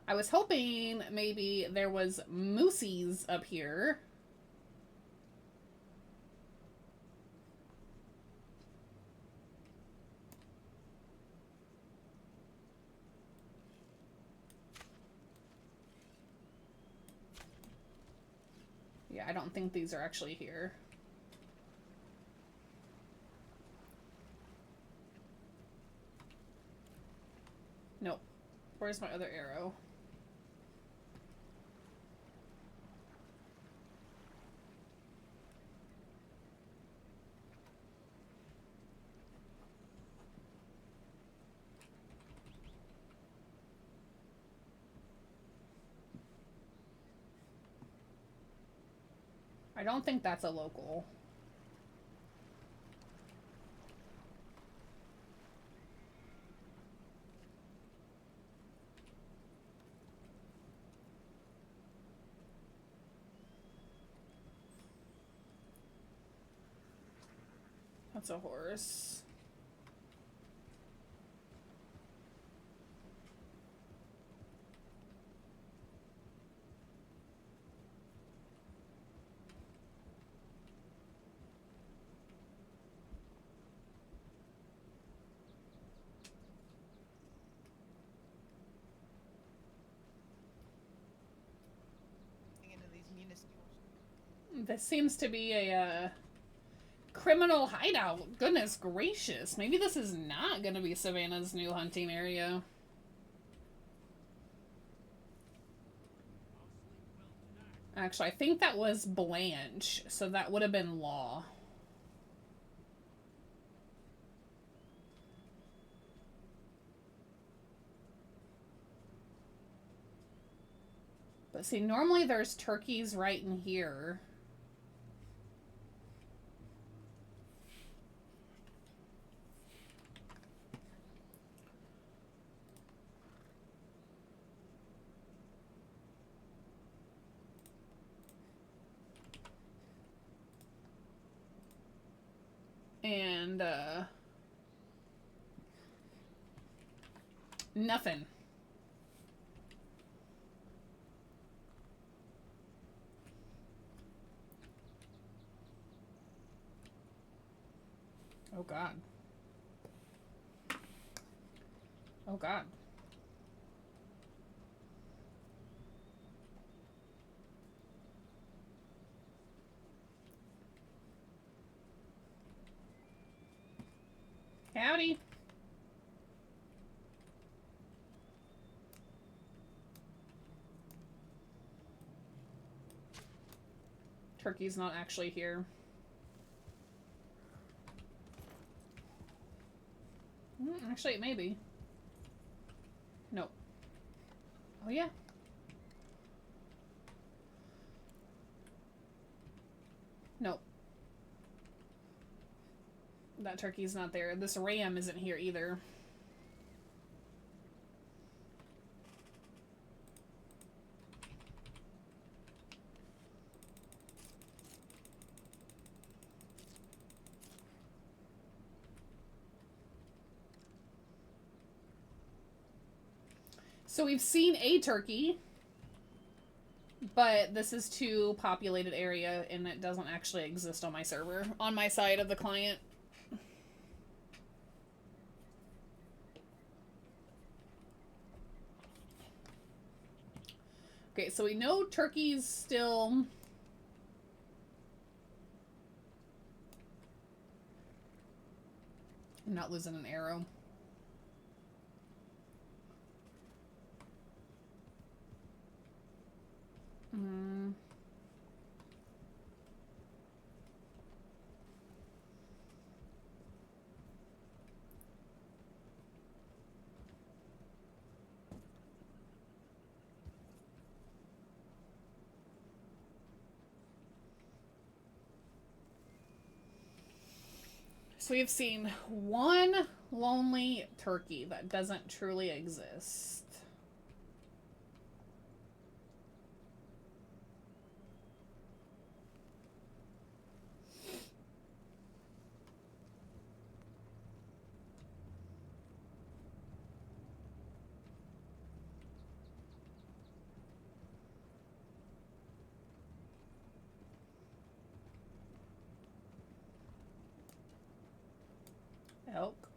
I was hoping maybe there was moosies up here. Yeah, I don't think these are actually here. Nope. Where's my other arrow? I don't think that's a local. That's a horse. This seems to be a criminal hideout. Goodness gracious. Maybe this is not going to be Savannah's new hunting area. Actually, I think that was Blanche, so that would have been Law. But see, normally there's turkeys right in here. And, nothing. Oh God. Oh God. Howdy. Turkey's not actually here. Actually, it may be. Nope. Oh, yeah. that turkey's not there. This ram isn't here either. So we've seen a turkey, but this is too populated area and it doesn't actually exist on my server, on my side of the client. Okay, so we know turkey's still... I'm not losing an arrow. So we've seen one lonely turkey that doesn't truly exist. Elk.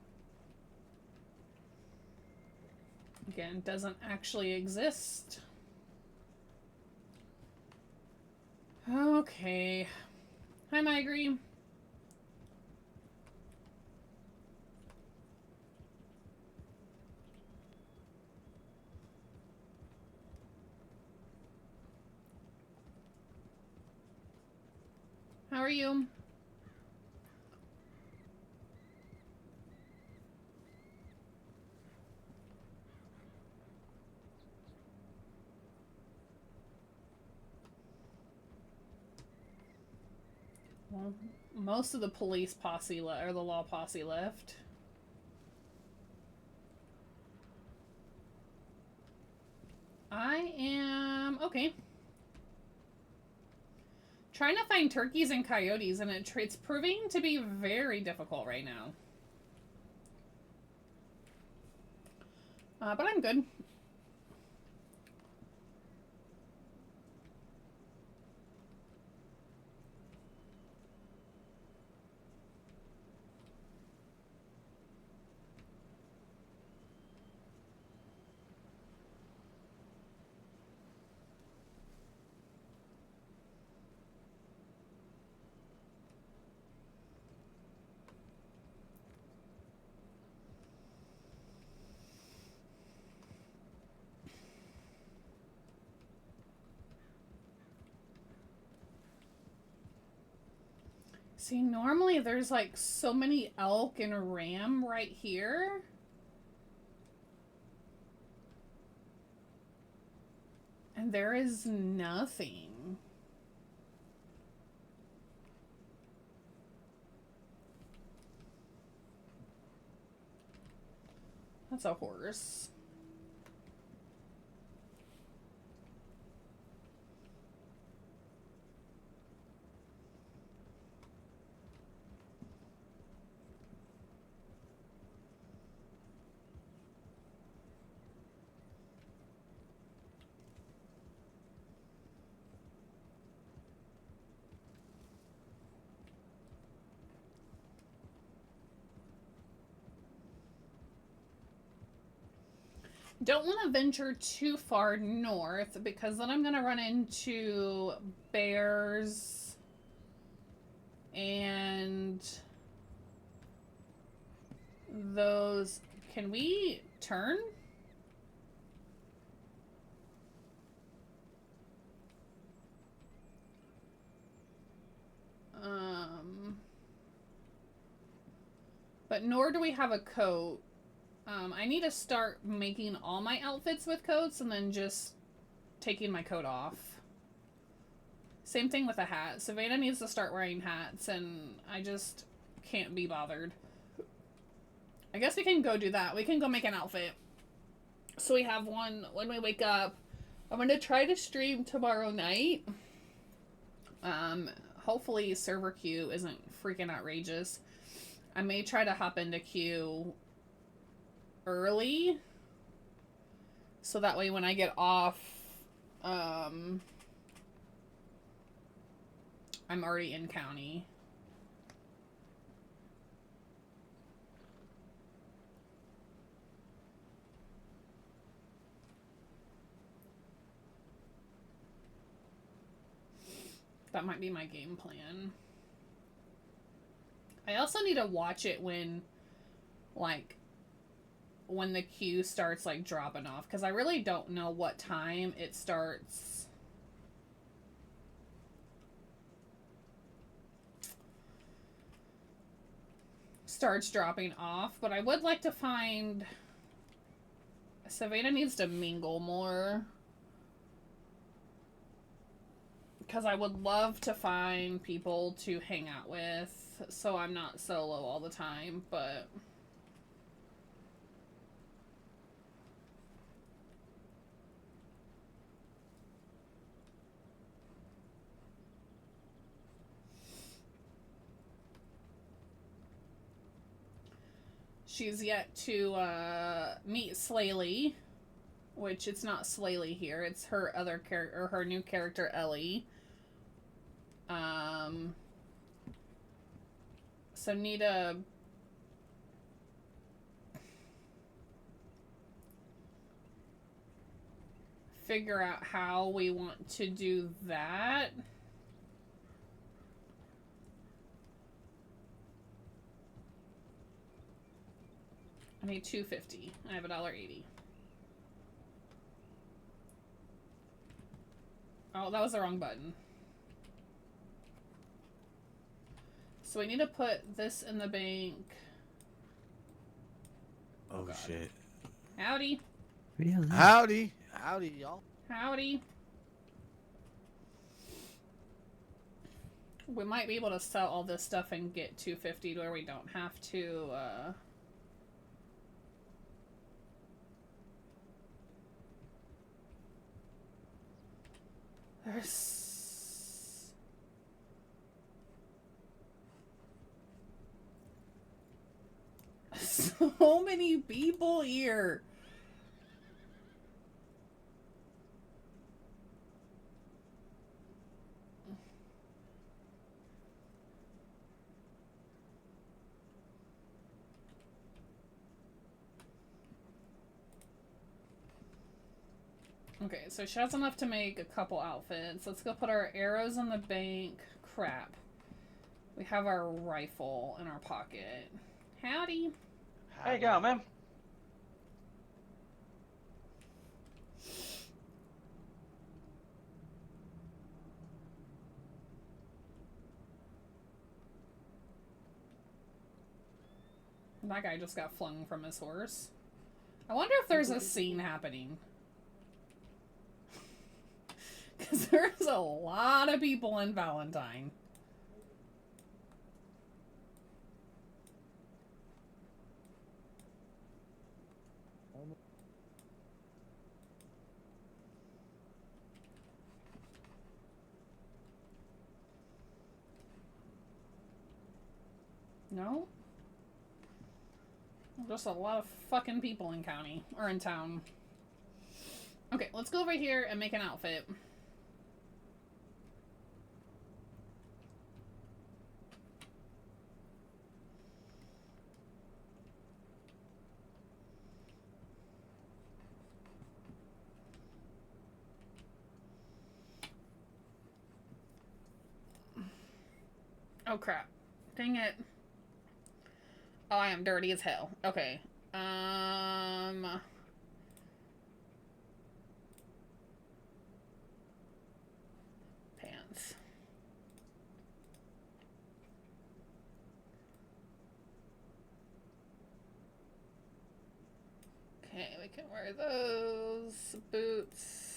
Again, doesn't actually exist. Okay. Hi, Migree. How are you? Well, most of the police posse or the law posse left. I am okay. Trying to find turkeys and coyotes, and it's proving to be very difficult right now. But I'm good. See, normally there's like so many elk and ram right here. And there is nothing. That's a horse. Don't want to venture too far north because then I'm going to run into bears and those. Can we turn? But nor do we have a coat. I need to start making all my outfits with coats and then just taking my coat off. Same thing with a hat. Savannah needs to start wearing hats, and I just can't be bothered. I guess we can go do that. We can go make an outfit. So we have one when we wake up. I'm going to try to stream tomorrow night. Hopefully server queue isn't freaking outrageous. I may try to hop into queue early. So that way when I get off, I'm already in county. That might be my game plan. I also need to watch it when, like, when the queue starts, like, dropping off. Because I really don't know what time it starts. Starts dropping off. But I would like to find... Savana needs to mingle more. Because I would love to find people to hang out with, so I'm not solo all the time, but... She's yet to meet Slaley, which it's not Slaley here, it's her other character, or her new character, Ellie. So need to figure out how we want to do that. I need $2.50. I have $1.80. Oh, that was the wrong button. So we need to put this in the bank. Oh, God. shit. Howdy. Really? Howdy. Howdy, y'all. Howdy. We might be able to sell all this stuff and get $2.50 to where we don't have to, There's... so many people here. Okay, so she has enough to make a couple outfits. Let's go put our arrows in the bank. Crap. We have our rifle in our pocket. Howdy. How you going, man? That guy just got flung from his horse. I wonder if there's a scene happening. Because there's a lot of people in Valentine. No? Just a lot of fucking people in county, or in town. Okay, let's go over here and make an outfit. Oh crap. Dang it. Oh, I am dirty as hell. Okay. Pants. Okay, we can wear those. Boots.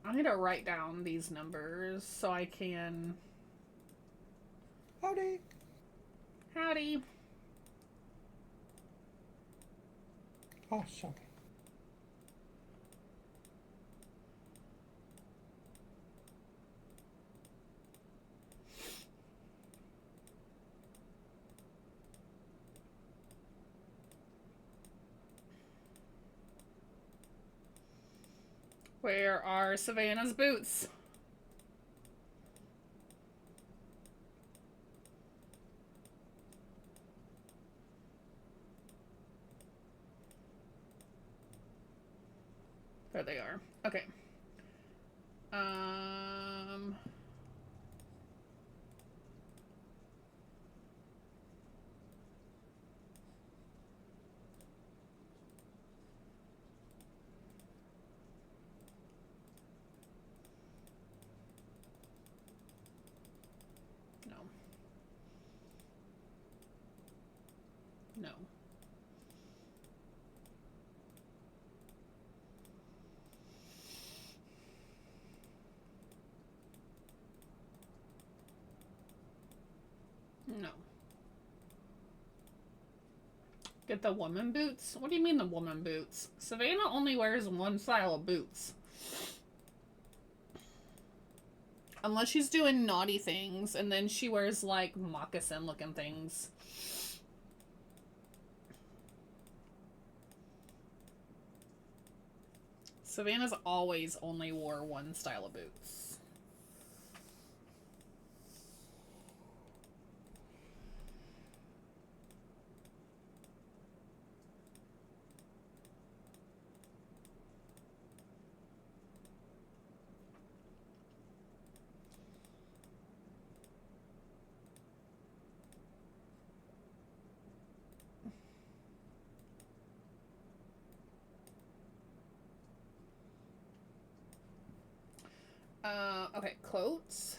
I need to write down these numbers so I can... Howdy. Howdy. Awesome. Where are Savannah's boots? There they are. Okay. No. No. No. Get the woman boots? What do you mean the woman boots? Savannah only wears one style of boots. Unless she's doing naughty things, and then she wears, like, moccasin-looking things. Savannah's always only wore one style of boots. Okay, quotes.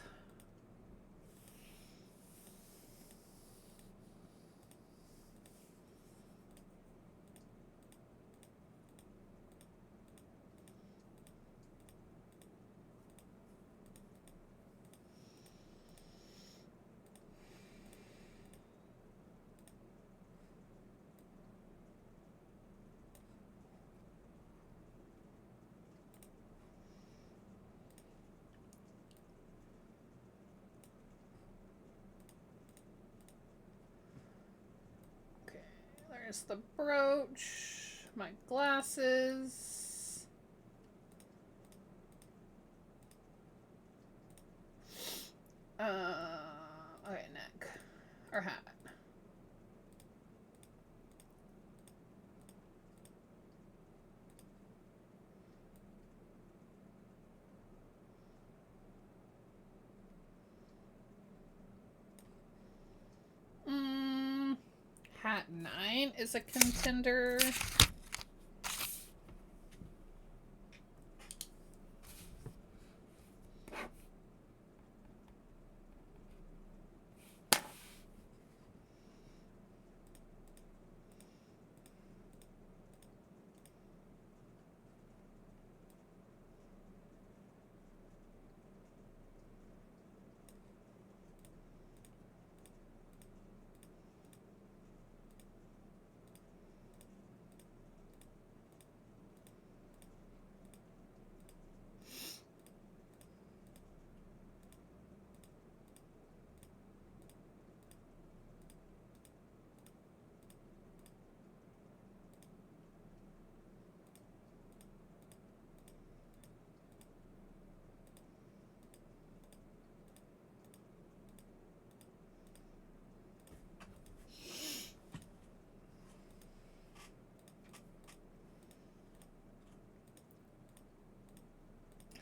There's the brooch, my glasses. Okay, neck or hat. Hat 9 is a contender.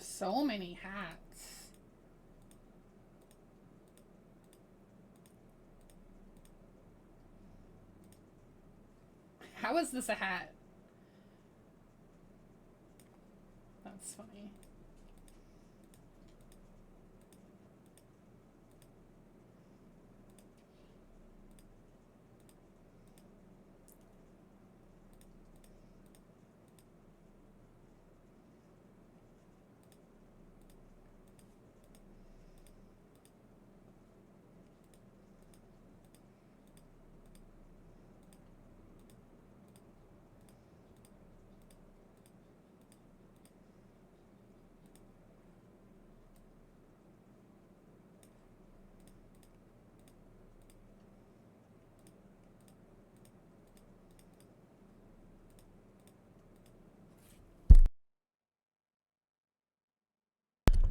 So many hats. How is this a hat? That's funny.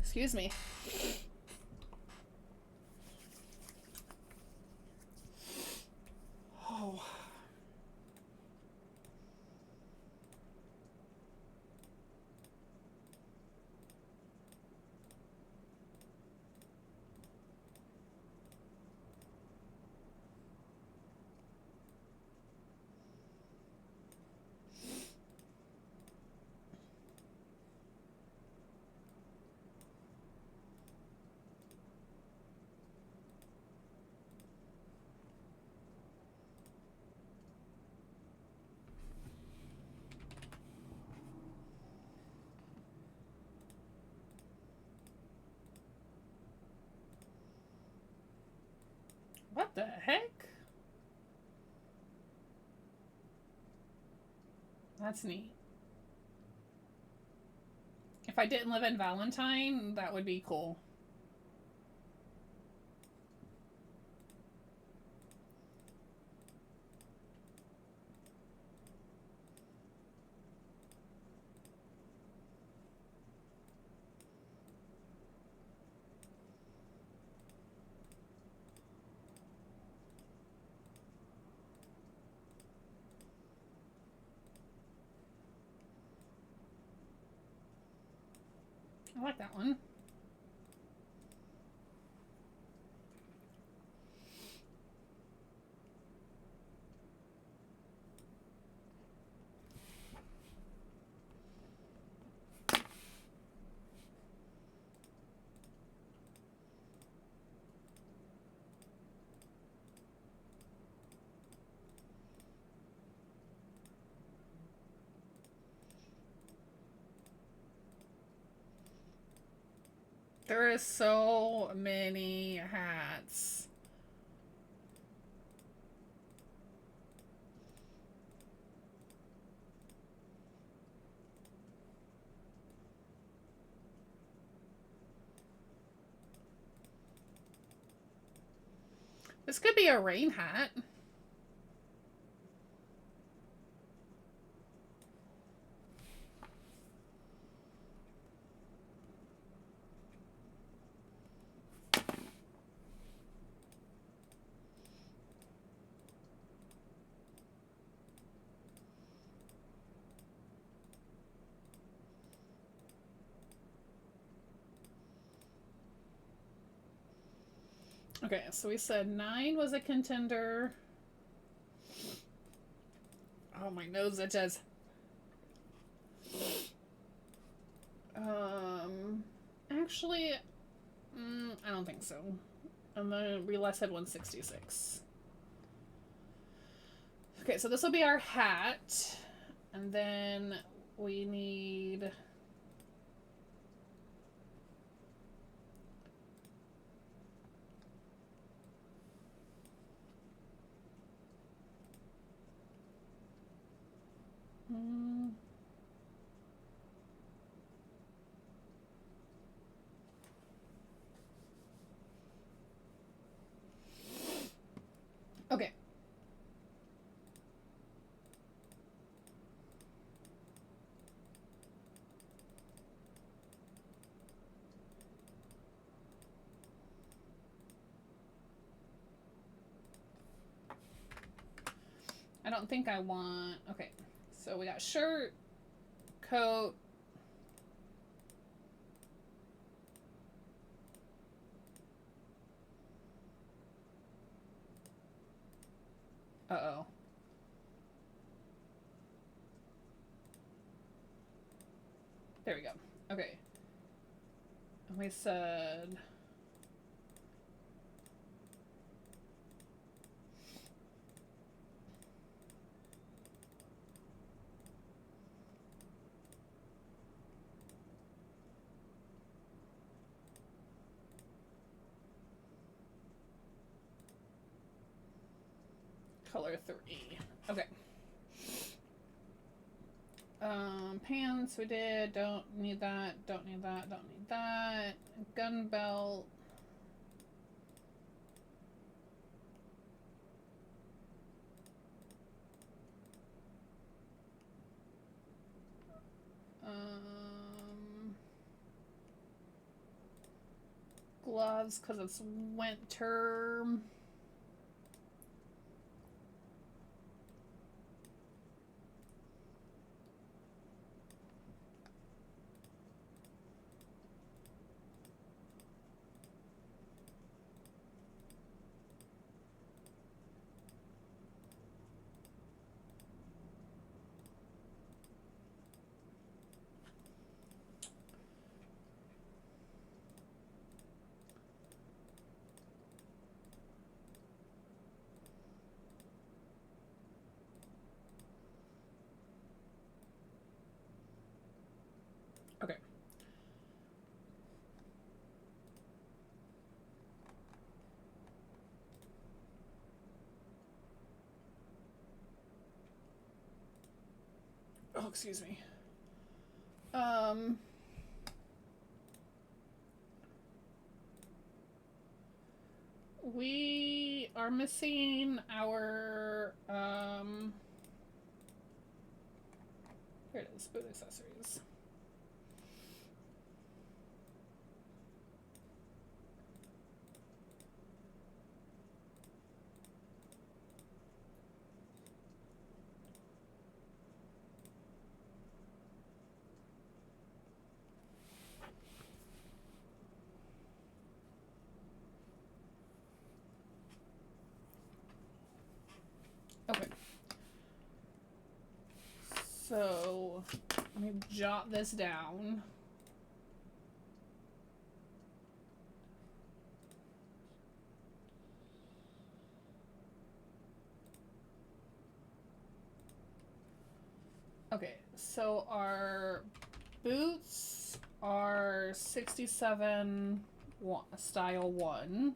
Excuse me. Oh. What the heck? That's neat. If I didn't live in Valentine, that would be cool. I like that one. There is so many hats. This could be a rain hat. Okay, so we said 9 was a contender. Oh, my nose itches. Actually, I don't think so. And then we last had 166. Okay, so this will be our hat. And then we need... Okay. I don't think I want... Okay, so we got shirt, coat. Uh-oh. There we go. Okay. And we said... color 3. Okay. Pants we did. Don't need that. Don't need that. Don't need that. Gun belt. gloves because it's winter. Okay. Oh, excuse me. We are missing our, here it is, boot accessories. Okay. So, let me jot this down. Okay, so our boots are 67 style 1.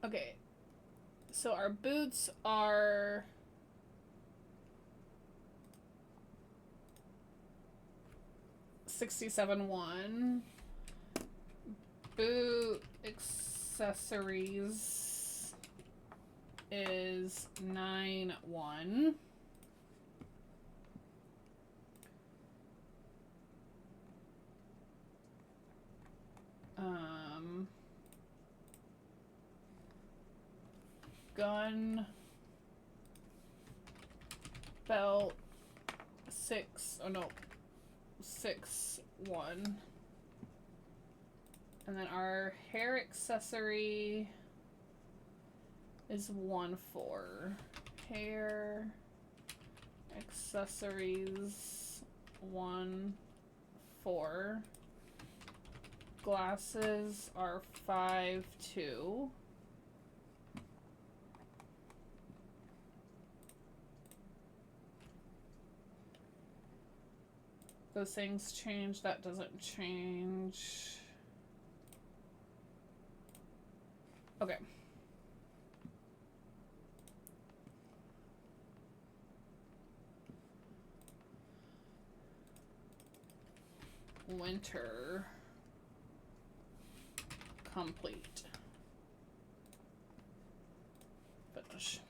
Okay, so our boots are 67.1. Boot accessories is 9.1. Gun belt 6.1. And then our hair accessory is 1.4. Hair accessories 1.4. Glasses are 5.2. Those things change. That doesn't change. Okay. Winter complete. Finish.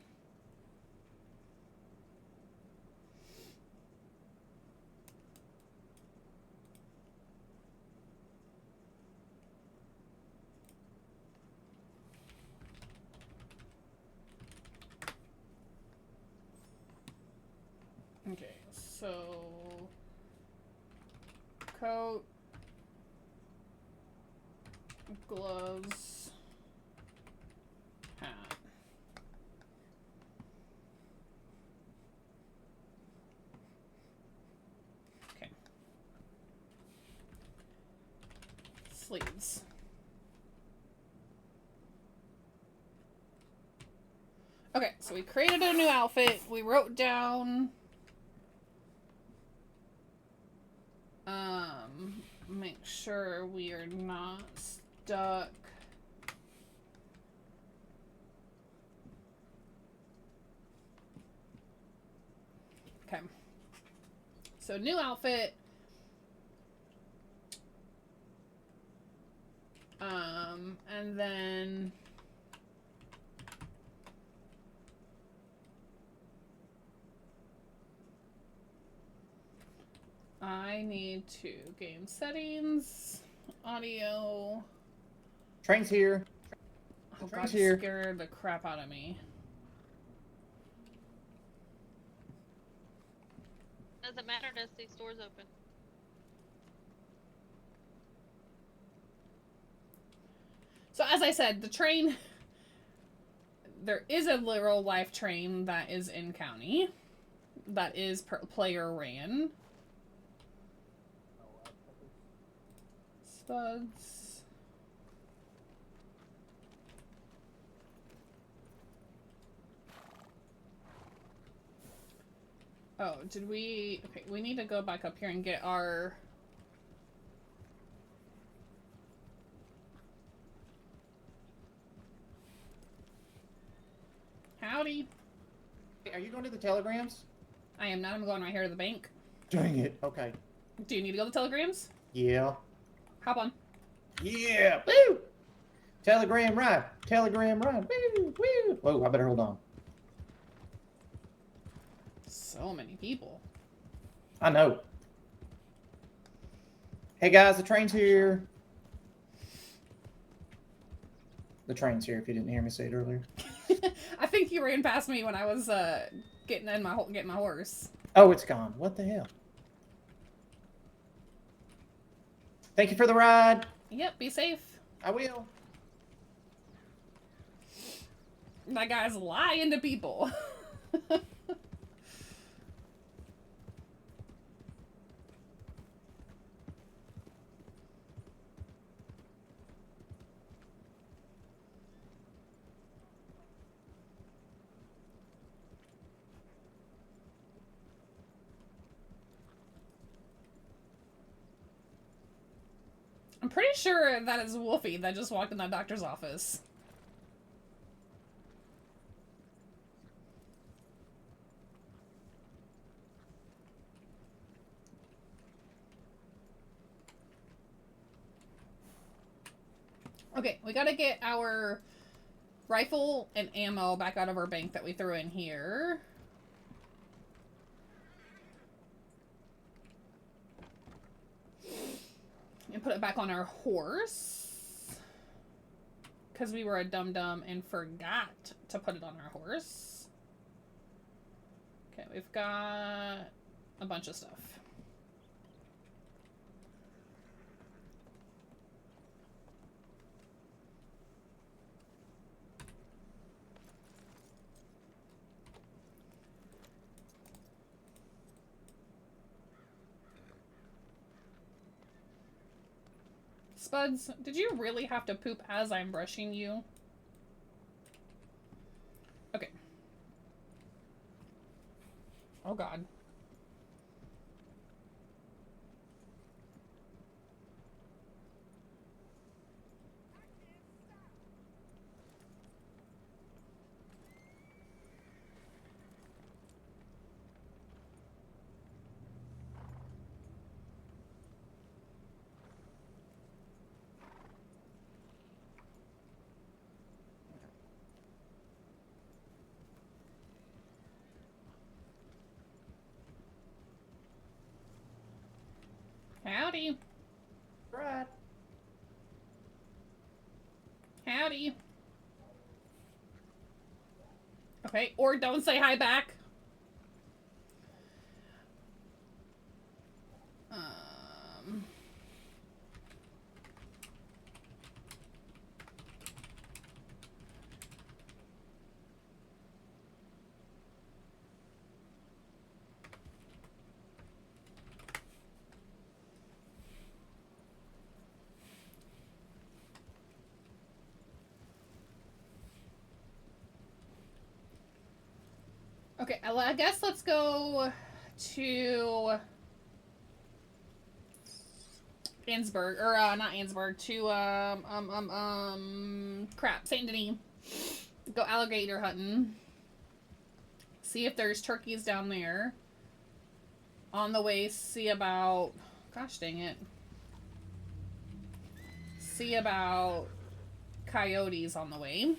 Okay, so coat, gloves, hat. Okay. Sleeves. Okay, so we created a new outfit. We wrote down sure we are not stuck. Okay. So new outfit. And then I need to game settings, audio. Train's here. Oh, Train's God, here. scared the crap out of me. Doesn't matter, does these stores open? So as I said, the train, there is a literal life train that is in county, that is player ran. Spuds. Oh, did we... Okay, we need to go back up here and get our... Howdy. Are you going to the telegrams? I am not. I'm going right here to the bank. Dang it. Okay. Do you need to go to the telegrams? Yeah. Hop on. Yeah. Woo! Telegram ride. Telegram ride. Woo! Woo! Whoa, I better hold on. So many people. I know. Hey guys, the train's here. The train's here. If you didn't hear me say it earlier. I think you ran past me when I was getting my horse. Oh, it's gone. What the hell? Thank you for the ride. Yep. Be safe. I will. That guy's lying to people. I'm pretty sure that is Wolfie that just walked in that doctor's office. Okay, we gotta get our rifle and ammo back out of our bank that we threw in here. And put it back on our horse. Because we were a dum-dum and forgot to put it on our horse. Okay, we've got a bunch of stuff. Spuds, did you really have to poop as I'm brushing you? Okay. Oh God. Howdy. Right. Howdy. Okay, or don't say hi back. Okay, I guess let's go to Ansburg, or not Ansburg, to crap, Saint Denis. Go alligator hunting. See if there's turkeys down there. On the way, see about, gosh dang it. See about coyotes on the way.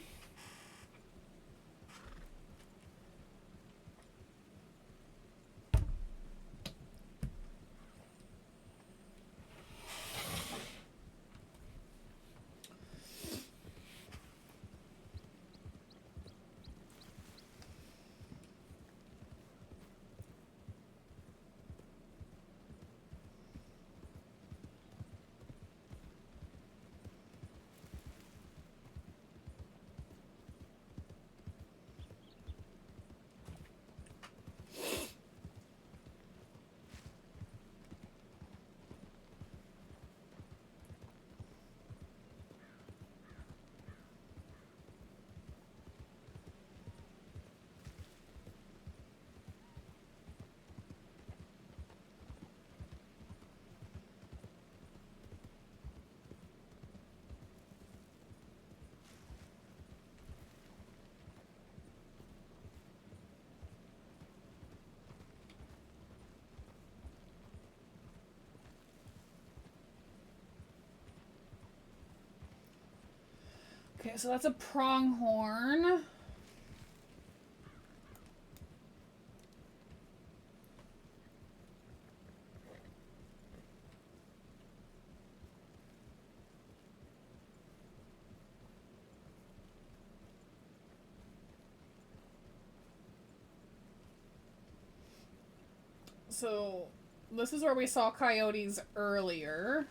Okay, so that's a pronghorn. So, this is where we saw coyotes earlier.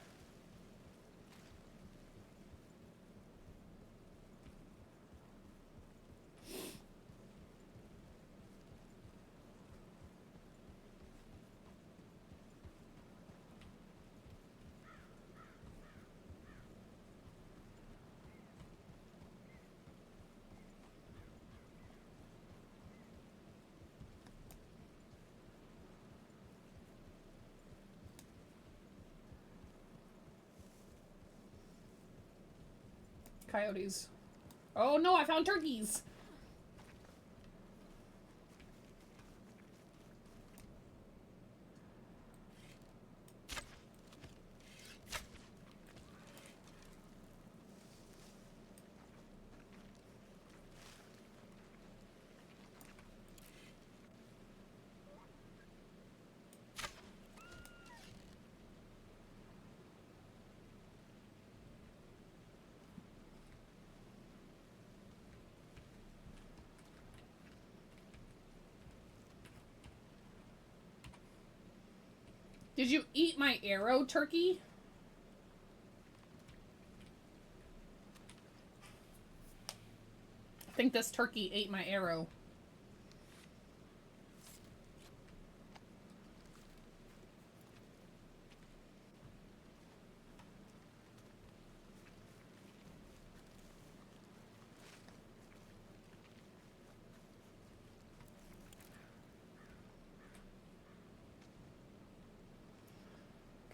Coyotes. Oh no, I found turkeys! Did you eat my arrow, turkey? I think this turkey ate my arrow.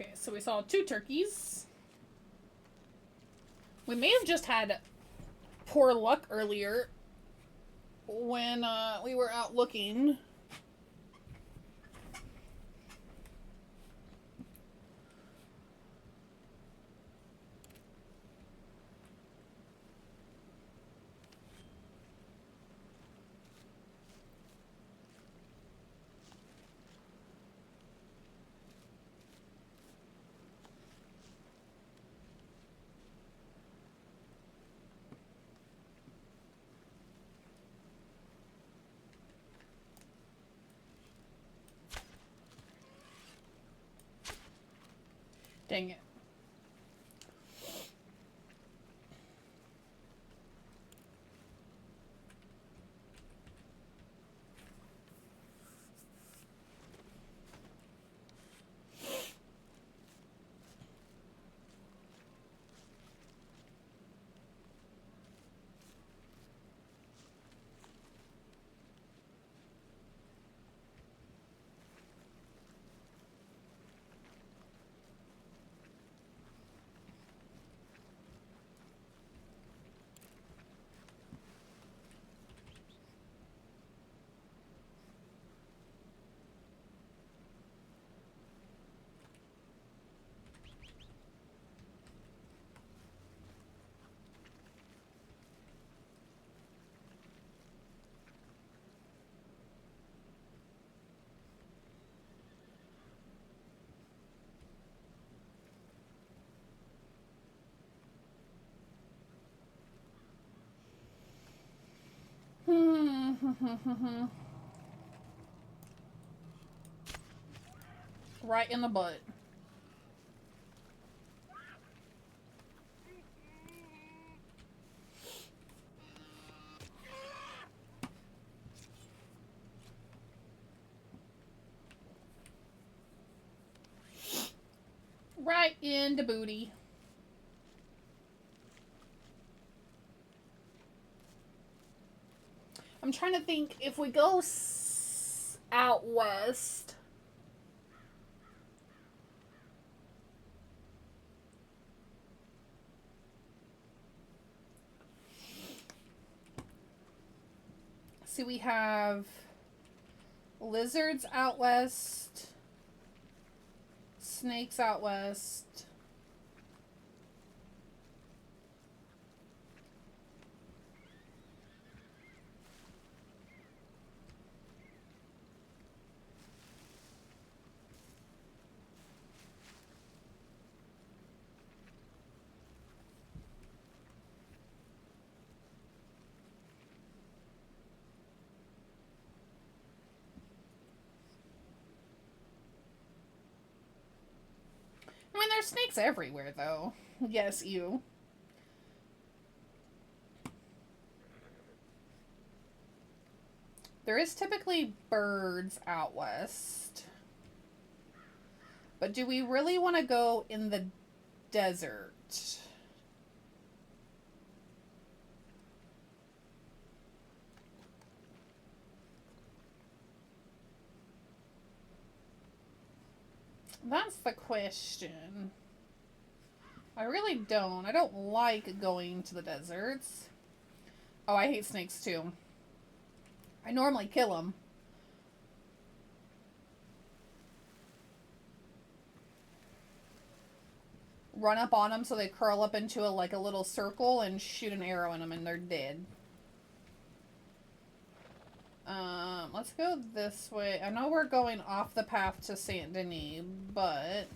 Okay, so we saw 2 turkeys. We may have just had poor luck earlier when we were out looking. Dang it. Right in the butt. Right in the booty. I'm trying to think if we go out west. See, we have lizards out west, snakes out west. I mean, there's snakes everywhere, though. Yes, you. There is typically birds out west. But do we really want to go in the desert? That's the question. I really don't. I don't like going to the deserts. Oh, I hate snakes too. I normally kill them. Run up on them so they curl up into a little circle and shoot an arrow in them and they're dead. Let's go this way. I know we're going off the path to Saint Denis, but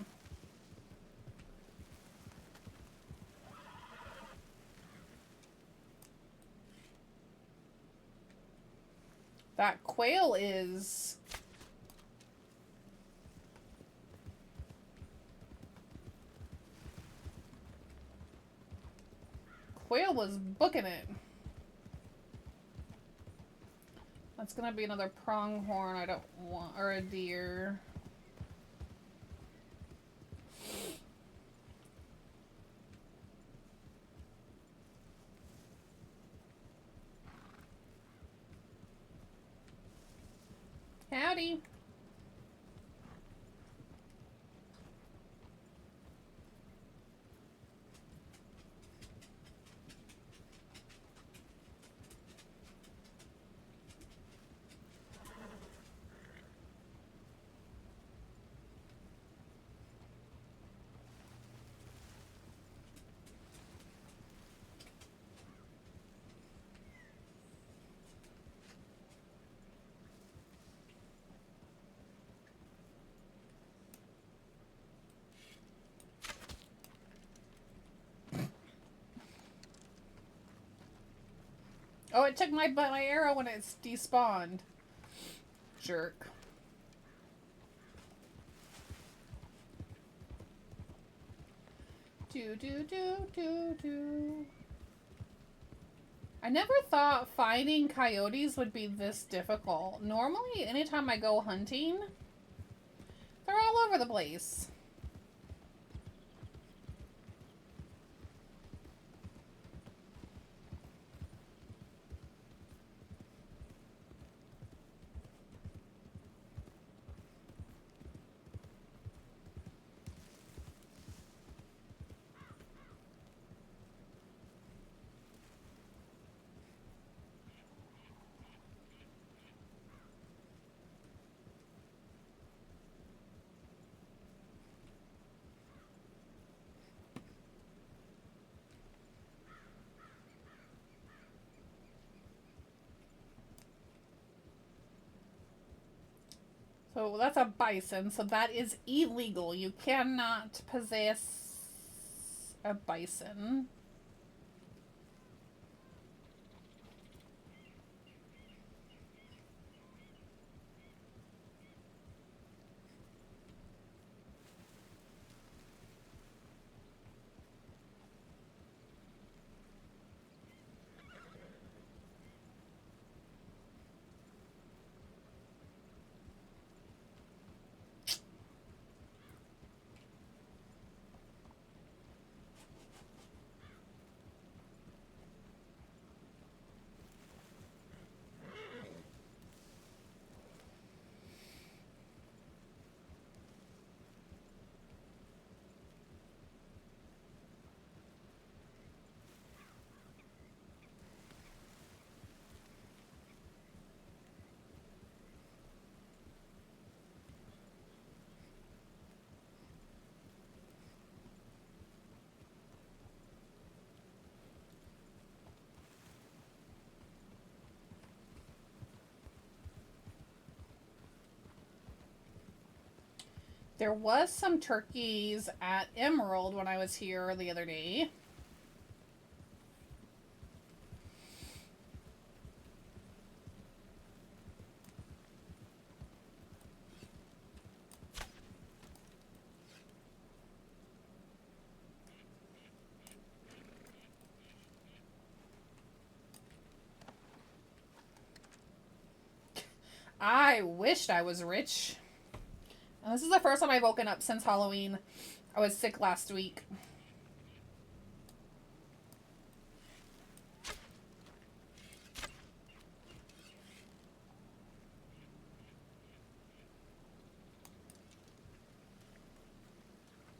that quail is... Quail was booking it. That's gonna be another pronghorn I don't want, or a deer. Howdy. Oh, it took my arrow when it's despawned. Jerk. Do. I never thought finding coyotes would be this difficult. Normally, anytime I go hunting, they're all over the place. So that's a bison, so that is illegal. You cannot possess a bison. There was some turkeys at Emerald when I was here the other day. I wished I was rich. And this is the first time I've woken up since Halloween. I was sick last week.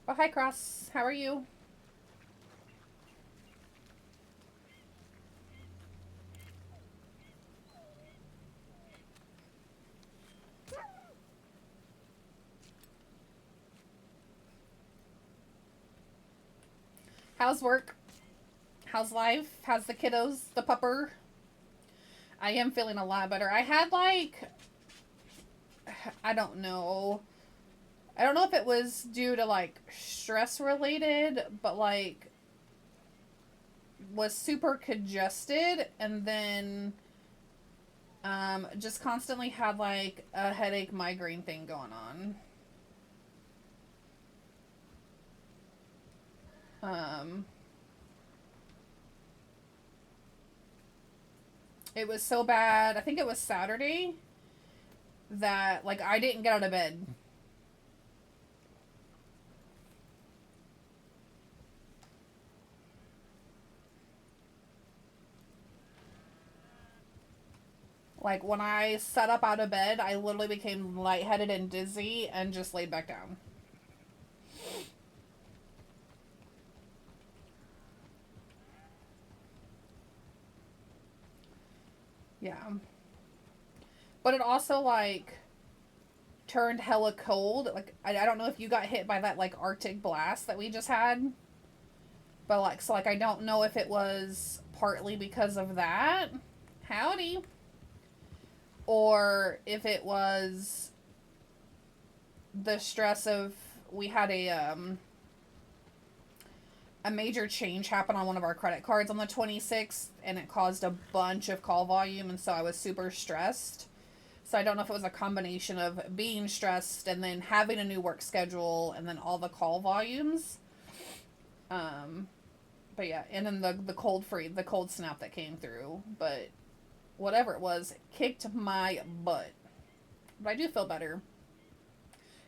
Oh, hi, Cross. How are you? How's work? How's life? How's the kiddos? The pupper? I am feeling a lot better. I had like, I don't know. I don't know if it was due to like stress related, but like was super congested and then just constantly had like a headache migraine thing going on. It was so bad. I think it was Saturday that like I didn't get out of bed. Like when I sat up out of bed, I literally became lightheaded and dizzy and just laid back down. Yeah. But it also, like, turned hella cold. Like, I don't know if you got hit by that, like, Arctic blast that we just had. But, like, so, like, I don't know if it was partly because of that. Howdy. Or if it was the stress of, we had a major change happen on one of our credit cards on the 26th, and it caused a bunch of call volume, and so I was super stressed. So I don't know if it was a combination of being stressed and then having a new work schedule and then all the call volumes. But yeah, and then the cold snap that came through. But whatever it was, it kicked my butt. But I do feel better.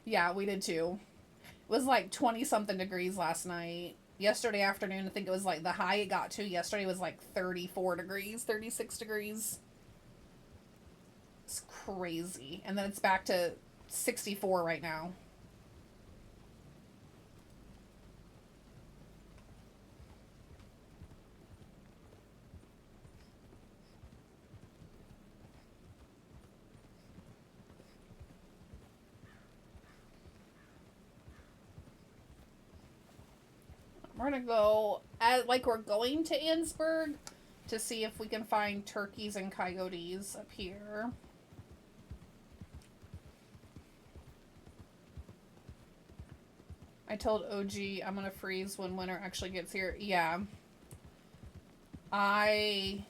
Yeah, we did too. It was like 20 something degrees last night. Yesterday afternoon, I think it was like the high it got to yesterday was like 34 degrees, 36 degrees. It's crazy. And then it's back to 64 right now. We're gonna go, we're going to Annsburg to see if we can find turkeys and coyotes up here. I told OG I'm gonna freeze when winter actually gets here. Yeah. Our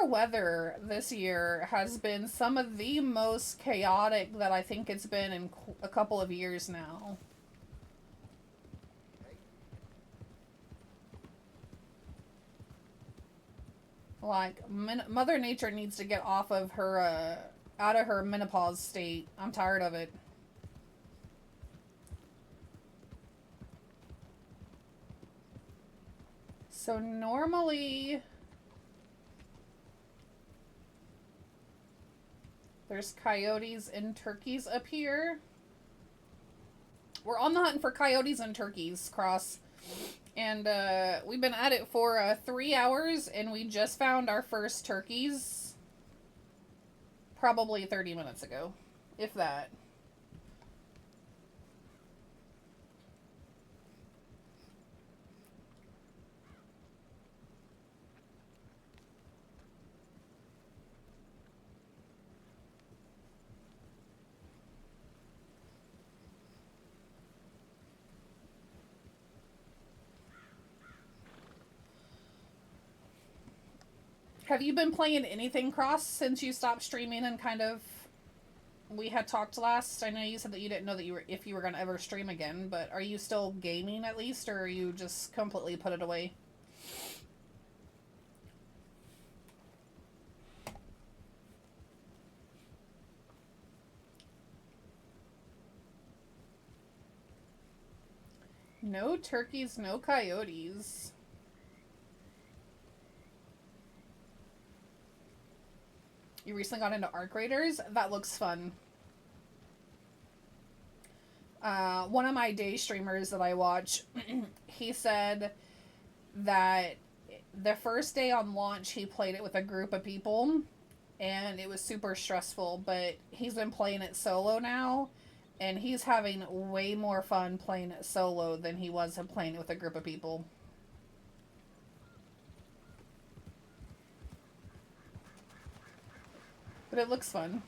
weather this year has been some of the most chaotic that I think it's been in a couple of years now. Like, Mother Nature needs to get off of her, out of her menopause state. I'm tired of it. So normally, there's coyotes and turkeys up here. We're on the hunt for coyotes and turkeys, Cross. And we've been at it for 3 hours, and we just found our first turkeys probably 30 minutes ago, if that. Have you been playing anything Cross since you stopped streaming and kind of we had talked last? I know you said that you didn't know that if you were gonna ever stream again, but are you still gaming at least, or are you just completely put it away? No turkeys, no coyotes. You recently got into Arc Raiders? That looks fun. One of my day streamers that I watch, he said that the first day on launch he played it with a group of people and it was super stressful, but he's been playing it solo now and he's having way more fun playing it solo than he was playing it with a group of people. But it looks fun.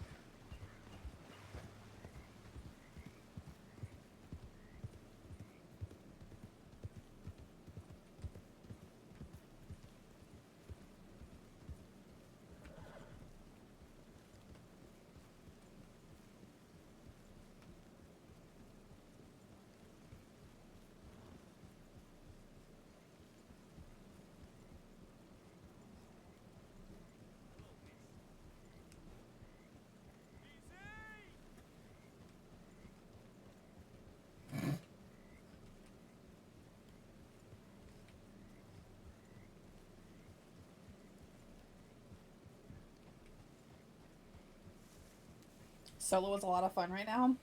Solo is a lot of fun right now.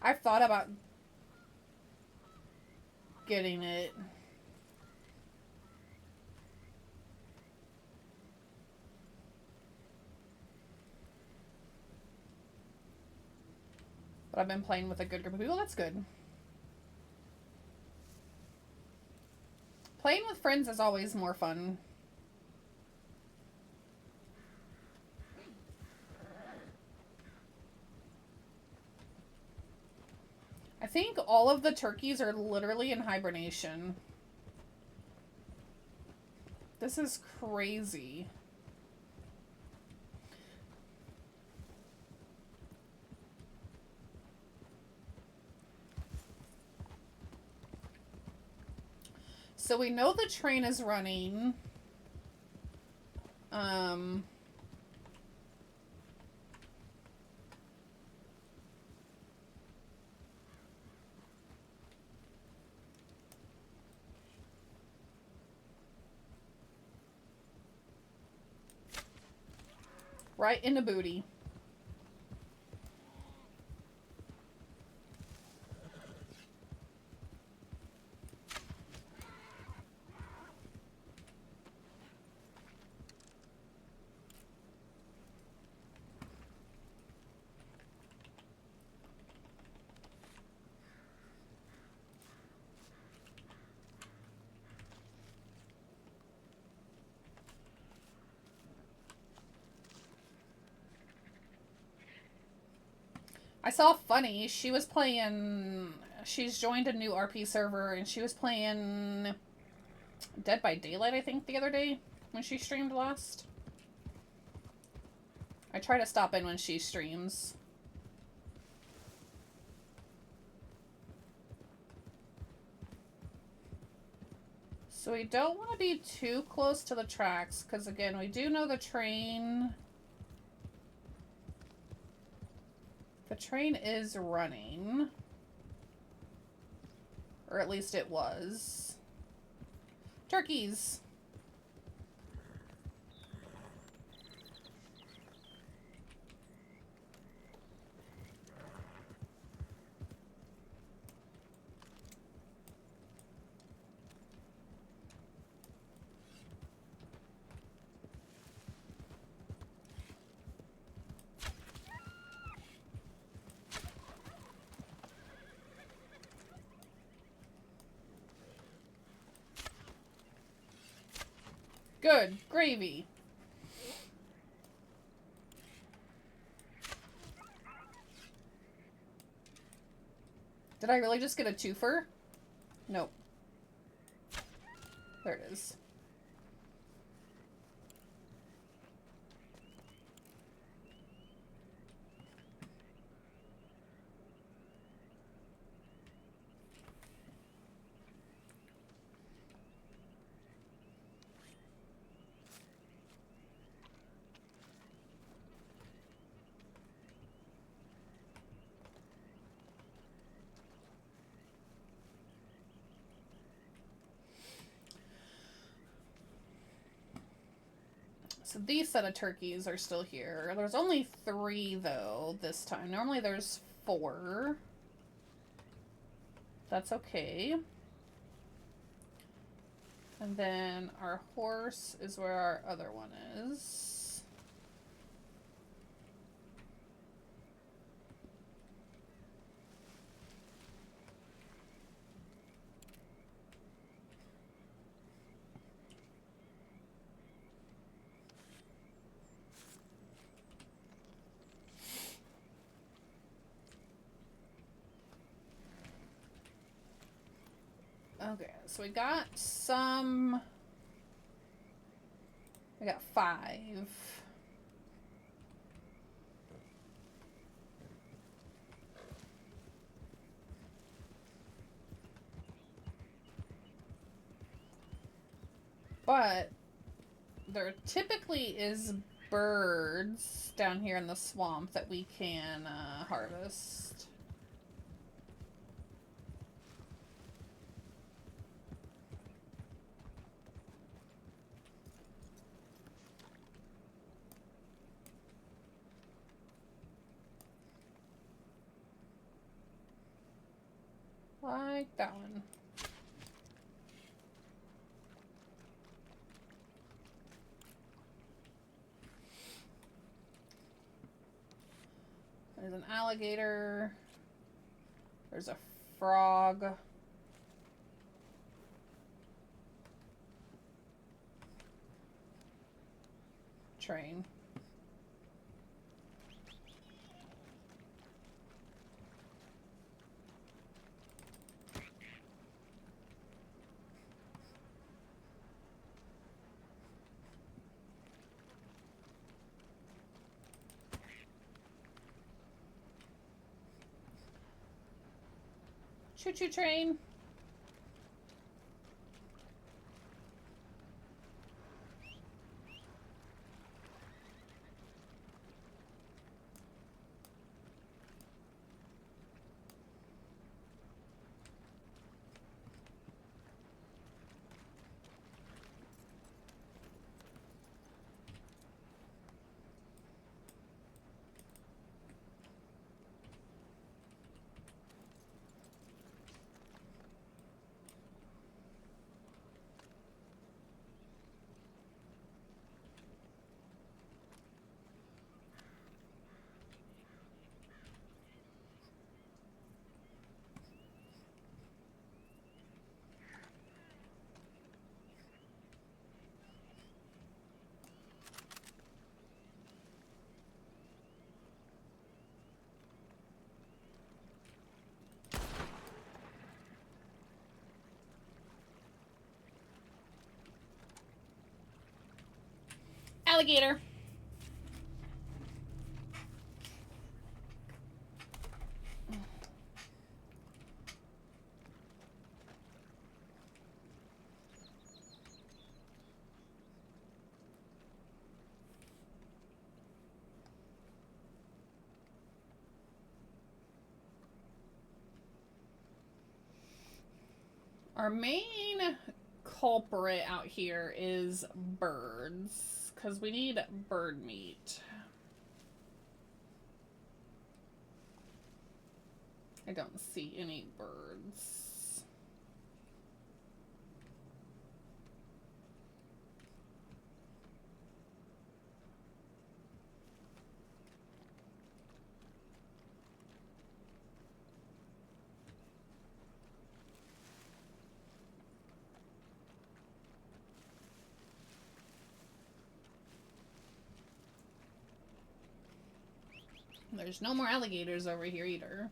I've thought about getting it. But I've been playing with a good group of people. That's good. Playing with friends is always more fun. I think all of the turkeys are literally in hibernation. This is crazy. So we know the train is running. Right in the booty. I saw Funny. She was playing... She's joined a new RP server, and she was playing Dead by Daylight, I think, the other day when she streamed last. I try to stop in when she streams. So we don't want to be too close to the tracks, because again, we do know the train... The train is running. Or at least it was. Turkeys! Good. Gravy. Did I really just get a twofer? Nope. There it is. So these set of turkeys are still here. There's only 3 though this time. Normally there's 4. That's okay. And then our horse is where our other one is. Okay, so we got some. We got 5. But there typically is birds down here in the swamp that we can harvest. Like that one. There's an alligator. There's a frog. Train. Choo-choo train. Alligator. Our main culprit out here is birds, because we need bird meat. I don't see any birds. There's no more alligators over here either.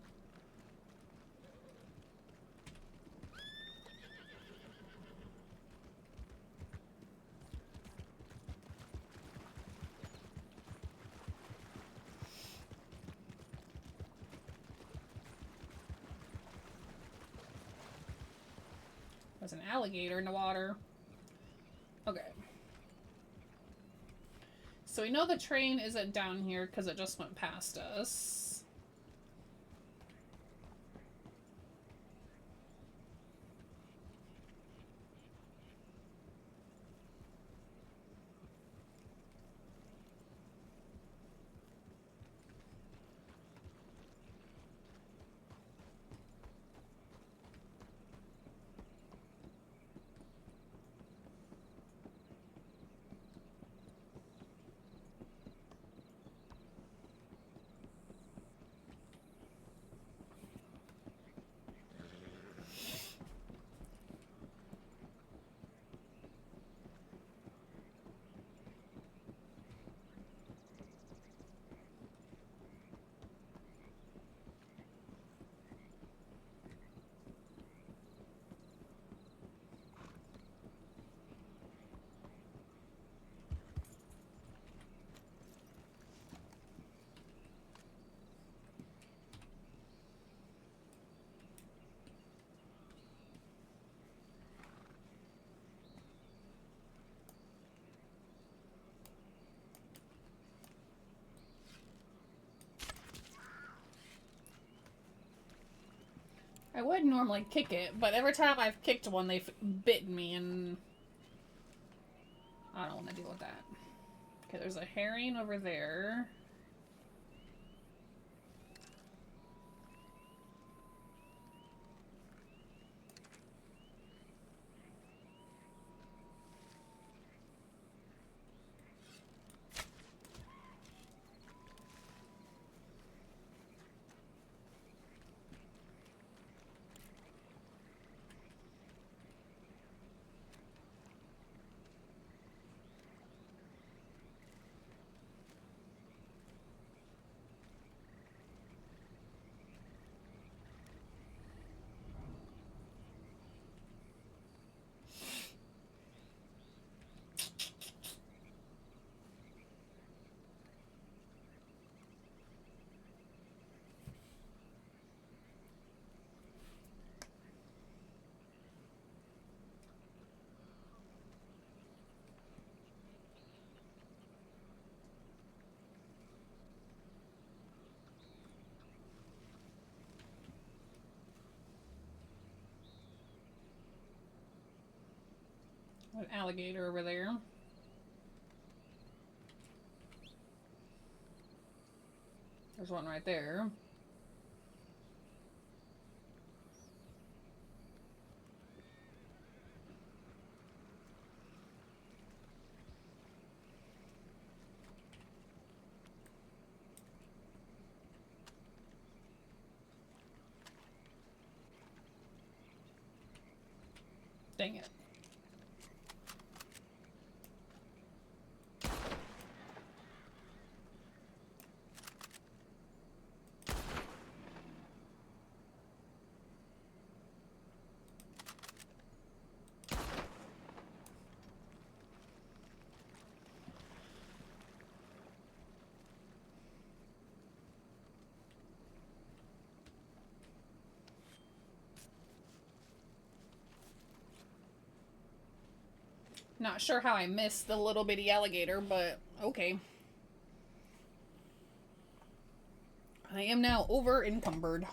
There's an alligator in the water. Okay. So we know the train isn't down here because it just went past us. I would normally kick it, but every time I've kicked one, they've bitten me, and I don't want to deal with that. Okay, there's a herring over there. An alligator over there. There's one right there. Dang it. Not sure how I missed the little bitty alligator, but okay. I am now over encumbered.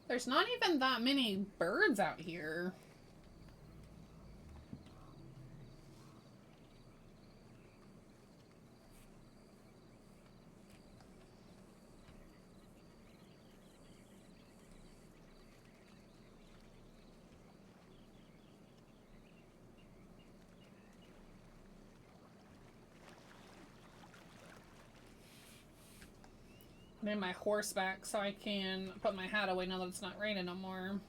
There's not even that many birds out here. I'm in my horseback so I can put my hat away now that it's not raining no more.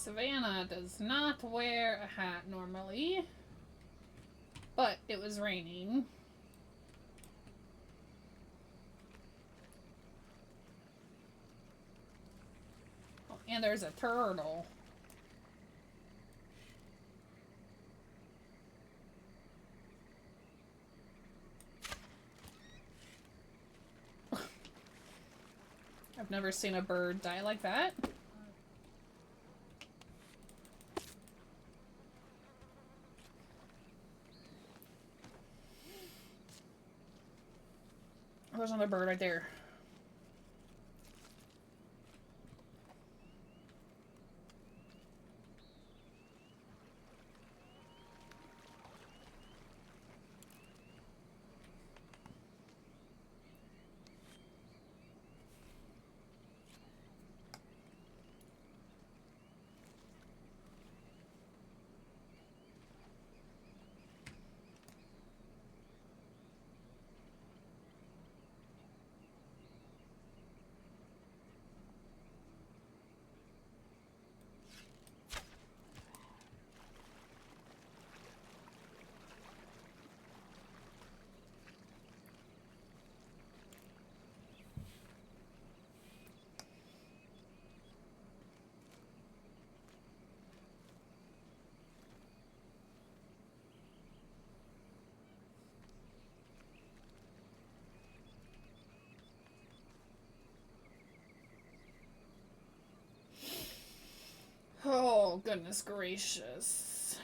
Savana does not wear a hat normally, but it was raining. Oh, and there's a turtle. I've never seen a bird die like that. There's another bird right there. Oh, goodness gracious.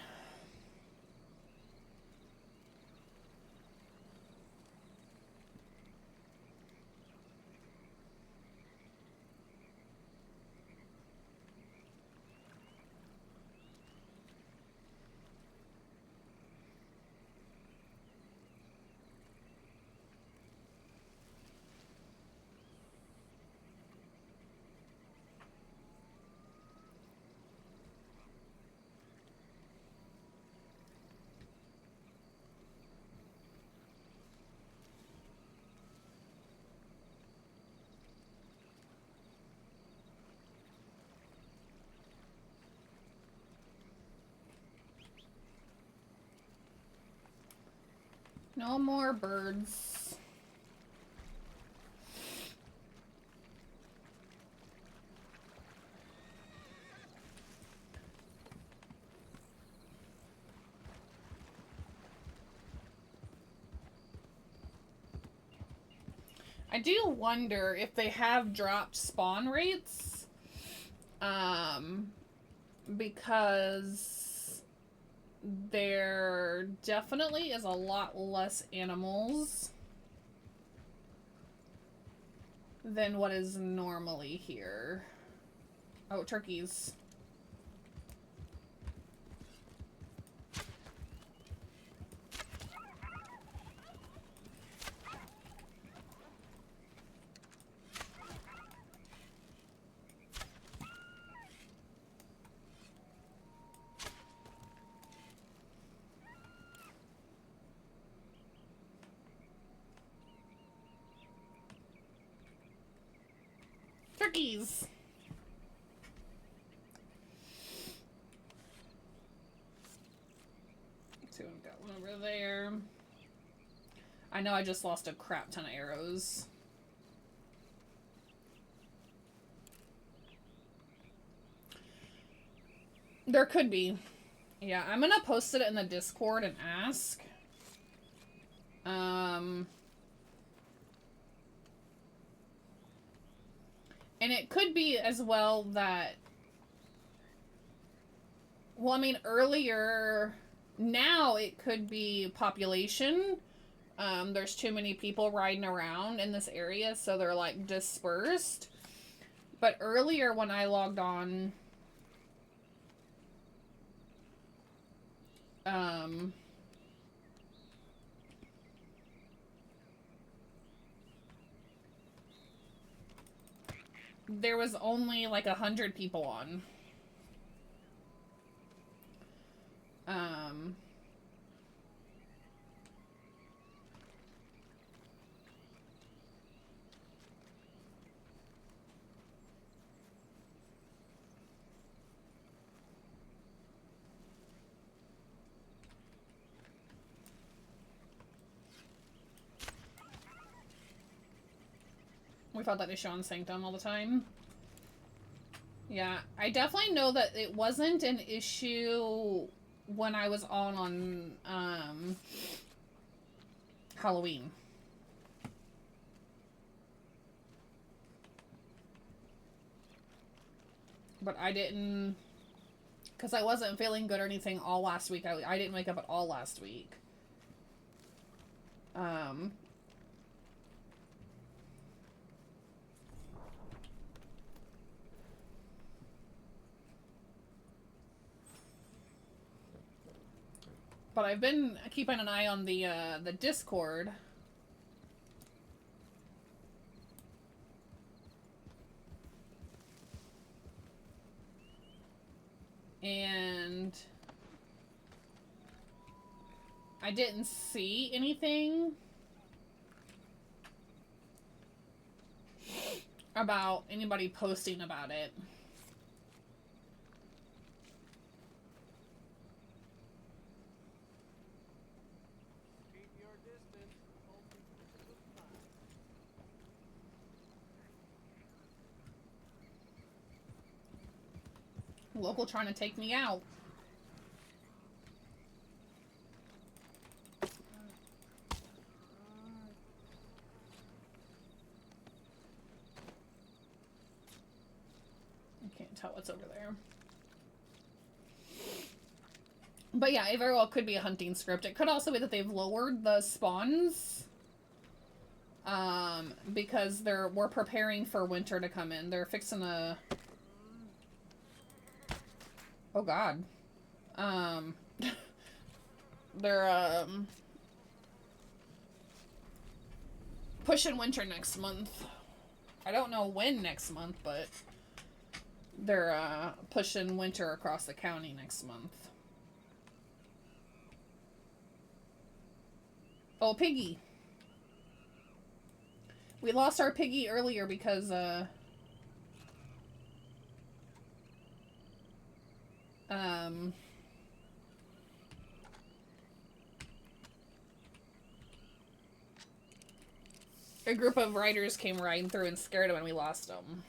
No more birds. I do wonder if they have dropped spawn rates. Because there definitely is a lot less animals than what is normally here. Oh, turkeys. Turkeys! So I've got one over there. I know I just lost a crap ton of arrows. There could be. Yeah, I'm gonna post it in the Discord and ask. And it could be as well that... Well, I mean, earlier... Now it could be population. There's too many people riding around in this area, so they're, like, dispersed. But earlier when I logged on... there was only like 100 people on. We fought that issue on Sanctum all the time. Yeah, I definitely know that it wasn't an issue when I was on Halloween. But I didn't, because I wasn't feeling good or anything all last week. I didn't wake up at all last week. But I've been keeping an eye on the Discord. And I didn't see anything about anybody posting about it. Local trying to take me out. I can't tell what's over there. But yeah, it very well could be a hunting script. It could also be that they've lowered the spawns. Because we're preparing for winter to come in. They're fixing a... Oh god. They're pushing winter next month. I don't know when next month, but they're pushing winter across the county next month. Oh, Piggy. We lost our Piggy earlier because a group of riders came riding through and scared him and we lost him.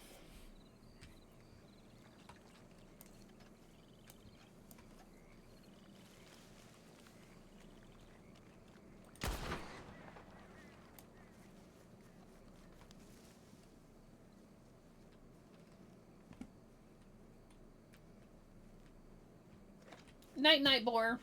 Night, night, boar.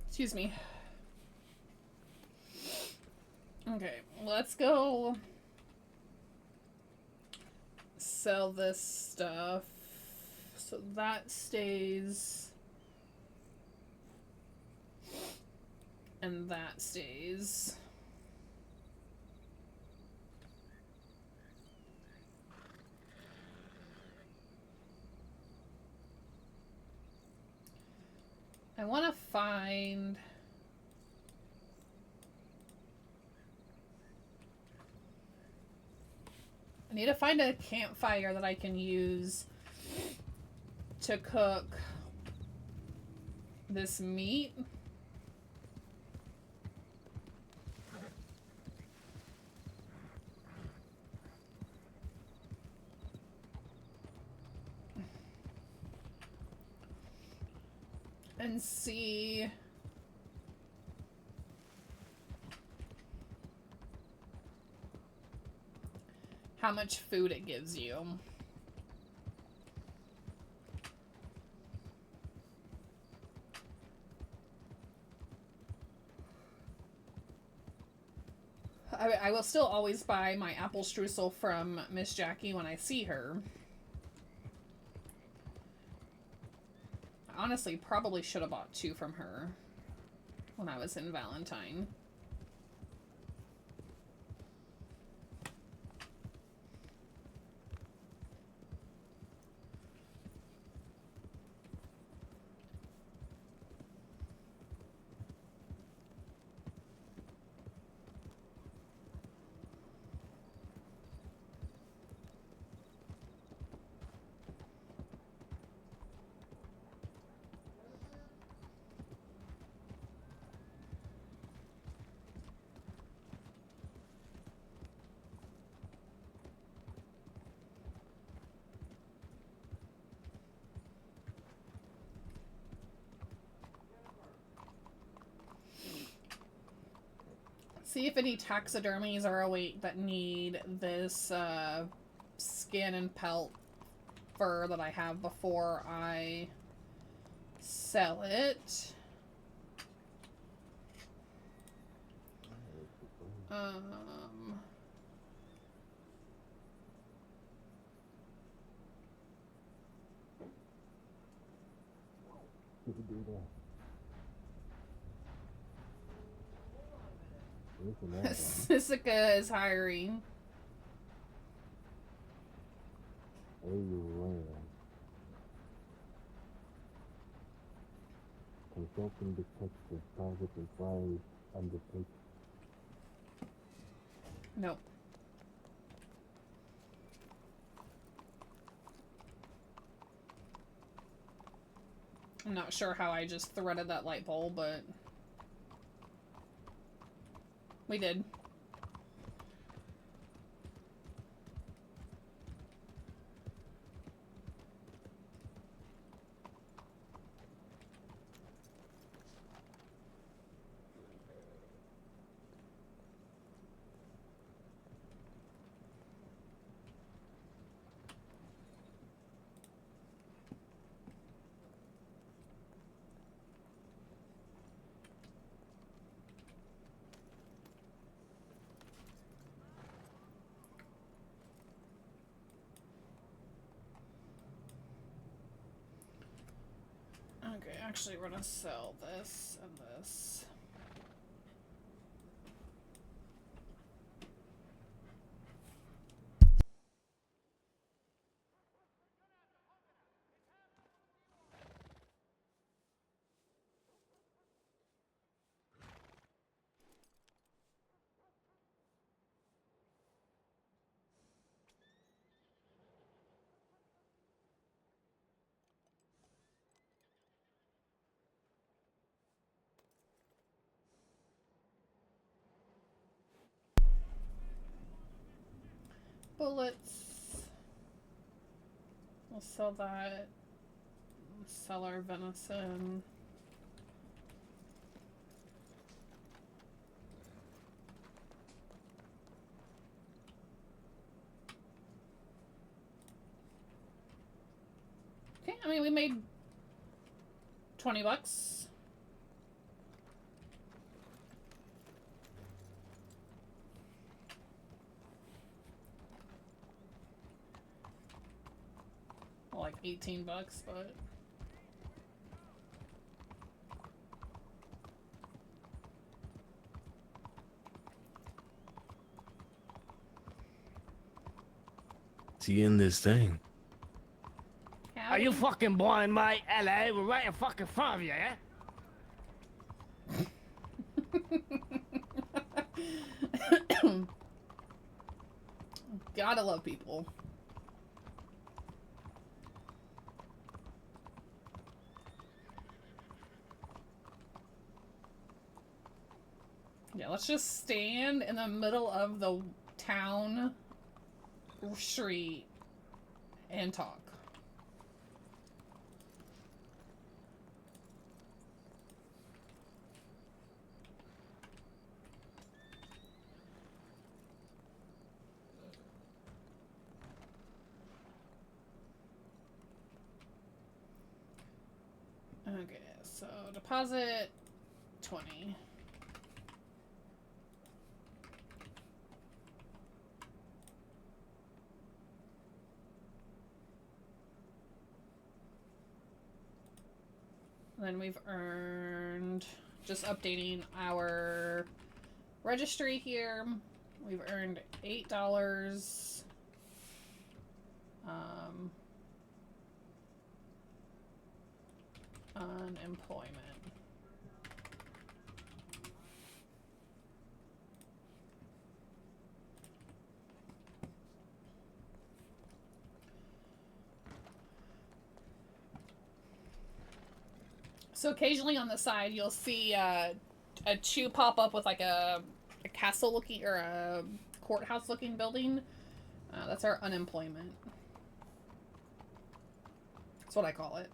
Excuse me. Okay, let's go sell this stuff. So that stays. And that stays. I want to find... I need to find a campfire that I can use to cook this meat. And see how much food it gives you. I will still always buy my apple streusel from Miss Jackie when I see her. I honestly probably should have bought 2 from her when I was in Valentine. See if any taxidermies are awake that need this skin and pelt fur that I have before I sell it. Sissica is hiring. Consulting detective, private inquiry undertaken. Nope. I'm not sure how I just threaded that light pole, but we did. Okay, actually we're gonna sell this and this. Bullets. We'll sell that. Sell our venison. Okay, I mean, we made 20 bucks. Well, like 18 bucks, but See in this thing. Are you fucking blind, mate? Hello, we're right in fucking front of you, yeah? Gotta love people. Yeah, let's just stand in the middle of the town street and talk. Okay, so deposit 20. Then we've earned, just updating our registry here, we've earned $8. Unemployment. So occasionally on the side you'll see a chew pop up with like a castle looking or a courthouse looking building. That's our unemployment. That's what I call it.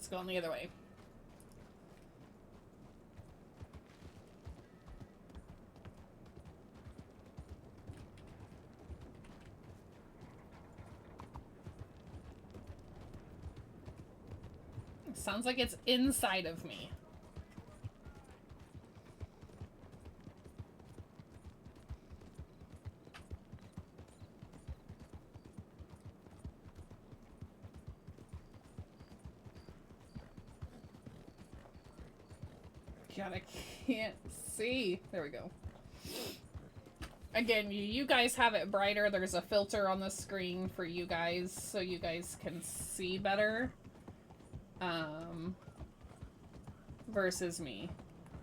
Let's go on the other way. Sounds like it's inside of me. God, I can't see. There we go. Again, you guys have it brighter. There's a filter on the screen for you guys so you guys can see better. Versus me.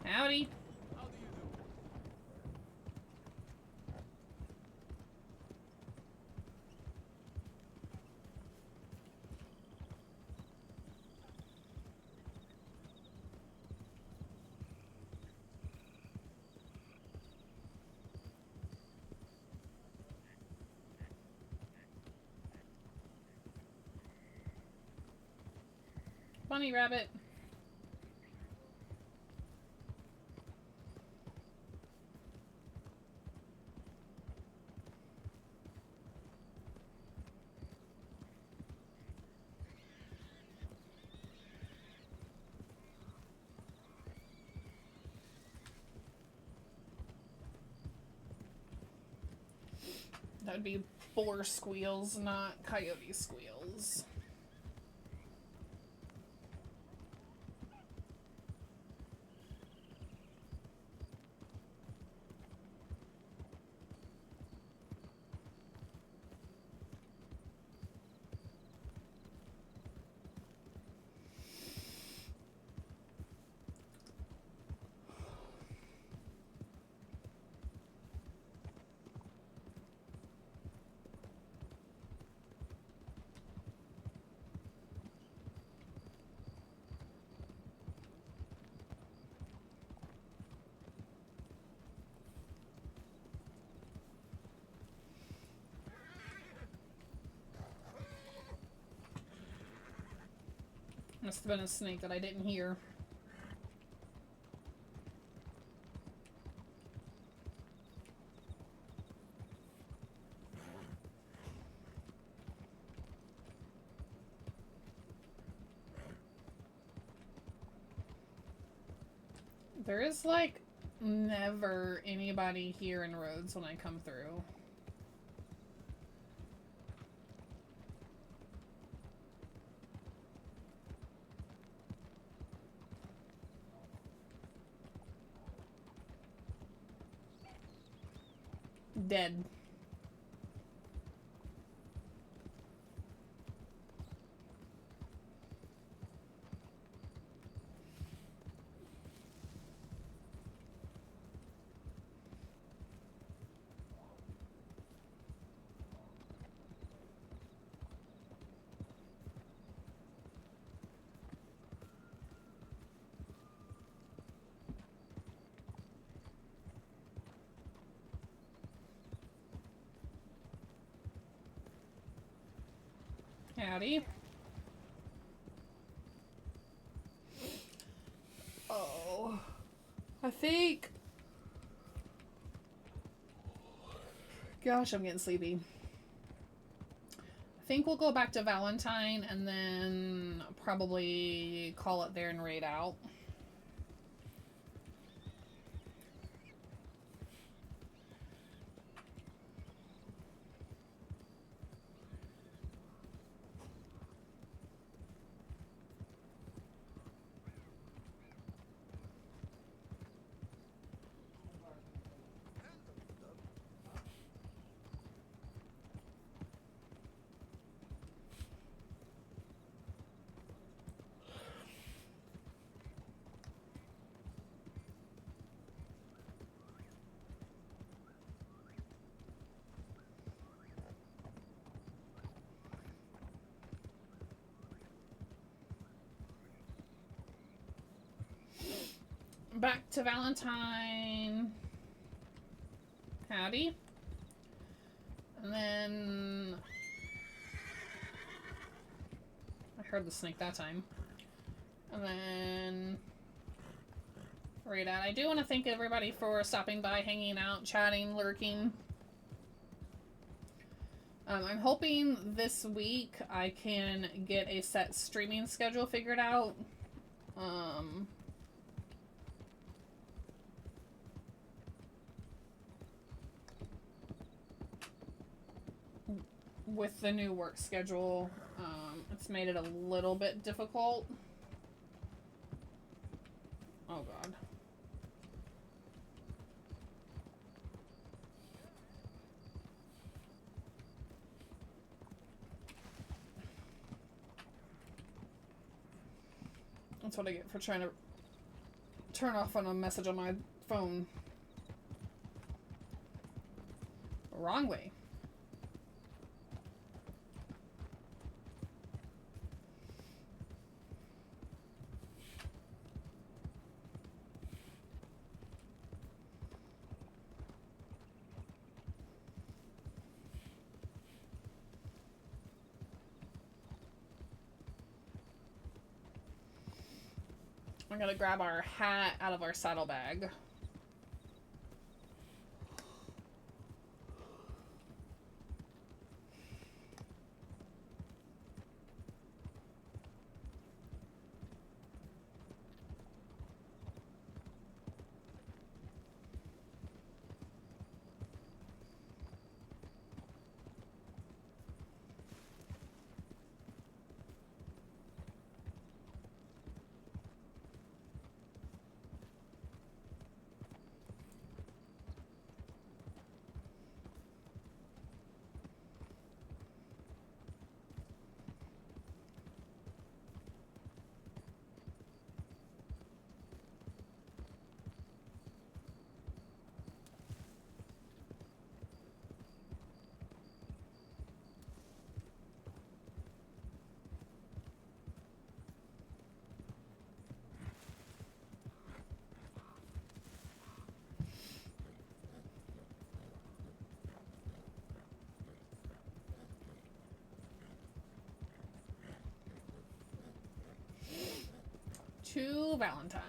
Howdy. Bunny rabbit. That would be boar squeals, not coyote squeals. Must have been a snake that I didn't hear. There is, like, never anybody here in Rhodes when I come through. Dead. Howdy. Oh, I think... Gosh, I'm getting sleepy. I think we'll go back to Valentine and then probably call it there and raid out. Back to Valentine. Howdy. And then... I heard the snake that time. And then read out. I do want to thank everybody for stopping by, hanging out, chatting, lurking. I'm hoping this week I can get a set streaming schedule figured out. With the new work schedule, it's made it a little bit difficult. Oh god. That's what I get for trying to turn off on a message on my phone. Wrong way. I'm gonna grab our hat out of our saddlebag. To Valentine.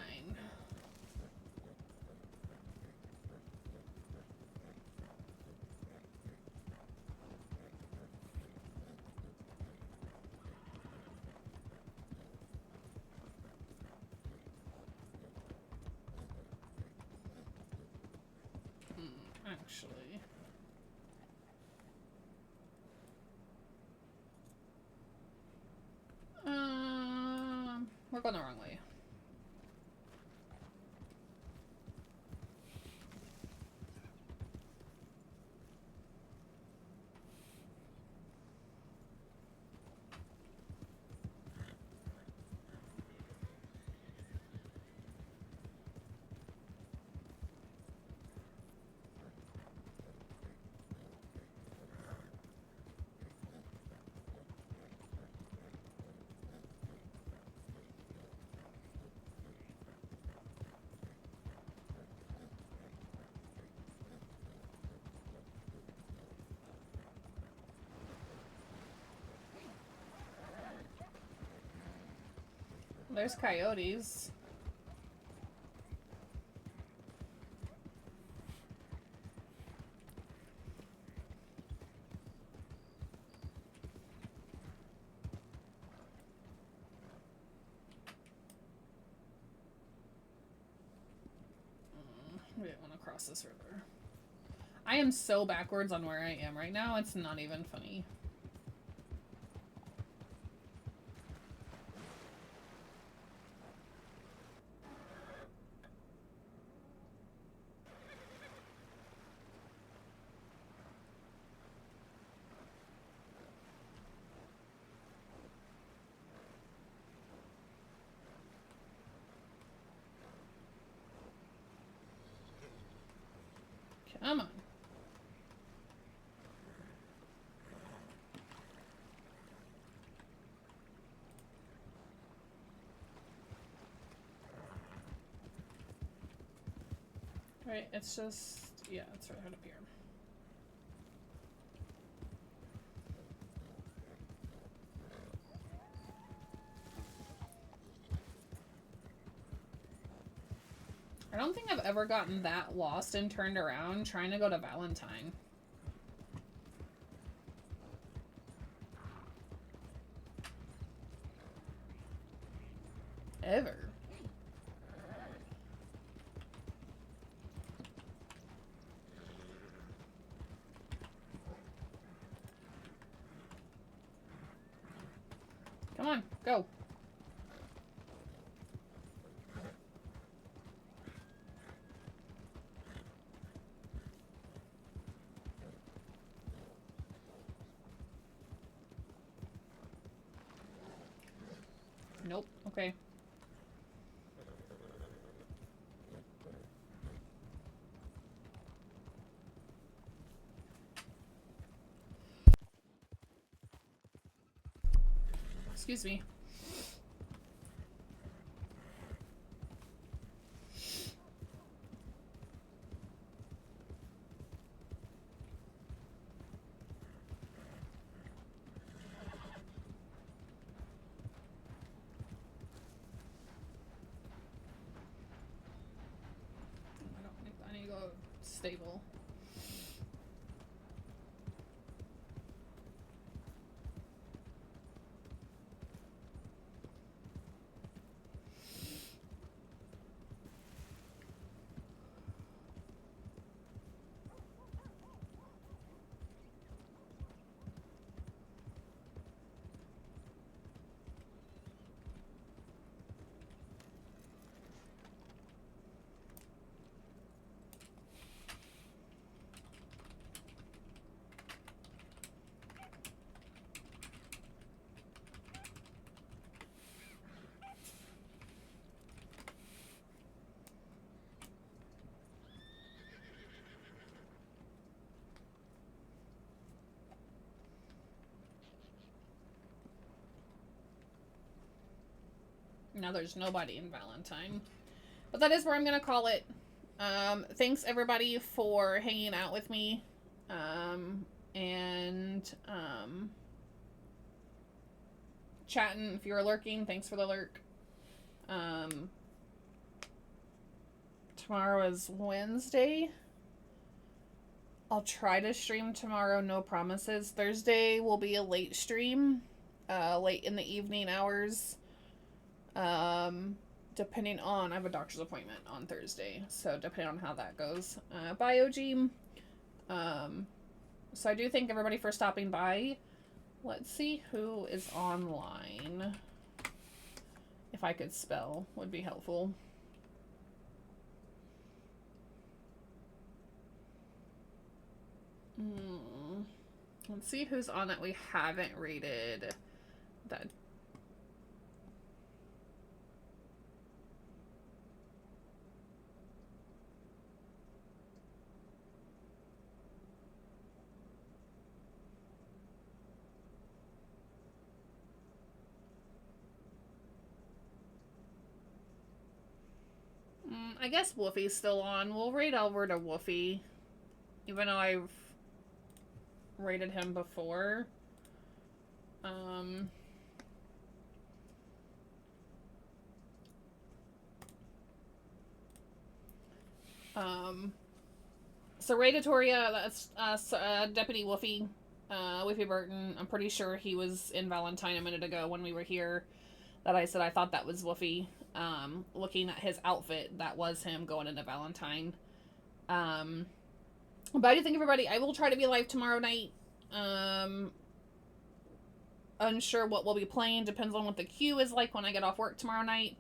Actually. We're going the wrong way. There's coyotes. We didn't want to cross this river. I am so backwards on where I am right now, it's not even funny. Come on. Right, it's just, yeah, it's right up here. I don't think I've ever gotten that lost and turned around trying to go to Valentine. Ever. Come on, go. Nope. Okay. Excuse me. I need to go stable. Now there's nobody in Valentine. But that is where I'm going to call it. Thanks everybody for hanging out with me. Chatting. If you're lurking, thanks for the lurk. Tomorrow is Wednesday. I'll try to stream tomorrow, no promises. Thursday will be a late stream. Late in the evening hours. Depending on, I have a doctor's appointment on Thursday, so depending on how that goes. Bye, OG. So I do thank everybody for stopping by. Let's see who is online. If I could spell, would be helpful. Let's see who's on that we haven't rated. That. I guess Wolfie's still on. We'll raid over to Wolfie. Even though I've rated him before. So Raidatoria, that's Deputy Wolfie. Wolfie Burton. I'm pretty sure he was in Valentine a minute ago when we were here. That I said I thought that was Wolfie. Looking at his outfit, that was him going into Valentine. But I do think everybody, I will try to be live tomorrow night. Unsure what we'll be playing. Depends on what the queue is like when I get off work tomorrow night.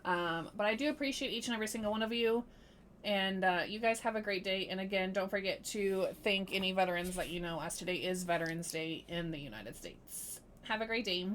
But I do appreciate each and every single one of you. And you guys have a great day. And again, don't forget to thank any veterans that you know, as today is Veterans Day in the United States. Have a great day.